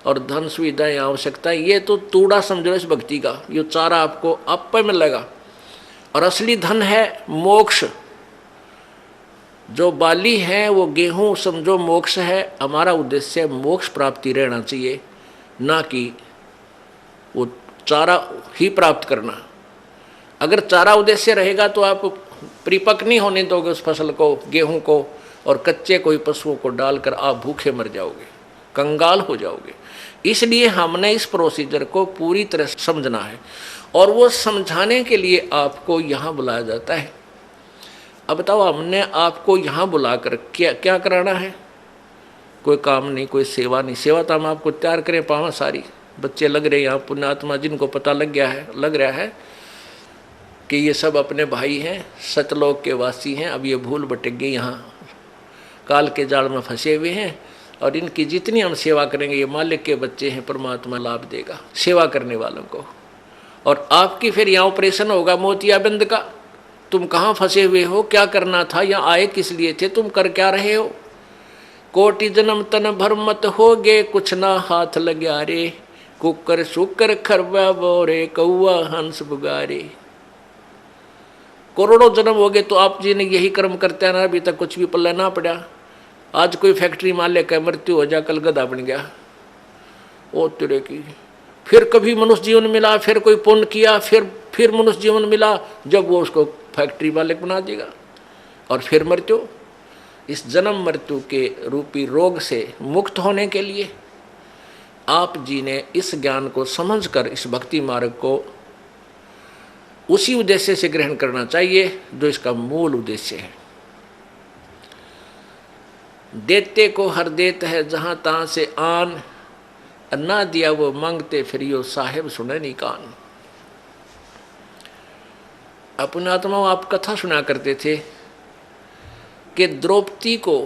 और धन सुविधाएं आवश्यकता, ये तो तूड़ा समझो इस भक्ति का, ये चारा आपको आप पे मिलेगा। और असली धन है मोक्ष। जो बाली है वो गेहूं समझो मोक्ष है। हमारा उद्देश्य मोक्ष प्राप्ति रहना चाहिए, ना कि वो चारा ही प्राप्त करना। अगर चारा उद्देश्य रहेगा तो आप परिपक्व नहीं होने दोगे उस फसल को, गेहूं को, और कच्चे कोई पशुओं को डालकर आप भूखे मर जाओगे, कंगाल हो जाओगे। इसलिए हमने इस प्रोसीजर को पूरी तरह समझना है, और वो समझाने के लिए आपको यहाँ बुलाया जाता है। अब बताओ, हमने आपको यहाँ बुलाकर क्या क्या कराना है? कोई काम नहीं, कोई सेवा नहीं। सेवा तो हम आपको तैयार करें पावा सारी, बच्चे लग रहे हैं यहाँ, पुण्यात्मा जिनको पता लग रहा है कि ये सब अपने भाई हैं, सतलोक के वासी हैं। अब ये भूल भटक गए, यहाँ काल के जाल में फंसे हुए हैं, और इनकी जितनी हम सेवा करेंगे, ये मालिक के बच्चे हैं, परमात्मा लाभ देगा सेवा करने वालों को। और आपकी फिर यहाँ ऑपरेशन होगा मोतियाबिंद का। तुम कहाँ फंसे हुए हो, क्या करना था, यहाँ आए किस लिए थे, तुम कर क्या रहे हो? कोटि जन्म तन भर मत होगे, कुछ ना हाथ लग्या रे, कुकर शुकर खरबा बोरे, कौआ हंस बुगारे। करोड़ों जन्म हो गए तो आप जी ने यही कर्म करते हैं ना, अभी तक कुछ भी पल्ला ना पड़ा। आज कोई फैक्ट्री मालिक है, मृत्यु हो जा, कल गधा बन गया, ओ तेरे की। फिर कभी मनुष्य जीवन मिला, फिर कोई पुण्य किया, फिर मनुष्य जीवन मिला, जब वो उसको फैक्ट्री मालिक बना देगा, और फिर मृत्यु। इस जन्म मृत्यु के रूपी रोग से मुक्त होने के लिए आप जी ने इस ज्ञान को समझकर इस भक्ति मार्ग को उसी उद्देश्य से ग्रहण करना चाहिए जो इसका मूल उद्देश्य है। देते को हर देत है जहां तहां से आन, ना दिया वो मांगते फिरियो साहेब सुने नहीं कान। अपने आत्मा आप कथा सुना करते थे कि द्रौपदी को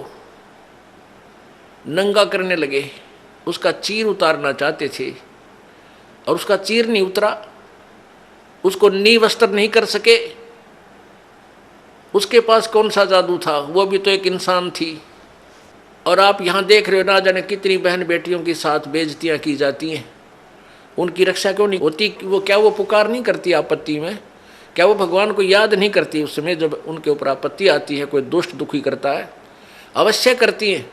नंगा करने लगे, उसका चीर उतारना चाहते थे, और उसका चीर नहीं उतरा, उसको नी वस्त्र नहीं कर सके। उसके पास कौन सा जादू था, वो भी तो एक इंसान थी। और आप यहाँ देख रहे हो ना जाने कितनी बहन बेटियों के साथ बेइज्जतियाँ की जाती हैं, उनकी रक्षा क्यों नहीं होती? वो क्या वो पुकार नहीं करती आपत्ति में? क्या वो भगवान को याद नहीं करती उस समय जब उनके ऊपर आपत्ति आती है, कोई दुष्ट दुखी करता है? अवश्य करती हैं,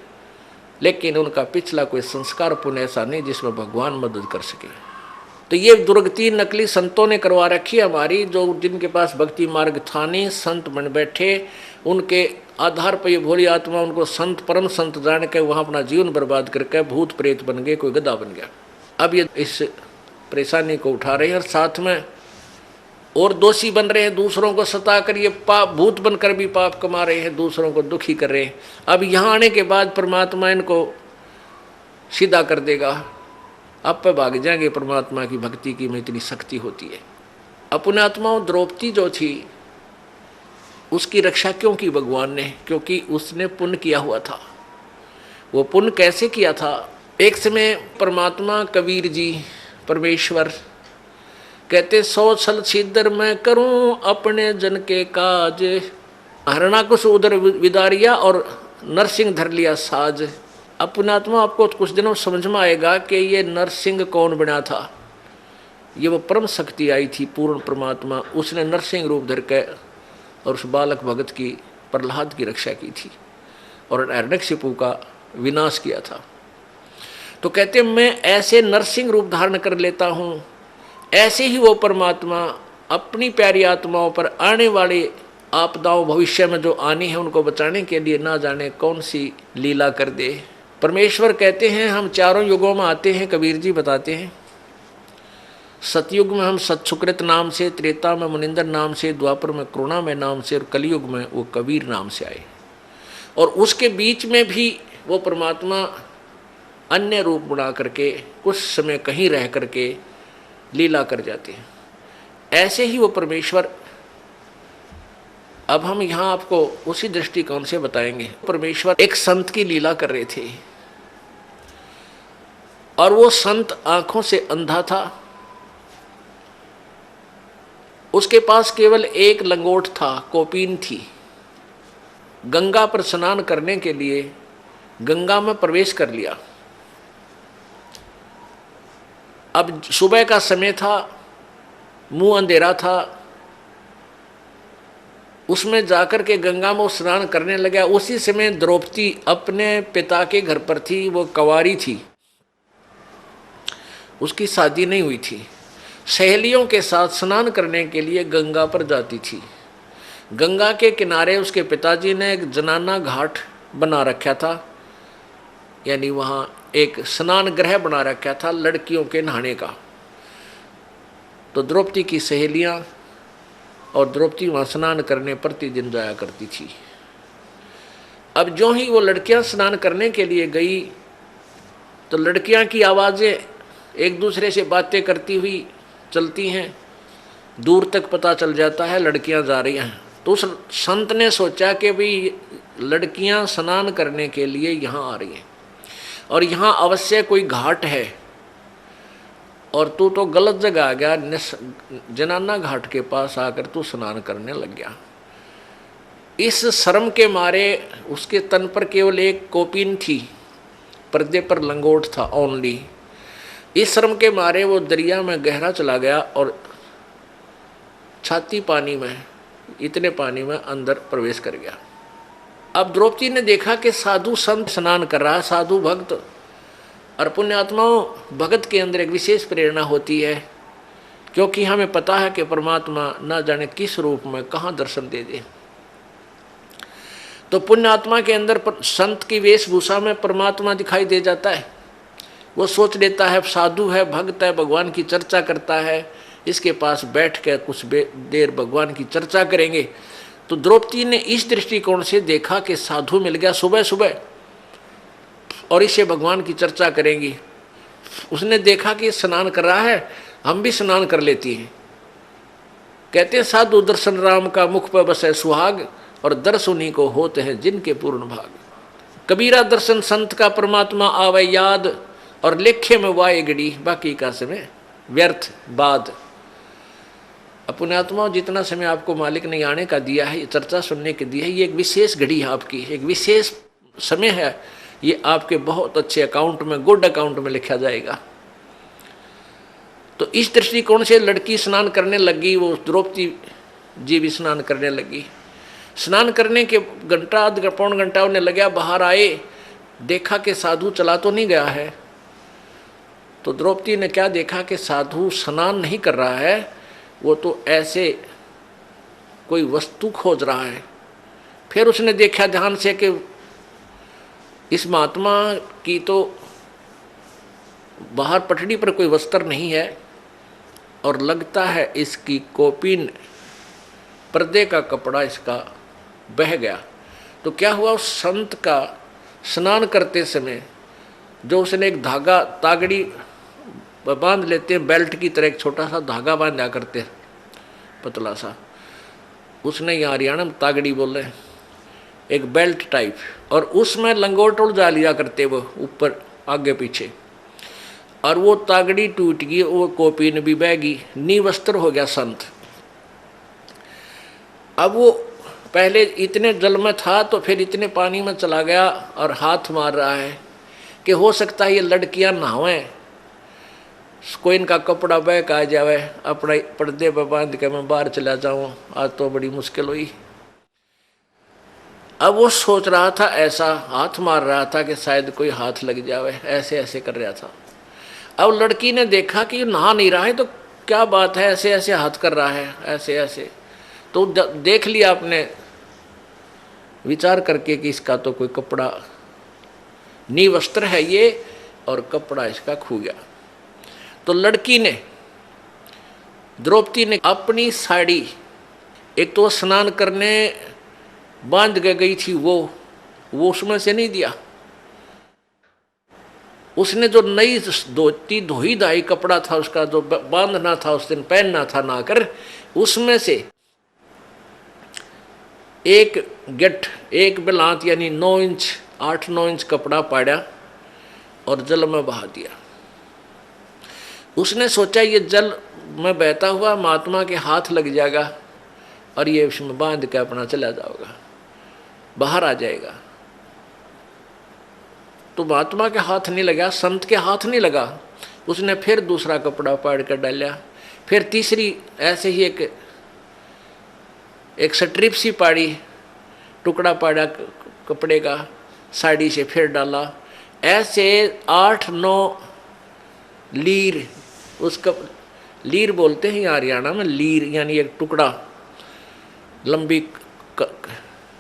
लेकिन उनका पिछला कोई संस्कार पुण्य ऐसा नहीं जिसमें भगवान मदद कर सके। तो ये दुर्गति नकली संतों ने करवा रखी है हमारी, जो जिनके पास भक्ति मार्ग था नहीं, संत बन बैठे, उनके आधार पर ये भोली आत्मा उनको संत परम संत जान के वहाँ अपना जीवन बर्बाद करके भूत प्रेत बन गए, कोई गधा बन गया। अब ये इस परेशानी को उठा रहे हैं, और साथ में और दोषी बन रहे हैं, दूसरों को सता कर ये पाप भूत बनकर भी पाप कमा रहे हैं, दूसरों को दुखी कर रहे हैं। अब यहाँ आने के बाद परमात्मा इनको सीधा कर देगा, आप पे भाग जाएंगे। परमात्मा की भक्ति की में इतनी शक्ति होती है। अपने आत्माओं द्रौपदी जो थी उसकी रक्षा क्यों की भगवान ने? क्योंकि उसने पुण्य किया हुआ था। वो पुण्य कैसे किया था? एक समय परमात्मा कबीर जी परमेश्वर कहते 100 छल छिद्र मैं करूं अपने जन के काज, हरणाकुश उधर विदारिया और नरसिंह धर लिया साज। अपने आत्मा आपको कुछ दिनों समझ में आएगा कि ये नरसिंह कौन बना था। ये वो परम शक्ति आई थी, पूर्ण परमात्मा, उसने नरसिंह रूप धर के और उस बालक भगत की, प्रहलाद की रक्षा की थी और हिरण्यकशिपु का विनाश किया था। तो कहते मैं ऐसे नरसिंह रूप धारण कर लेता हूँ, ऐसे ही वो परमात्मा अपनी प्यारी आत्माओं पर आने वाले आपदाओं भविष्य में जो आनी है उनको बचाने के लिए ना जाने कौन सी लीला कर दे। परमेश्वर कहते हैं हम चारों युगों में आते हैं, कबीर जी बताते हैं। सतयुग में हम सतसुकृत नाम से, त्रेता में मुनिंदर नाम से, द्वापर में करुणा में नाम से और कलयुग में वो कबीर नाम से आए। और उसके बीच में भी वो परमात्मा अन्य रूप बना करके कुछ समय कहीं रह करके लीला कर जाते हैं। ऐसे ही वो परमेश्वर, अब हम यहाँ आपको उसी दृष्टिकोण से बताएंगे। परमेश्वर एक संत की लीला कर रहे थे और वो संत आंखों से अंधा था। उसके पास केवल एक लंगोट था, कोपीन थी। गंगा पर स्नान करने के लिए गंगा में प्रवेश कर लिया। अब सुबह का समय था, मुंह अंधेरा था, उसमें जाकर के गंगा में स्नान करने लगा। उसी समय द्रौपदी अपने पिता के घर पर थी, वो कंवारी थी, उसकी शादी नहीं हुई थी। सहेलियों के साथ स्नान करने के लिए गंगा पर जाती थी। गंगा के किनारे उसके पिताजी ने एक जनाना घाट बना रखा था, यानी वहाँ एक स्नान गृह बना रखा था लड़कियों के नहाने का। तो द्रौपदी की सहेलियाँ और द्रौपदी वहाँ स्नान करने प्रतिदिन जाया करती थी। अब जो ही वो लड़कियाँ स्नान करने के लिए गई तो लड़कियाँ की आवाज़ें एक दूसरे से बातें करती हुई चलती हैं, दूर तक पता चल जाता है लड़कियां जा रही हैं। तो उस संत ने सोचा कि भाई लड़कियां स्नान करने के लिए यहाँ आ रही हैं और यहाँ अवश्य कोई घाट है और तू तो गलत जगह आ गया, जनाना घाट के पास आकर तू स्नान करने लग गया। इस शर्म के मारे उसके तन पर केवल एक कोपीन थी, पर्दे पर लंगोट था ओनली। इस श्रम के मारे वो दरिया में गहरा चला गया और छाती पानी में, इतने पानी में अंदर प्रवेश कर गया। अब द्रौपदी ने देखा कि साधु संत स्नान कर रहा है, साधु भक्त, और पुण्यात्माओं भगत के अंदर एक विशेष प्रेरणा होती है, क्योंकि हमें पता है कि परमात्मा ना जाने किस रूप में कहाँ दर्शन दे दे। तो पुण्यात्मा के अंदर संत की वेशभूषा में परमात्मा दिखाई दे जाता है। वो सोच लेता है साधु है, भक्त है, भगवान की चर्चा करता है, इसके पास बैठ कर कुछ देर भगवान की चर्चा करेंगे। तो द्रौपदी ने इस दृष्टिकोण से देखा कि साधु मिल गया सुबह सुबह और इससे भगवान की चर्चा करेंगी। उसने देखा कि स्नान कर रहा है, हम भी स्नान कर लेती हैं। कहते हैं साधु दर्शन राम का मुख पर बसे सुहाग और दर्श उन्हीं को होते हैं जिनके पूर्ण भाग। कबीरा दर्शन संत का परमात्मा आवे याद और लेखे में वाए घड़ी बाकी का समय व्यर्थ बाद। अपने आत्माओं जितना समय आपको मालिक ने आने का दिया है, चर्चा सुनने के दिया है, ये एक विशेष घड़ी है आपकी, एक विशेष समय है। ये आपके बहुत अच्छे अकाउंट में, गुड अकाउंट में लिखा जाएगा। तो इस दृष्टिकोण से लड़की स्नान करने लगी, वो द्रौपदी जी भी स्नान करने लगी। स्नान करने के घंटा आध पौन घंटा उन्हें लगा, बाहर आए, देखा कि साधु चला तो नहीं गया है। तो द्रौपदी ने क्या देखा कि साधु स्नान नहीं कर रहा है, वो तो ऐसे कोई वस्तु खोज रहा है। फिर उसने देखा ध्यान से कि इस महात्मा की तो बाहर पटड़ी पर कोई वस्त्र नहीं है और लगता है इसकी कोपीन, पर्दे का कपड़ा इसका बह गया। तो क्या हुआ, उस संत का स्नान करते समय जो उसने एक धागा तागड़ी बांध लेते हैं, बेल्ट की तरह एक छोटा सा धागा बांधा करते हैं पतला सा, उसने यहाँ हरियाणा में तागड़ी बोले, एक बेल्ट टाइप, और उसमें लंगोट उलझा लिया करते वो ऊपर आगे पीछे, और वो तागड़ी टूट गई, वो कॉपी ने भी बह गई, निवस्त्र हो गया संत। अब वो पहले इतने जल में था तो फिर इतने पानी में चला गया और हाथ मार रहा है कि हो सकता है ये लड़कियां नहावें, कोई इनका कपड़ा बह आ जावे, अपना पर्दे पर बांध के मैं बाहर चला जाऊं, आज तो बड़ी मुश्किल हुई। अब वो सोच रहा था, ऐसा हाथ मार रहा था कि शायद कोई हाथ लग जावे, ऐसे ऐसे कर रहा था। अब लड़की ने देखा कि नहा नहीं रहा है तो क्या बात है, ऐसे ऐसे हाथ कर रहा है, ऐसे ऐसे, तो देख लिया आपने विचार करके कि इसका तो कोई कपड़ा निवस्त्र है ये, और कपड़ा इसका खो गया। तो लड़की ने, द्रौपदी ने अपनी साड़ी, एक तो स्नान करने बांध के गई थी वो उसमें से नहीं दिया, उसने जो नई धोती धोई धाई कपड़ा था उसका जो बांधना था उस दिन, पहनना था ना कर, उसमें से एक गठ, एक बिलात यानी 9 इंच 8-9 इंच कपड़ा पाड़ा और जल में बहा दिया। उसने सोचा ये जल में बहता हुआ महात्मा के हाथ लग जाएगा और ये उसमें बांध के अपना चला जाएगा, बाहर आ जाएगा। तो महात्मा के हाथ नहीं लगा, संत के हाथ नहीं लगा। उसने फिर दूसरा कपड़ा पाड़ कर डाला, फिर तीसरी ऐसे ही एक स्ट्रिप सी पाड़ी, टुकड़ा पाड़ा कपड़े का, साड़ी से फिर डाला, ऐसे 8-9 लीर, उसका लीर बोलते हैं हरियाणा में, लीर यानी एक टुकड़ा लंबी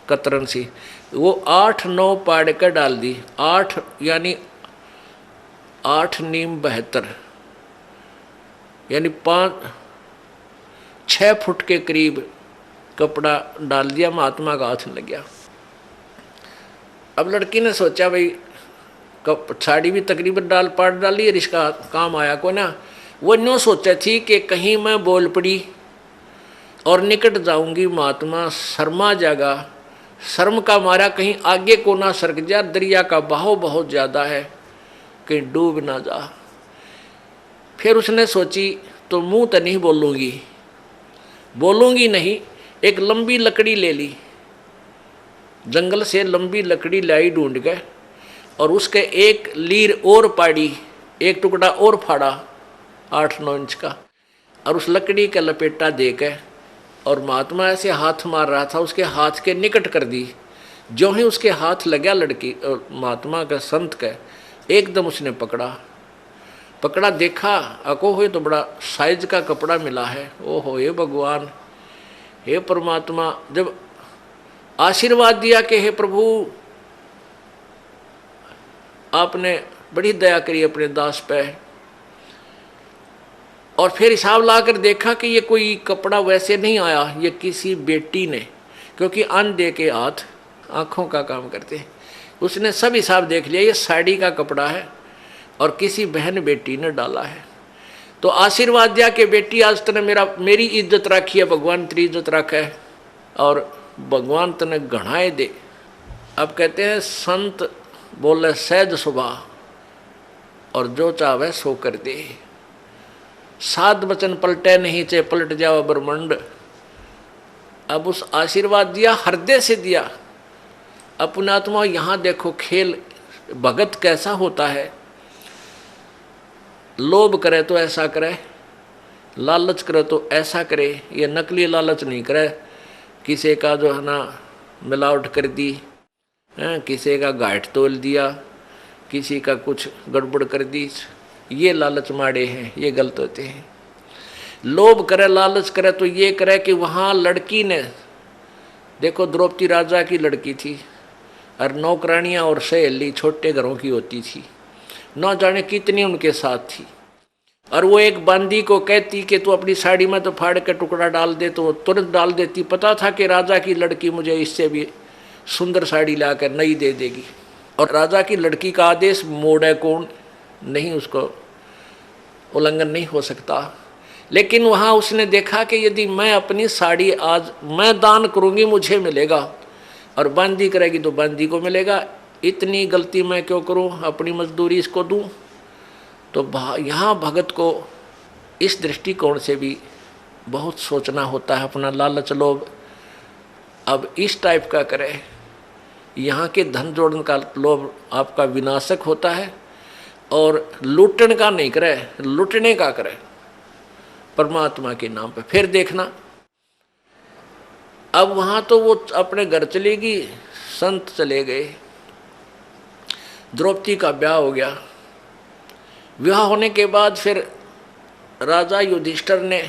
कतरन सी, वो 8-9 पाड़ कर डाल दी। 8 यानी 8 नीम 72 यानी 5-6 फुट के करीब कपड़ा डाल दिया, महात्मा का हाथ लग गया। अब लड़की ने सोचा भाई साड़ी भी तकरीबन पाड़ डाली है, इसका काम आया को ना। वो न्यों सोचा थी कि कहीं मैं बोल पड़ी और निकट जाऊंगी, महात्मा शर्मा जागा, शर्म का मारा कहीं आगे को ना सरक जा, दरिया का बहाव बहुत ज़्यादा है, कहीं डूब ना जा। फिर उसने सोची तो मुंह तो नहीं बोलूंगी नहीं, एक लंबी लकड़ी ले ली, जंगल से लंबी लकड़ी लाई ढूंढ के, और उसके एक लीर और पाड़ी, एक टुकड़ा और फाड़ा 8-9 इंच का, और उस लकड़ी का लपेटा दे के, और महात्मा ऐसे हाथ मार रहा था, उसके हाथ के निकट कर दी। जो ही उसके हाथ लगा लड़की महात्मा का, संत का, एकदम उसने पकड़ा, देखा, अको हो तो बड़ा साइज का कपड़ा मिला है। ओहो हे भगवान, हे परमात्मा, जब आशीर्वाद दिया कि हे प्रभु आपने बड़ी दया करी अपने दास पे, और फिर हिसाब लाकर देखा कि ये कोई कपड़ा वैसे नहीं आया, ये किसी बेटी ने, क्योंकि अंधे के हाथ आँखों का काम करते हैं, उसने सब हिसाब देख लिया, ये साड़ी का कपड़ा है और किसी बहन बेटी ने डाला है। तो आशीर्वाद दिया कि बेटी आज तने मेरी इज्जत रखी है, भगवान तेरी इज्जत रखे और भगवान तने घणाए दे। अब कहते हैं संत बोले सहज सुभा और जो चाहे सो कर दे, 7 वचन पलटे नहीं चे पलट जाओ ब्रह्मंड। अब उस आशीर्वाद दिया, हृदय से दिया। अपना आत्मा यहाँ देखो खेल, भगत कैसा होता है, लोभ करे तो ऐसा करे, लालच करे तो ऐसा करे, ये नकली लालच नहीं करे, किसी का जो है ना मिलावट कर दी, किसी का घाट तोल दिया, किसी का कुछ गड़बड़ कर दी, ये लालच माड़े हैं, ये गलत होते हैं। लोभ करे लालच करे तो ये करे कि वहाँ लड़की ने देखो, द्रौपदी राजा की लड़की थी और नौकरानियाँ और सहेली छोटे घरों की होती थी, न जाने कितनी उनके साथ थी, और वो एक बांदी को कहती कि तू अपनी साड़ी में तो फाड़ के टुकड़ा डाल दे, तो वो तुरंत डाल देती। पता था कि राजा की लड़की मुझे इससे भी सुंदर साड़ी लाकर नई दे देगी, और राजा की लड़की का आदेश मोड़े कौन, नहीं, उसको उल्लंघन नहीं हो सकता। लेकिन वहाँ उसने देखा कि यदि मैं अपनी साड़ी आज मैं दान करूँगी मुझे मिलेगा, और बांदी करेगी तो बांदी को मिलेगा, इतनी गलती मैं क्यों करूँ, अपनी मजदूरी इसको दूँ। तो यहाँ भगत को इस दृष्टिकोण से भी बहुत सोचना होता है। अपना लालच लोभ अब इस टाइप का करे, यहाँ के धन जोड़ने का लोभ आपका विनाशक होता है, और लूटने का नहीं करे, लूटने का करे परमात्मा के नाम पे। फिर देखना, अब वहाँ तो वो अपने घर चलेगी, संत चले गए, द्रौपदी का ब्याह हो गया। विवाह होने के बाद फिर राजा युधिष्ठिर ने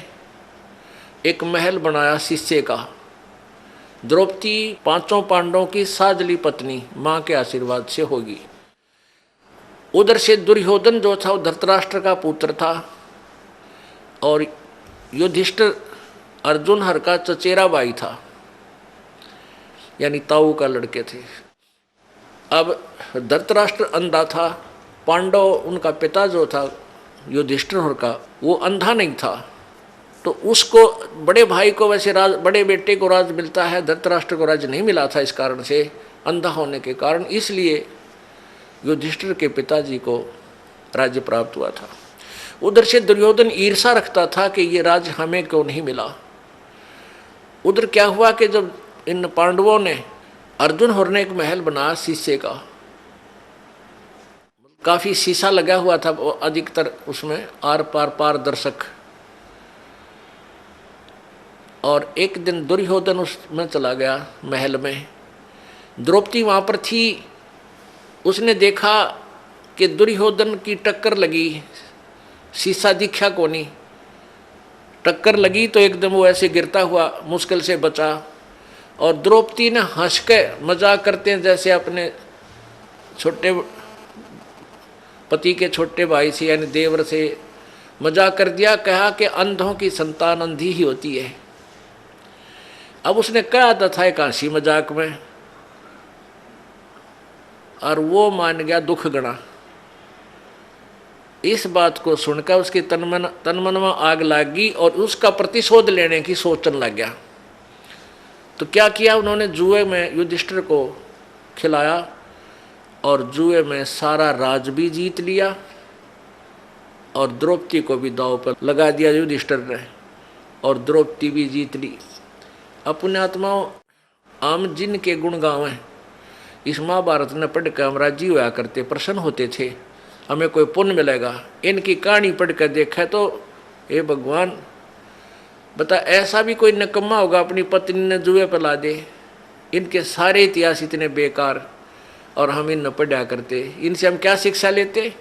एक महल बनाया शिष्य का। द्रौपदी पांचों पांडवों की साजली पत्नी माँ के आशीर्वाद से होगी। उधर से दुर्योधन जो था वो धृतराष्ट्र का पुत्र था, और युधिष्ठिर अर्जुन हर का चचेरा भाई था, यानी ताऊ का लड़के थे। अब धृतराष्ट्र अंधा था, पांडव उनका पिता जो था युधिष्ठिर हर का वो अंधा नहीं था, तो उसको बड़े भाई को वैसे राज, बड़े बेटे को राज मिलता है, धृतराष्ट्र को राज नहीं मिला था इस कारण से, अंधा होने के कारण। इसलिए युधिष्ठिर के पिताजी को राज्य प्राप्त हुआ था। उधर से दुर्योधन ईर्षा रखता था कि ये राज हमें क्यों नहीं मिला। उधर क्या हुआ कि जब इन पांडवों ने अर्जुन हर ने एक महल बनाया शीशे का, काफी शीशा लगा हुआ था अधिकतर उसमें, आर पार पारदर्शक। और एक दिन दुर्योधन उसमें चला गया महल में, द्रौपदी वहाँ पर थी। उसने देखा कि दुर्योधन की टक्कर लगी, शीशा दिखा को नहीं, टक्कर लगी तो एकदम वो ऐसे गिरता हुआ मुश्किल से बचा। और द्रौपदी ने हंस के मजाक करते हैं जैसे अपने छोटे पति के छोटे भाई से यानी देवर से मजाक कर दिया, कहा कि अंधों की संतान अंधी ही होती है। अब उसने कहा था एक हंसी मजाक में, और वो मान गया दुख गणा। इस बात को सुनकर उसकी तनमन में आग लग गई और उसका प्रतिशोध लेने की सोचने लग गया। तो क्या किया उन्होंने, जुए में युधिष्ठिर को खिलाया और जुए में सारा राज भी जीत लिया, और द्रौपदी को भी दांव पर लगा दिया युधिष्ठिर ने, और द्रौपदी भी जीत ली। अपने आत्माओं आम जिन के गुण गावें, इस महाभारत ने पढ़ कर हम राजी हुआ करते, प्रसन्न होते थे, हमें कोई पुण्य मिलेगा। इनकी कहानी पढ़ कर देखा तो हे भगवान, बता ऐसा भी कोई निकम्मा होगा अपनी पत्नी ने जुए पर ला दे। इनके सारे इतिहास इतने बेकार, और हम इन न पढ़ा करते, इनसे हम क्या शिक्षा लेते।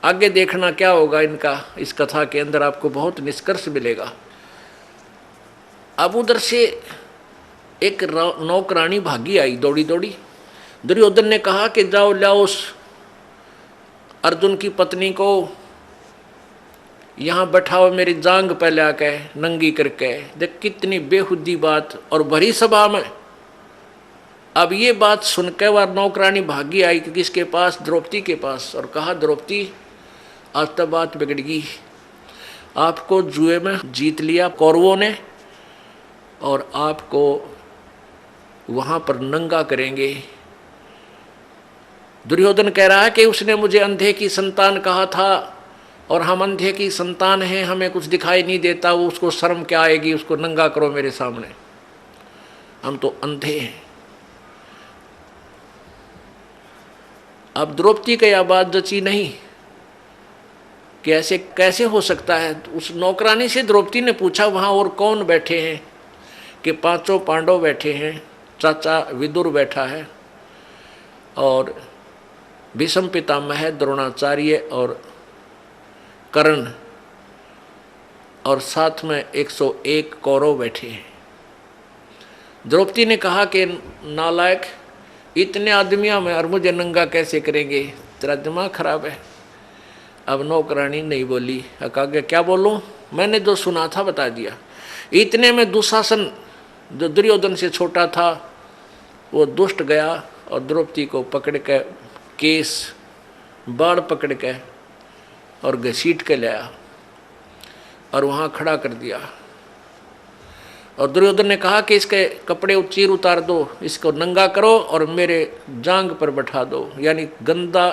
आगे देखना क्या होगा इनका, इस कथा के अंदर आपको बहुत निष्कर्ष मिलेगा। अब उधर से एक नौकरानी भागी आई दौड़ी दौड़ी। दुर्योधन ने कहा कि जाओ लाओ उस अर्जुन की पत्नी को यहाँ बैठाओ, मेरी जांग पे ला के नंगी करके। देख कितनी बेहुदी बात, और भरी सभा में। अब ये बात सुनकर वह नौकरानी भागी आई कि किसके पास, द्रौपदी के पास, और कहा द्रौपदी आज तक बात बिगड़ गई, आपको जुए में जीत लिया कौरवों ने, और आपको वहाँ पर नंगा करेंगे। दुर्योधन कह रहा है कि उसने मुझे अंधे की संतान कहा था, और हम अंधे की संतान हैं, हमें कुछ दिखाई नहीं देता, वो उसको शर्म क्या आएगी, उसको नंगा करो मेरे सामने, हम तो अंधे हैं। अब द्रौपदी का यह बात जची नहीं कि ऐसे कैसे हो सकता है। उस नौकरानी से द्रौपदी ने पूछा वहाँ और कौन बैठे हैं, कि पांचों पांडव बैठे हैं, चाचा विदुर बैठा है, और भीष्म पितामह, द्रोणाचार्य और कर्ण, और साथ में 101 कौरव बैठे हैं। द्रौपदी ने कहा कि नालायक, इतने आदमियों में और मुझे नंगा कैसे करेंगे, तेरा दिमाग खराब है। अब नौकरानी नहीं बोली, कहा क्या बोलूं, मैंने जो सुना था बता दिया। इतने में दुशासन जो दुर्योधन से छोटा था वो दुष्ट गया और द्रौपदी को पकड़ के केस बाढ़ पकड़ के और घसीट के लाया और वहाँ खड़ा कर दिया। और दुर्योधन ने कहा कि इसके कपड़े चीर उतार दो, इसको नंगा करो और मेरे जांग पर बैठा दो। यानी गंदा,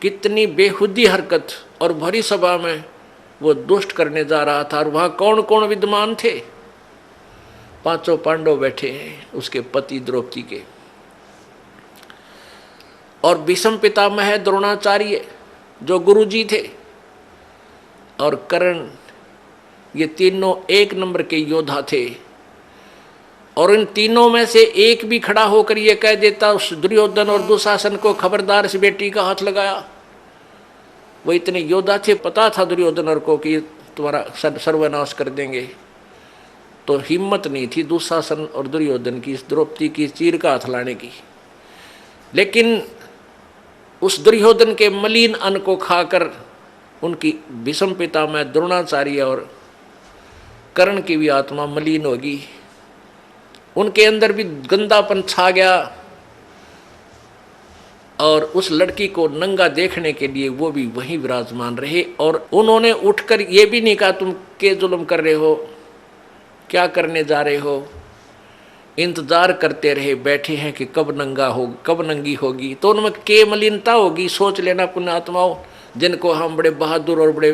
कितनी बेहुदी हरकत, और भरी सभा में वो दुष्ट करने जा रहा था। और वहाँ कौन कौन विद्यमान थे? पांचों पांडव बैठे हैं, उसके पति द्रौपदी के, और भीष्म पितामह द्रोणाचार्य जो गुरुजी थे, और कर्ण, ये तीनों एक नंबर के योद्धा थे। और इन तीनों में से एक भी खड़ा होकर ये कह देता उस दुर्योधन और दुशासन को, खबरदार इस बेटी का हाथ लगाया। वो इतने योद्धा थे, पता था दुर्योधन को कि तुम्हारा सर्वनाश कर देंगे, तो हिम्मत नहीं थी दुशासन और दुर्योधन की इस द्रौपदी की चीर का हाथ लाने की। लेकिन उस दुर्योधन के मलिन अन्न को खाकर उनकी भीष्म पितामह द्रोणाचार्य और कर्ण की भी आत्मा मलिन होगी, उनके अंदर भी गंदापन छा गया। और उस लड़की को नंगा देखने के लिए वो भी वहीं विराजमान रहे। और उन्होंने उठकर ये भी नहीं कहा तुम के जुल्म कर रहे हो, क्या करने जा रहे हो। इंतजार करते रहे, बैठे हैं कि कब नंगा हो, कब नंगी होगी। तो उनमें के मलिनता होगी। सोच लेना पुण्यात्माओं, जिनको हम बड़े बहादुर और बड़े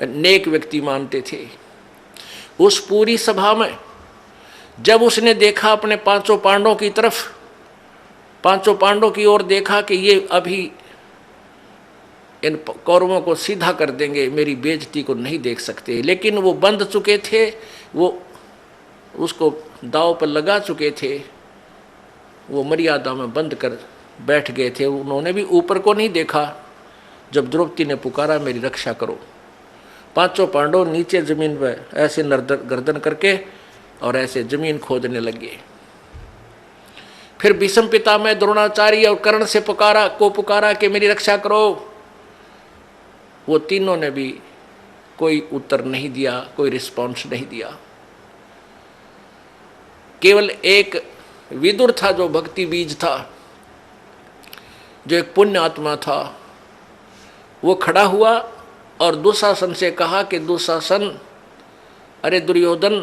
नेक व्यक्ति मानते थे। उस पूरी सभा में जब उसने देखा अपने पांचों पांडवों की तरफ, पांचों पांडवों की ओर देखा कि ये अभी इन कौरवों को सीधा कर देंगे, मेरी बेइज्जती को नहीं देख सकते। लेकिन वो बंध चुके थे, वो उसको दांव पर लगा चुके थे, वो मर्यादा में बंद कर बैठ गए थे। उन्होंने भी ऊपर को नहीं देखा। जब द्रौपदी ने पुकारा मेरी रक्षा करो, पांचों पांडव नीचे जमीन पर ऐसे गर्दन करके और ऐसे जमीन खोदने लगे। फिर भीष्म पितामह द्रोणाचार्य और कर्ण से पुकारा कि मेरी रक्षा करो। वो तीनों ने भी कोई उत्तर नहीं दिया, कोई रिस्पॉन्स नहीं दिया। केवल एक विदुर था जो भक्ति बीज था, जो एक पुण्य आत्मा था। वो खड़ा हुआ और दुशासन से कहा कि दुशासन, अरे दुर्योधन,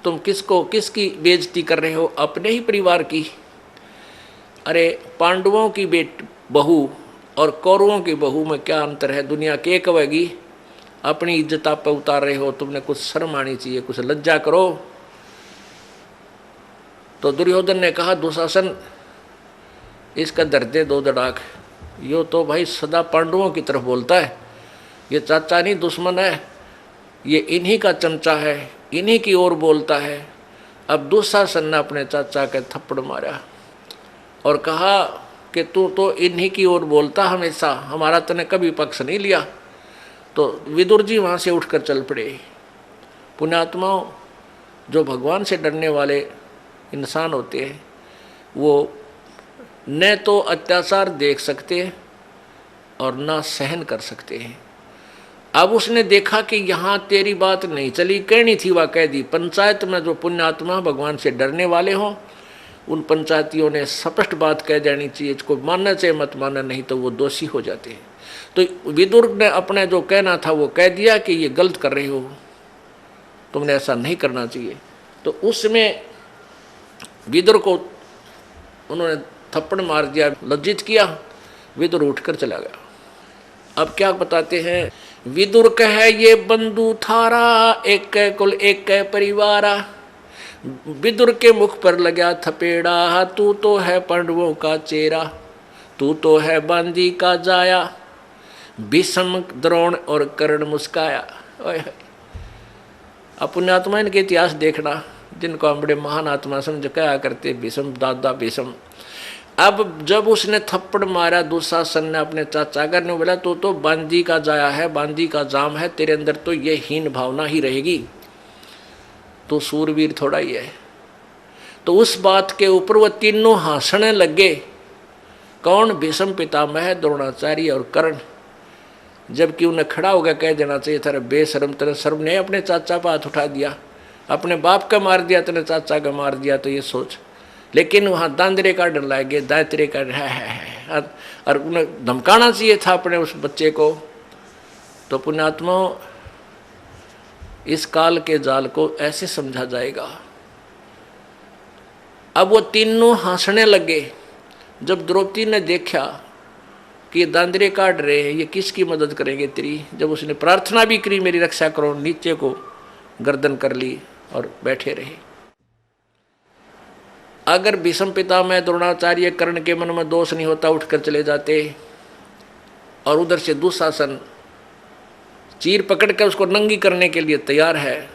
तुम किसकी बेइज्जती कर रहे हो? अपने ही परिवार की। अरे पांडवों की बहू और कौरवों की बहू में क्या अंतर है? दुनिया के कहेगी अपनी इज्जत आप पे उतार रहे हो, तुमने कुछ शर्म आनी चाहिए, कुछ लज्जा करो। तो दुर्योधन ने कहा दुशासन, इसका दर्दे दो दड़ाक, यो तो भाई सदा पांडवों की तरफ बोलता है, ये चाचा नहीं दुश्मन है, ये इन्हीं का चमचा है, इन्हीं की ओर बोलता है। अब दुशासन ने अपने चाचा के थप्पड़ मारा और कहा कि तू तो इन्हीं की ओर बोलता हमेशा, हमारा तूने कभी पक्ष नहीं लिया। तो विदुर जी वहाँ से उठकर चल पड़े। पुण्यात्माओं, जो भगवान से डरने वाले इंसान होते हैं वो न तो अत्याचार देख सकते हैं और ना सहन कर सकते हैं। अब उसने देखा कि यहाँ तेरी बात नहीं चली, कहनी थी वह कह दी। पंचायत में जो पुण्यात्मा भगवान से डरने वाले हों, उन पंचायतियों ने स्पष्ट बात कह देनी चाहिए, इसको मानना चाहिए मत मानना, नहीं तो वो दोषी हो जाते हैं। तो विदुर ने अपने जो कहना था वो कह दिया कि ये गलत कर रहे हो, तुमने ऐसा नहीं करना चाहिए। तो उसमें विदुर को उन्होंने थप्पड़ मार दिया, लज्जित किया। विदुर उठकर चला गया। अब क्या बताते हैं, विदुर कहे ये बंधु थारा, एक कुल एक परिवारा। विदुर के मुख पर लगा थपेड़ा, तू तो है पांडवों का चेहरा, तू तो है बांदी का जाया। भीष्म, द्रोण और कर्ण मुस्काया। अपने आत्मा इनके इतिहास देखना, जिनको हम बड़े महान आत्मा समझ कहा करते, भीष्म दादा भीष्म। अब जब उसने थप्पड़ मारा दुशासन ने अपने चाचा का, ने बोला तो बांदी का जाया है, बांदी का जाम है, तेरे अंदर तो ये हीन भावना ही रहेगी, तो सूरवीर थोड़ा ही है। तो उस बात के ऊपर वो तीनों हंसने लगे। कौन? भीष्म पितामह, द्रोणाचार्य और कर्ण। जबकि उन्हें खड़ा होकर कह देना चाहिए था, बेशर्म, तेरे शर्म ने अपने चाचा पर हाथ उठा दिया, अपने बाप का मार दिया, तेरे चाचा का मार दिया। तो ये सोच लेकिन वहाँ दांदरे का डर लग गया, दायत्रे का है और उन्हें धमकाना चाहिए था अपने उस बच्चे को। तो पुण्यात्मा, इस काल के जाल को ऐसे समझा जाएगा। अब वो तीनों हंसने लगे जब द्रौपदी ने देखा कि ये दांदरे काट रहे हैं, ये किसकी मदद करेंगे तेरी। जब उसने प्रार्थना भी करी मेरी रक्षा करो, नीचे को गर्दन कर ली और बैठे रहे। अगर भीष्म पितामह द्रोणाचार्य कर्ण के मन में दोष नहीं होता, उठकर चले जाते, और उधर से दुशासन चीर पकड़ कर उसको नंगी करने के लिए तैयार है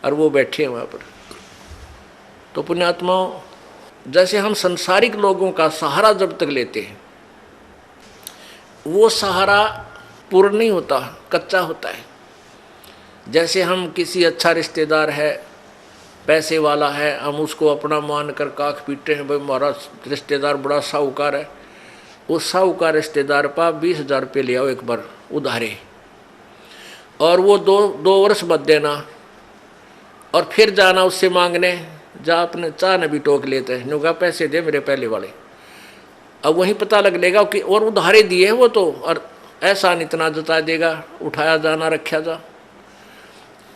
और वो बैठे हैं वहाँ पर। तो पुण्यात्माओं, जैसे हम संसारिक लोगों का सहारा जब तक लेते हैं, वो सहारा पूर्ण नहीं होता, कच्चा होता है। जैसे हम किसी अच्छा रिश्तेदार है, पैसे वाला है, हम उसको अपना मान कर काख पीटते हैं, भाई हमारा रिश्तेदार बड़ा साहूकार है। उस साहूकार रिश्तेदार पर 20,000 रुपये ले आओ एक बार उधारे, और वो दो वर्ष मत देना, और फिर जाना उससे मांगने, जा अपने चाह न भी टोक लेते हैं, नुका पैसे दे मेरे पहले वाले। अब वहीं पता लग लेगा कि और उधारे दिए हैं वो तो, और ऐसा इतना जता देगा, उठाया जाना रखा जा।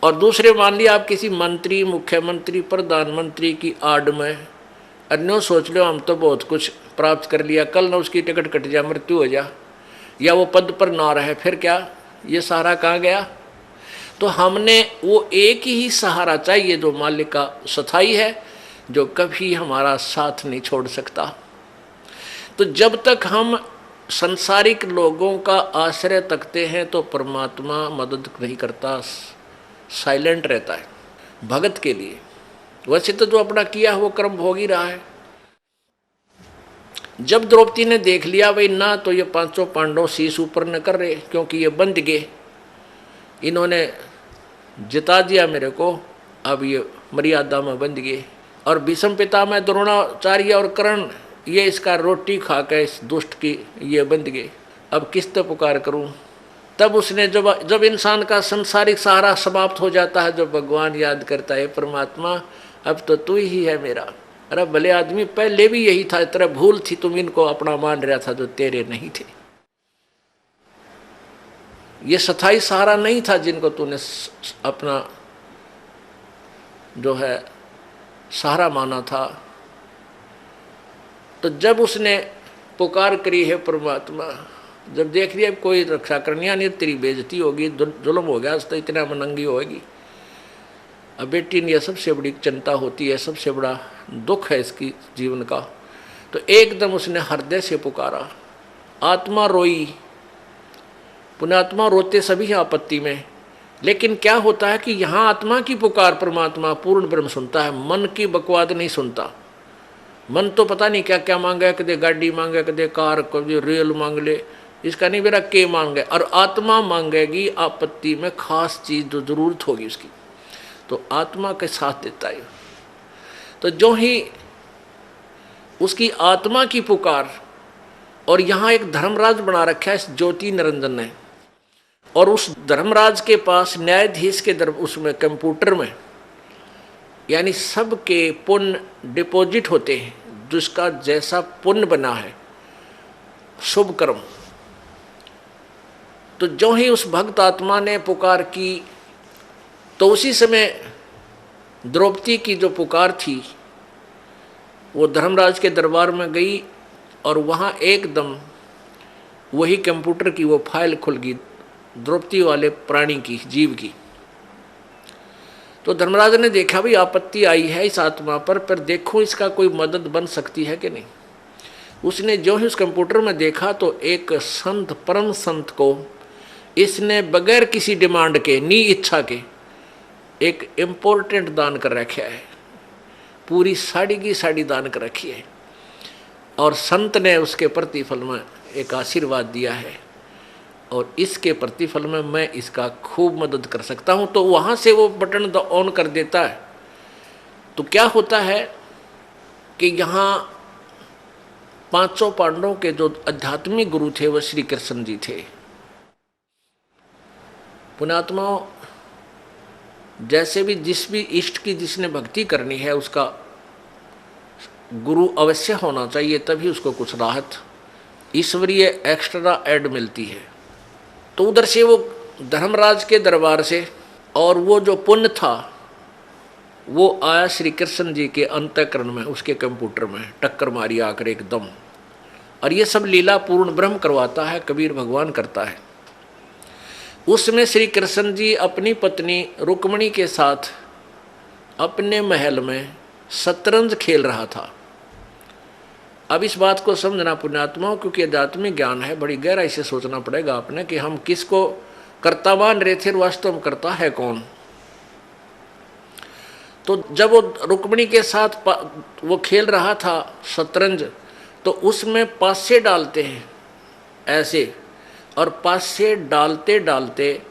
और दूसरे मान लिया आप किसी मंत्री, मुख्यमंत्री, प्रधानमंत्री की आड़ में अन्यों सोच लो हम तो बहुत कुछ प्राप्त कर लिया, कल ना उसकी टिकट कट जाए, मृत्यु हो जा, या वो पद पर ना रहे, फिर क्या, ये सहारा कहाँ गया। तो हमने वो एक ही सहारा चाहिए जो मालिक का स्थायी है, जो कभी हमारा साथ नहीं छोड़ सकता। तो जब तक हम संसारिक लोगों का आश्रय तकते हैं तो परमात्मा मदद नहीं करता, साइलेंट रहता है भगत के लिए। वैसे तो जो अपना किया है वो कर्म भोग ही रहा है। जब द्रौपदी ने देख लिया भाई ना तो ये पांचों पांडव शीश ऊपर न कर रहे, क्योंकि ये बंध गए, इन्होंने जिता दिया मेरे को, अब ये मर्यादा में बंध गए। और भीष्म पितामह द्रोणाचार्य और कर्ण ये इसका रोटी खा के इस दुष्ट की ये बंध गए, अब किस तो पुकार करूं। तब उसने जब इंसान का संसारिक सहारा समाप्त हो जाता है, जब भगवान याद करता है परमात्मा अब तो तू ही है मेरा। अरे भले आदमी, पहले भी यही था, तेरा भूल थी, तुम इनको अपना मान रहा था जो तेरे नहीं थे। ये स्थायी सहारा नहीं था जिनको तूने अपना जो है सहारा माना था। तो जब उसने पुकार करी है परमात्मा, जब देख लिया कोई रक्षा करनी नहीं, तेरी बेइज्जती होगी, जुल्म हो गया, तो इतना मनंगी होगी। अब बेटी ने यह सबसे बड़ी चिंता होती है, सबसे बड़ा दुख है इसकी जीवन का। तो एकदम उसने हृदय से पुकारा, आत्मा रोई। पुण्यात्मा रोते सभी हैं आपत्ति में, लेकिन क्या होता है कि यहाँ आत्मा की पुकार परमात्मा पूर्ण ब्रह्म सुनता है, मन की बकवाद नहीं सुनता। मन तो पता नहीं क्या क्या मांगे, कदे गाड़ी मांगे, कदे कार, कदे रेल मांग ले, इसका नहीं मेरा के मांगे। और आत्मा मांगेगी आपत्ति में खास चीज जो जरूरत होगी उसकी, तो आत्मा के साथ देता है। तो जो ही उसकी आत्मा की पुकार, और यहाँ एक धर्मराज बना रखा है इस ज्योति निरंजन ने, और उस धर्मराज के पास न्यायाधीश के उसमें कंप्यूटर में यानी सबके पुण्य डिपॉजिट होते हैं, जिसका जैसा पुण्य बना है शुभ कर्म। तो जो ही उस भक्त आत्मा ने पुकार की, तो उसी समय द्रौपदी की जो पुकार थी वो धर्मराज के दरबार में गई, और वहाँ एकदम वही कंप्यूटर की वो फाइल खुल गई द्रौपदी वाले प्राणी की, जीव की। तो धर्मराज ने देखा भी आपत्ति आई है इस आत्मा पर देखो इसका कोई मदद बन सकती है कि नहीं। उसने जो ही उस कंप्यूटर में देखा तो एक संत, परम संत को इसने बगैर किसी डिमांड के, नी इच्छा के, एक इम्पोर्टेंट दान कर रखा है, पूरी साड़ी की साड़ी दान कर रखी है। और संत ने उसके प्रतिफल में एक आशीर्वाद दिया है, और इसके प्रतिफल में मैं इसका खूब मदद कर सकता हूं। तो वहां से वो बटन ऑन कर देता है। तो क्या होता है कि यहाँ पांचों पांडवों के जो आध्यात्मिक गुरु थे वह श्री कृष्ण जी थे। पुण्यात्माओं, जैसे भी जिस भी इष्ट की जिसने भक्ति करनी है, उसका गुरु अवश्य होना चाहिए, तभी उसको कुछ राहत ईश्वरीय एक्स्ट्रा ऐड मिलती है। तो उधर से वो धर्मराज के दरबार से, और वो जो पुण्य था वो आया श्री कृष्ण जी के अंतःकरण में, उसके कंप्यूटर में टक्कर मारी आकर एकदम। और ये सब लीला पूर्ण ब्रह्म करवाता है, कबीर भगवान करता है। उसमें श्री कृष्ण जी अपनी पत्नी रुक्मणी के साथ अपने महल में शतरंज खेल रहा था। अब इस बात को समझना पुण्यात्माओं, क्योंकि आध्यात्मिक ज्ञान है, बड़ी गहराई से सोचना पड़ेगा आपने कि हम किसको कर्ता मान रहे थे, वास्तव में करता है कौन। तो जब वो रुक्मणी के साथ वो खेल रहा था शतरंज, तो उसमें पासे डालते हैं ऐसे, और पासे डालते डालते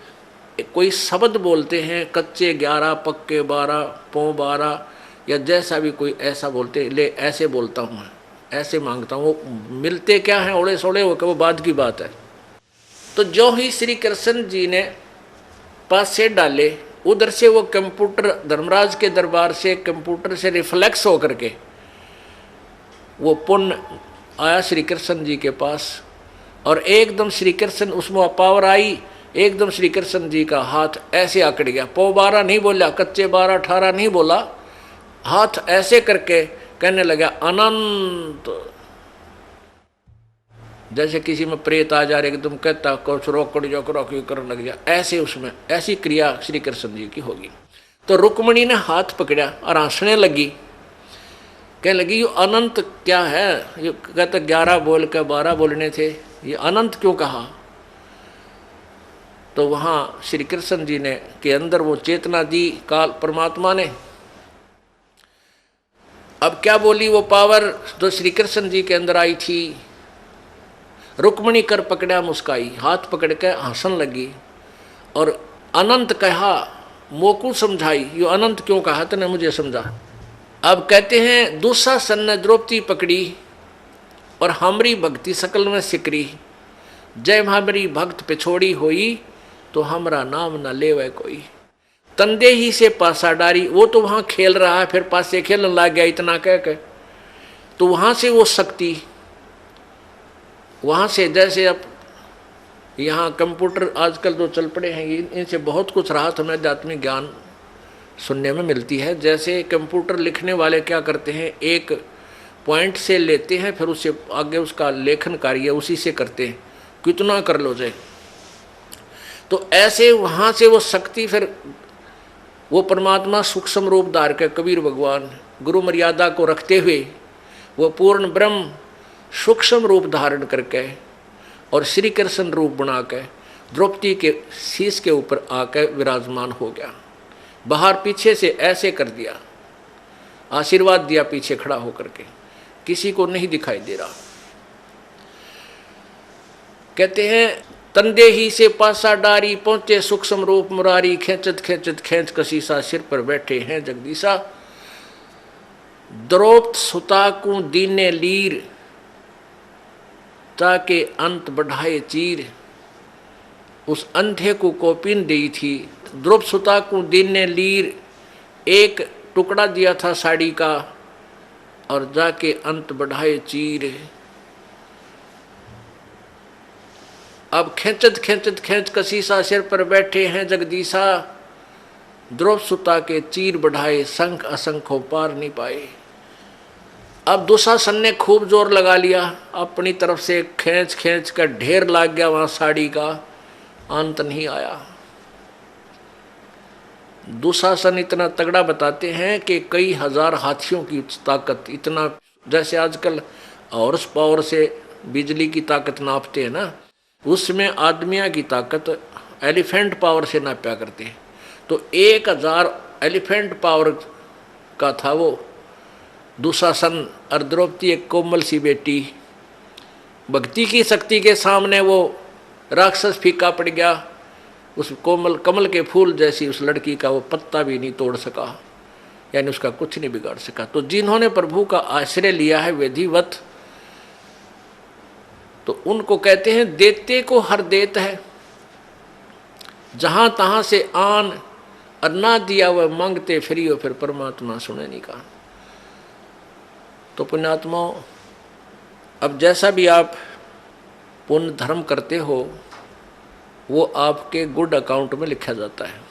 कोई शब्द बोलते हैं, कच्चे 11 पक्के 12 पौ 12, या जैसा भी कोई ऐसा बोलते, ले ऐसे बोलता हूँ मैं, ऐसे मांगता हूँ। वो मिलते क्या हैं ओड़े सोड़े, वो बाद की बात है। तो जो ही श्री कृष्ण जी ने पासे डाले, उधर से वो कंप्यूटर धर्मराज के दरबार से कंप्यूटर से रिफ्लेक्स होकर के वो पुण्य आया श्री कृष्ण जी के पास, और एकदम श्री कृष्ण उसमें पावर आई, एकदम श्री कृष्ण जी का हाथ ऐसे आकड़ गया। पौ 12 नहीं बोला, कच्चे 12 18 नहीं बोला, हाथ ऐसे करके कहने लगा अनंत। जैसे किसी में प्रेत आ जा रहे एकदम कहता कुछ रोकड़ जो रोकी करने लग गया, ऐसे उसमें ऐसी क्रिया श्री कृष्ण जी की होगी। तो रुक्मणी ने हाथ पकड़ा और हंसने लगी, कहने लगी ये अनंत क्या है, ये कहते 11 बोल के 12 बोलने थे, ये अनंत क्यों कहा। तो वहाँ श्री कृष्ण जी ने के अंदर वो चेतना दी काल परमात्मा ने। अब क्या बोली वो पावर जो श्री कृष्ण जी के अंदर आई थी, रुक्मणी कर पकड़ा मुस्काई, हाथ पकड़ के हंसन लगी और अनंत कहा, मोकू समझाई, यो अनंत क्यों कहा तूने मुझे समझा। अब कहते हैं दुशासन ने द्रौपदी पकड़ी और हमारी भक्ति सकल में सिकरी, जय हमारी भक्त पिछोड़ी होई तो हमारा नाम न लेवे कोई। तंदे ही से पासा डारी, वो तो वहाँ खेल रहा है, फिर पासे खेलने लग गया इतना कह के। तो वहाँ से वो शक्ति, वहाँ से जैसे अब यहाँ कंप्यूटर आजकल जो चल पड़े हैं, इनसे बहुत कुछ राहत हमें आध्यात्मिक ज्ञान सुनने में मिलती है। जैसे कंप्यूटर लिखने वाले क्या करते हैं, एक पॉइंट से लेते हैं, फिर उससे आगे उसका लेखन कार्य उसी से करते हैं, कितना कर लो जाए। तो ऐसे वहाँ से वो शक्ति, फिर वो परमात्मा सूक्ष्म रूप धार के कबीर भगवान गुरु मर्यादा को रखते हुए वो पूर्ण ब्रह्म सूक्ष्म रूप धारण करके और श्री कृष्ण रूप बना के द्रौपदी के शीश के ऊपर आकर विराजमान हो गया। बाहर पीछे से ऐसे कर दिया, आशीर्वाद दिया पीछे खड़ा होकर के, किसी को नहीं दिखाई दे रहा। कहते हैं तंदे ही से पासा डारी, पहुंचे सूक्ष्म रूप मुरारी, खेचत खेचत खेच कसीसा, सिर पर बैठे हैं जगदीशा। द्रौपद सुता को दीने लीर, ताके अंत बढ़ाए चीर। उस अंधे को कौपीन दी थी। द्रौपद सुता को दीने लीर, एक टुकड़ा दिया था साड़ी का, और जाके अंत बढ़ाए चीर। अब खेचत खेचत खेच कसीसा, सिर पर बैठे हैं जगदीशा। द्रौपद सुता के चीर बढ़ाए, संख असंख्यों पार नहीं पाए। अब दुशासन ने खूब जोर लगा लिया, अपनी तरफ से खींच खींच कर ढेर लाग गया वहां साड़ी का, अंत नहीं आया। दुशासन इतना तगड़ा बताते हैं कि कई हजार हाथियों की ताकत, इतना जैसे आजकल हॉर्स पावर से बिजली की ताकत नापते हैं ना, उसमें आदमिया की ताकत एलिफेंट पावर से नापा करते हैं। तो 1000 एलिफेंट पावर का था वो दुशासन। और द्रौपदी एक कोमल सी बेटी, भक्ति की शक्ति के सामने वो राक्षस फीका पड़ गया। उस कोमल कमल के फूल जैसी उस लड़की का वो पत्ता भी नहीं तोड़ सका, यानी उसका कुछ नहीं बिगाड़ सका। तो जिन्होंने प्रभु का आश्रय लिया है विधिवत, तो उनको कहते हैं देते को हर देत है, जहां तहां से आन और ना दिया वह मांगते फिरियो, फिर परमात्मा सुने नहीं कहा। तो पुण्यात्माओं, अब जैसा भी आप पुण्य धर्म करते हो वो आपके गुड अकाउंट में लिखा जाता है।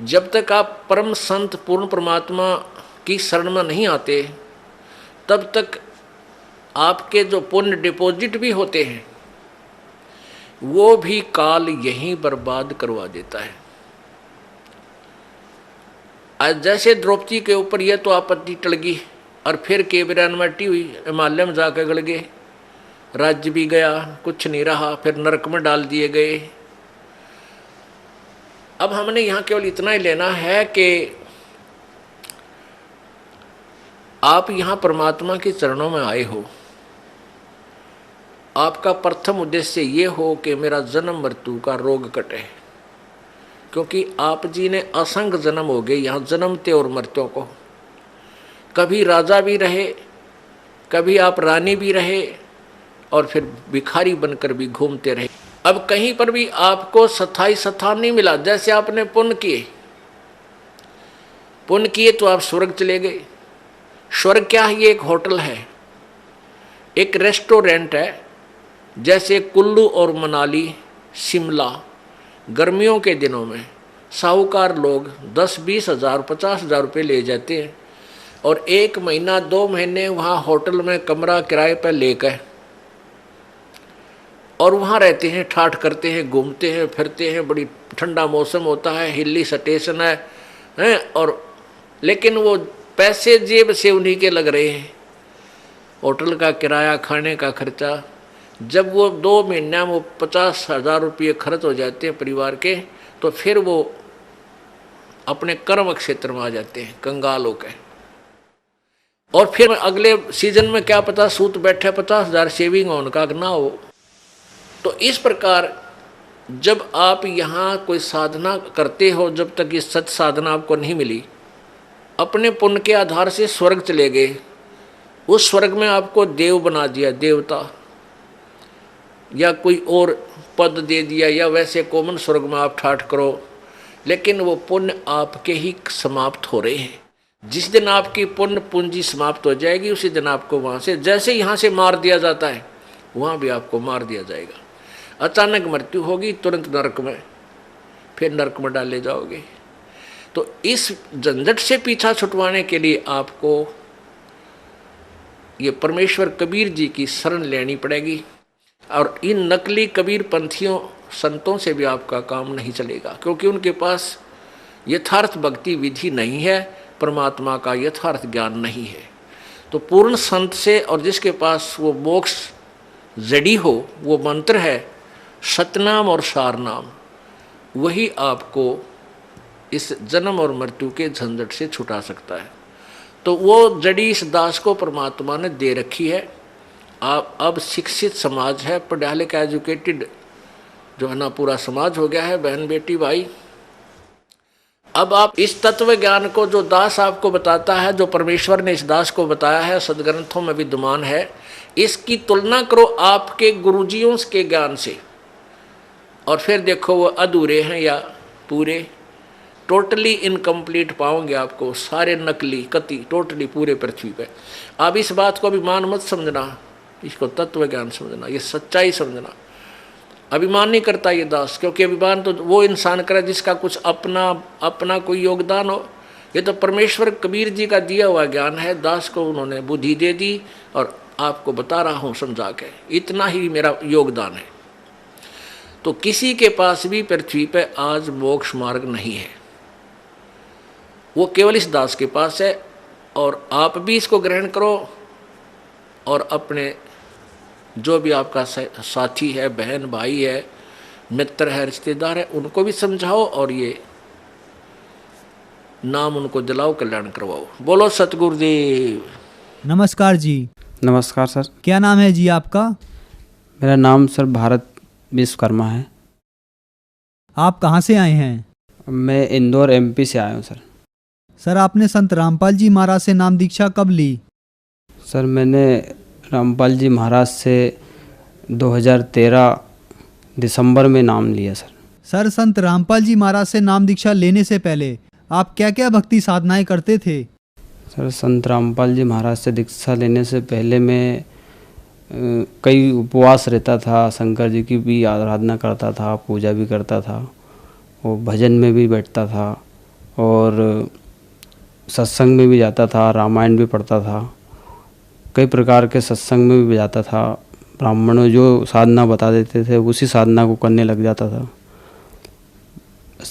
जब तक आप परम संत पूर्ण परमात्मा की शरण में नहीं आते तब तक आपके जो पुण्य डिपॉजिट भी होते हैं वो भी काल यहीं बर्बाद करवा देता है। आज जैसे द्रौपदी के ऊपर यह तो आपत्ति टल गई और फिर केवरानवटी हुई, हिमालय में जाकर गड़ गए, राज्य भी गया, कुछ नहीं रहा, फिर नरक में डाल दिए गए। अब हमने यहाँ केवल इतना ही लेना है कि आप यहाँ परमात्मा के चरणों में आए हो, आपका प्रथम उद्देश्य ये हो कि मेरा जन्म मृत्यु का रोग कटे, क्योंकि आप जी ने असंख्य जन्म हो गए यहाँ जन्मते और मरते को। कभी राजा भी रहे, कभी आप रानी भी रहे और फिर भिखारी बनकर भी घूमते रहे। अब कहीं पर भी आपको स्थायी स्थान नहीं मिला। जैसे आपने पुण्य किए तो आप स्वर्ग चले गए। स्वर्ग क्या है? ये एक होटल है, एक रेस्टोरेंट है। जैसे कुल्लू और मनाली, शिमला गर्मियों के दिनों में साहूकार लोग 10-20 हज़ार 50 हज़ार रुपये ले जाते हैं और 1 महीना 2 महीने वहाँ होटल में कमरा किराए पर लेकर और वहाँ रहते हैं, ठाठ करते हैं, घूमते हैं, फिरते हैं। बड़ी ठंडा मौसम होता है, हिली स्टेशन है और लेकिन वो पैसे जेब से उन्हीं के लग रहे हैं, होटल का किराया, खाने का खर्चा। जब वो 2 महीना में 50 हज़ार रुपये खर्च हो जाते हैं परिवार के, तो फिर वो अपने कर्म क्षेत्र में आ जाते हैं कंगाल होकर। और फिर अगले सीजन में क्या पता सूत बैठे 50 हज़ार सेविंग हो उनका ना हो। तो इस प्रकार जब आप यहाँ कोई साधना करते हो, जब तक ये सच साधना आपको नहीं मिली, अपने पुण्य के आधार से स्वर्ग चले गए। उस स्वर्ग में आपको देव बना दिया, देवता, या कोई और पद दे दिया, या वैसे कॉमन स्वर्ग में आप ठाठ करो, लेकिन वो पुण्य आपके ही समाप्त हो रहे हैं। जिस दिन आपकी पुण्य पूंजी समाप्त हो जाएगी उसी दिन आपको वहाँ से, जैसे यहाँ से मार दिया जाता है वहाँ भी आपको मार दिया जाएगा। अचानक मृत्यु होगी, तुरंत नरक में, फिर नरक में डाले जाओगे। तो इस झंझट से पीछा छुटवाने के लिए आपको ये परमेश्वर कबीर जी की शरण लेनी पड़ेगी। और इन नकली कबीर पंथियों संतों से भी आपका काम नहीं चलेगा, क्योंकि उनके पास यथार्थ भक्ति विधि नहीं है, परमात्मा का यथार्थ ज्ञान नहीं है। तो पूर्ण संत से, और जिसके पास वो मोक्ष जड़ी हो, वो मंत्र है सतनाम और सारनाम, वही आपको इस जन्म और मृत्यु के झंझट से छुटा सकता है। तो वो जड़ी इस दास को परमात्मा ने दे रखी है। आप अब शिक्षित समाज है, पढ़ा लिखा एजुकेटेड जो है ना पूरा समाज हो गया है, बहन बेटी भाई। अब आप इस तत्व ज्ञान को जो दास आपको बताता है, जो परमेश्वर ने इस दास को बताया है, सदग्रंथों में विद्यमान है, इसकी तुलना करो आपके गुरुजियों के ज्ञान से, और फिर देखो वो अधूरे हैं या पूरे। टोटली इनकम्प्लीट पाओगे आपको, सारे नकली कति टोटली पूरे पृथ्वी पे। आप इस बात को अभिमान मत समझना, इसको तत्व ज्ञान समझना, ये सच्चाई समझना। अभिमान नहीं करता ये दास, क्योंकि अभिमान तो वो इंसान करे जिसका कुछ अपना कोई योगदान हो। ये तो परमेश्वर कबीर जी का दिया हुआ ज्ञान है, दास को उन्होंने बुद्धि दे दी और आपको बता रहा हूँ समझा के, इतना ही मेरा योगदान है। तो किसी के पास भी पृथ्वी पे आज मोक्ष मार्ग नहीं है, वो केवल इस दास के पास है। और आप भी इसको ग्रहण करो और अपने जो भी आपका साथी है, बहन भाई है, मित्र है, रिश्तेदार है, उनको भी समझाओ और ये नाम उनको दिलाओ, कल्याण करवाओ। बोलो सतगुरुदेव। नमस्कार जी। नमस्कार सर। क्या नाम है जी आपका? मेरा नाम सर भारत विश्वकर्मा है। आप कहाँ से आए हैं? मैं इंदौर MP से आया हूँ सर। सर आपने संत रामपाल जी महाराज से नाम दीक्षा कब ली? सर मैंने रामपाल जी महाराज से 2013 दिसंबर में नाम लिया सर। सर संत रामपाल जी महाराज से नाम दीक्षा लेने से पहले आप क्या क्या भक्ति साधनाएं करते थे? सर संत रामपाल जी महाराज से दीक्षा लेने से पहले मैं कई उपवास रहता था, शंकर जी की भी आराधना करता था, पूजा भी करता था और भजन में भी बैठता था और सत्संग में भी जाता था, रामायण भी पढ़ता था, कई प्रकार के सत्संग में भी जाता था। ब्राह्मणों जो साधना बता देते थे उसी साधना को करने लग जाता था।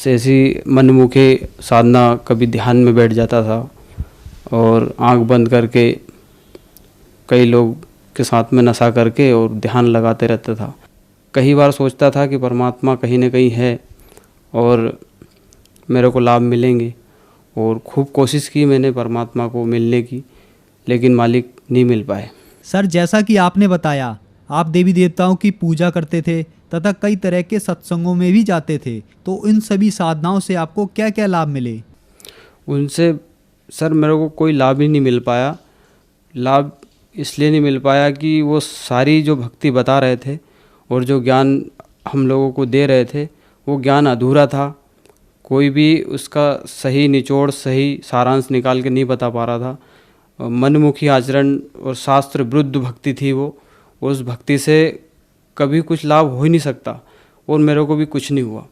ऐसी मनमुखी साधना, कभी ध्यान में बैठ जाता था और आंख बंद करके कई लोग के साथ में नशा करके और ध्यान लगाते रहता था। कई बार सोचता था कि परमात्मा कहीं न कहीं है और मेरे को लाभ मिलेंगे, और खूब कोशिश की मैंने परमात्मा को मिलने की, लेकिन मालिक नहीं मिल पाए। सर, जैसा कि आपने बताया, आप देवी देवताओं की पूजा करते थे तथा कई तरह के सत्संगों में भी जाते थे, तो इन सभी साधनाओं से आपको क्या क्या लाभ मिले? उनसे सर मेरे को कोई लाभ ही नहीं मिल पाया। लाभ इसलिए नहीं मिल पाया कि वो सारी जो भक्ति बता रहे थे और जो ज्ञान हम लोगों को दे रहे थे वो ज्ञान अधूरा था। कोई भी उसका सही निचोड़, सही सारांश निकाल के नहीं बता पा रहा था। मनमुखी आचरण और शास्त्र विरुद्ध भक्ति थी वो। उस भक्ति से कभी कुछ लाभ हो ही नहीं सकता और मेरे को भी कुछ नहीं हुआ।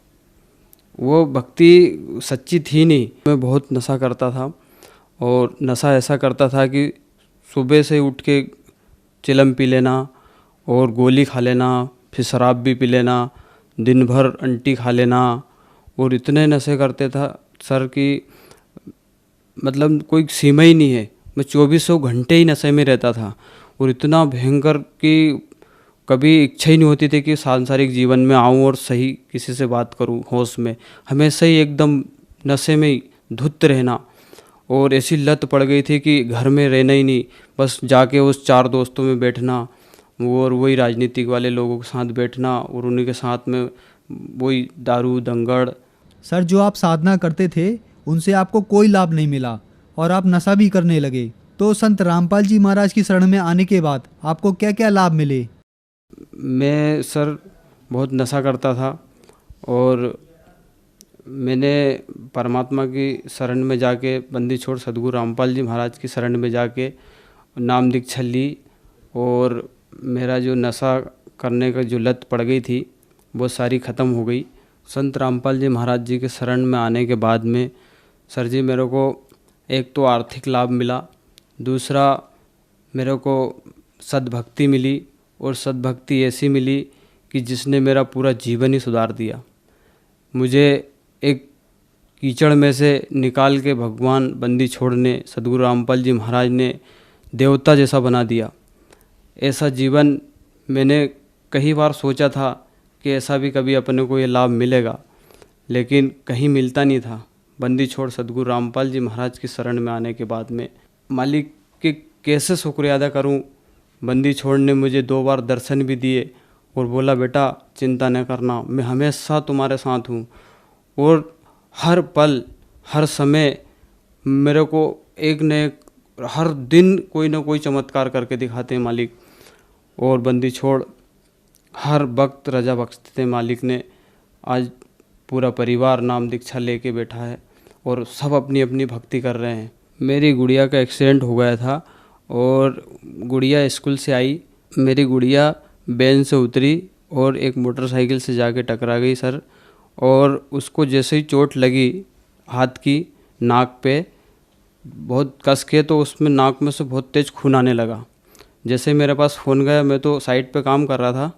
वो भक्ति सच्ची थी नहीं। मैं बहुत नशा करता था और नशा ऐसा करता था कि सुबह से उठ के चिलम पी लेना और गोली खा लेना, फिर शराब भी पी लेना, दिन भर अंटी खा लेना, और इतने नशे करते था सर कि मतलब कोई सीमा ही नहीं है। मैं 2400 घंटे ही नशे में रहता था और इतना भयंकर कि कभी इच्छा ही नहीं होती थी कि सांसारिक जीवन में आऊँ और सही किसी से बात करूँ होश में। हमेशा ही एकदम नशे में ही धुत रहना, और ऐसी लत पड़ गई थी कि घर में रहना ही नहीं, बस जाके उस 4 दोस्तों में बैठना और वही राजनीतिक वाले लोगों के साथ बैठना और उन्हीं के साथ में वही दारू दंगड़। सर, जो आप साधना करते थे उनसे आपको कोई लाभ नहीं मिला और आप नशा भी करने लगे, तो संत रामपाल जी महाराज की शरण में आने के बाद आपको क्या क्या लाभ मिले? मैं सर बहुत नशा करता था और मैंने परमात्मा की शरण में जाके, बंदी छोड़ सदगुरु रामपाल जी महाराज की शरण में जाके नाम दीक्षा ली और मेरा जो नशा करने का जो लत पड़ गई थी वो सारी ख़त्म हो गई। संत रामपाल जी महाराज जी के शरण में आने के बाद में सर जी मेरे को एक तो आर्थिक लाभ मिला, दूसरा मेरे को सद्भक्ति मिली, और सद्भक्ति ऐसी मिली कि जिसने मेरा पूरा जीवन ही सुधार दिया। मुझे एक कीचड़ में से निकाल के भगवान बंदी छोड़ने सदगुरु रामपाल जी महाराज ने देवता जैसा बना दिया। ऐसा जीवन मैंने कई बार सोचा था कि ऐसा भी कभी अपने को ये लाभ मिलेगा, लेकिन कहीं मिलता नहीं था। बंदी छोड़ सदगुरु रामपाल जी महाराज की शरण में आने के बाद में मालिक के कैसे शुक्रिया अदा करूं। बंदी छोड़ ने मुझे 2 बार दर्शन भी दिए और बोला, बेटा चिंता न करना, मैं हमेशा तुम्हारे साथ हूं, और हर पल हर समय मेरे को एक न एक हर दिन कोई ना कोई चमत्कार करके दिखाते हैं मालिक। और बंदी छोड़ हर वक्त रजा बख्शते थे मालिक ने। आज पूरा परिवार नाम दीक्षा लेके बैठा है और सब अपनी अपनी भक्ति कर रहे हैं। मेरी गुड़िया का एक्सीडेंट हो गया था और गुड़िया स्कूल से आई, मेरी गुड़िया वैन से उतरी और एक मोटरसाइकिल से जाके टकरा गई सर, और उसको जैसे ही चोट लगी हाथ की नाक पे बहुत कस के, तो उसमें नाक में से बहुत तेज़ खून आने लगा। जैसे मेरे पास फ़ोन गया, मैं तो साइड पे काम कर रहा था,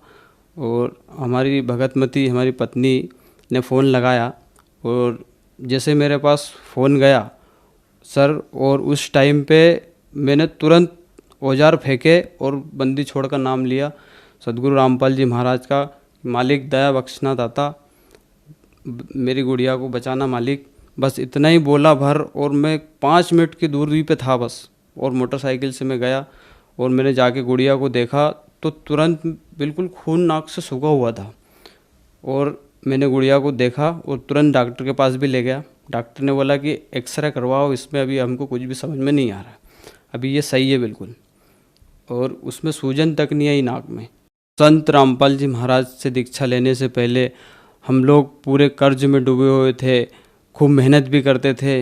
और हमारी भगतमती हमारी पत्नी ने फ़ोन लगाया, और जैसे मेरे पास फ़ोन गया सर, और उस टाइम पे मैंने तुरंत औजार फेंके और बंदी छोड़ का नाम लिया, सदगुरु रामपाल जी महाराज का। मालिक दया बख्शना दाता, मेरी गुड़िया को बचाना मालिक, बस इतना ही बोला भर, और मैं 5 मिनट की दूरी पे था बस, और मोटरसाइकिल से मैं गया और मैंने जाके गुड़िया को देखा तो तुरंत बिल्कुल खून नाक से सूखा हुआ था, और मैंने गुड़िया को देखा और तुरंत डॉक्टर के पास भी ले गया। डॉक्टर ने बोला कि एक्सरे करवाओ, इसमें अभी हमको कुछ भी समझ में नहीं आ रहा, अभी ये सही है बिल्कुल, और उसमें सूजन तक नहीं आई नाक में। संत रामपाल जी महाराज से दीक्षा लेने से पहले हम लोग पूरे कर्ज में डूबे हुए थे, खूब मेहनत भी करते थे,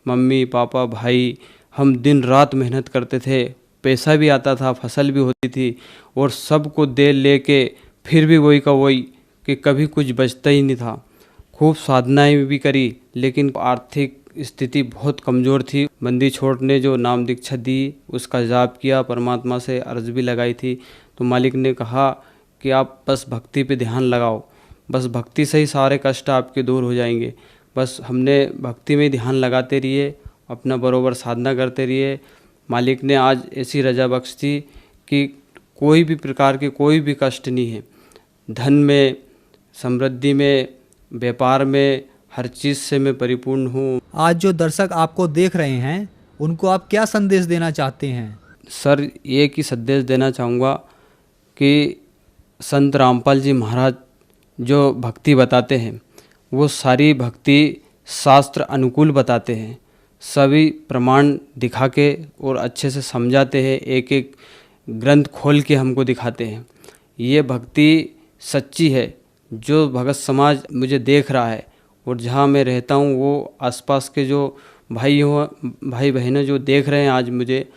मम्मी पापा भाई हम दिन रात मेहनत करते थे, पैसा भी आता था, फसल भी होती थी, और सबको दे लेके फिर भी वही का वही कि कभी कुछ बचता ही नहीं था। खूब साधनाएं भी करी, लेकिन आर्थिक स्थिति बहुत कमज़ोर थी। बंदी छोड़ ने जो नाम दीक्षा दी, उसका जाप किया, परमात्मा से अर्ज भी लगाई थी, तो मालिक ने कहा कि आप बस भक्ति पे ध्यान लगाओ, बस भक्ति से ही सारे कष्ट आपके दूर हो जाएंगे। बस हमने भक्ति में ध्यान लगाते रहिए, अपना बरोबर साधना करते रहिए। मालिक ने आज ऐसी रजा बख्श दी कि कोई भी प्रकार के कोई भी कष्ट नहीं है। धन में, समृद्धि में, व्यापार में, हर चीज़ से मैं परिपूर्ण हूँ। आज जो दर्शक आपको देख रहे हैं उनको आप क्या संदेश देना चाहते हैं? सर, एक ही संदेश देना चाहूँगा कि संत रामपाल जी महाराज जो भक्ति बताते हैं वो सारी भक्ति शास्त्र अनुकूल बताते हैं, सभी प्रमाण दिखा के और अच्छे से समझाते हैं, एक एक ग्रंथ खोल के हमको दिखाते हैं। ये भक्ति सच्ची है। जो भगत समाज मुझे देख रहा है और जहाँ मैं रहता हूँ, वो आसपास के जो भाई बहनें जो देख रहे हैं आज मुझे,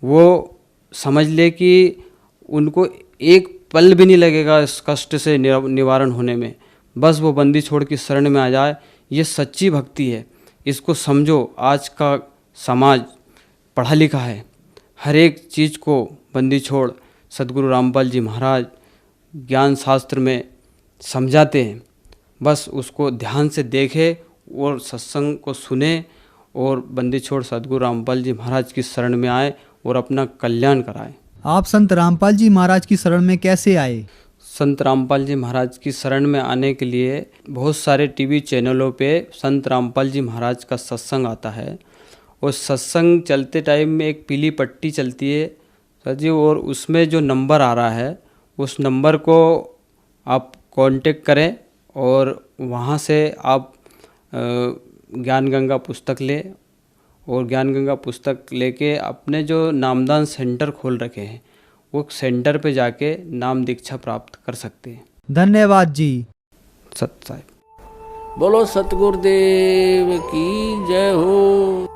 वो समझ ले कि उनको एक पल भी नहीं लगेगा इस कष्ट से निवारण होने में। बस वो बंदी छोड़ की शरण में आ जाए। ये सच्ची भक्ति है, इसको समझो। आज का समाज पढ़ा लिखा है, हर एक चीज़ को बंदी छोड़ सदगुरु रामपाल जी महाराज ज्ञान शास्त्र में समझाते हैं। बस उसको ध्यान से देखे और सत्संग को सुने और बंदी छोड़ सदगुरु रामपाल जी महाराज की शरण में आए और अपना कल्याण कराए। आप संत रामपाल जी महाराज की शरण में कैसे आए? संत रामपाल जी महाराज की शरण में आने के लिए बहुत सारे टीवी चैनलों पे संत रामपाल जी महाराज का सत्संग आता है, और सत्संग चलते टाइम में एक पीली पट्टी चलती है सर जी, और उसमें जो नंबर आ रहा है उस नंबर को आप कांटेक्ट करें और वहाँ से आप ज्ञान गंगा पुस्तक लें, और ज्ञान गंगा पुस्तक लेके अपने जो नामदान सेंटर खोल रखे हैं वो सेंटर पे जाके नाम दीक्षा प्राप्त कर सकते हैं। धन्यवाद जी। सत साहिब। बोलो सतगुरुदेव की जय हो।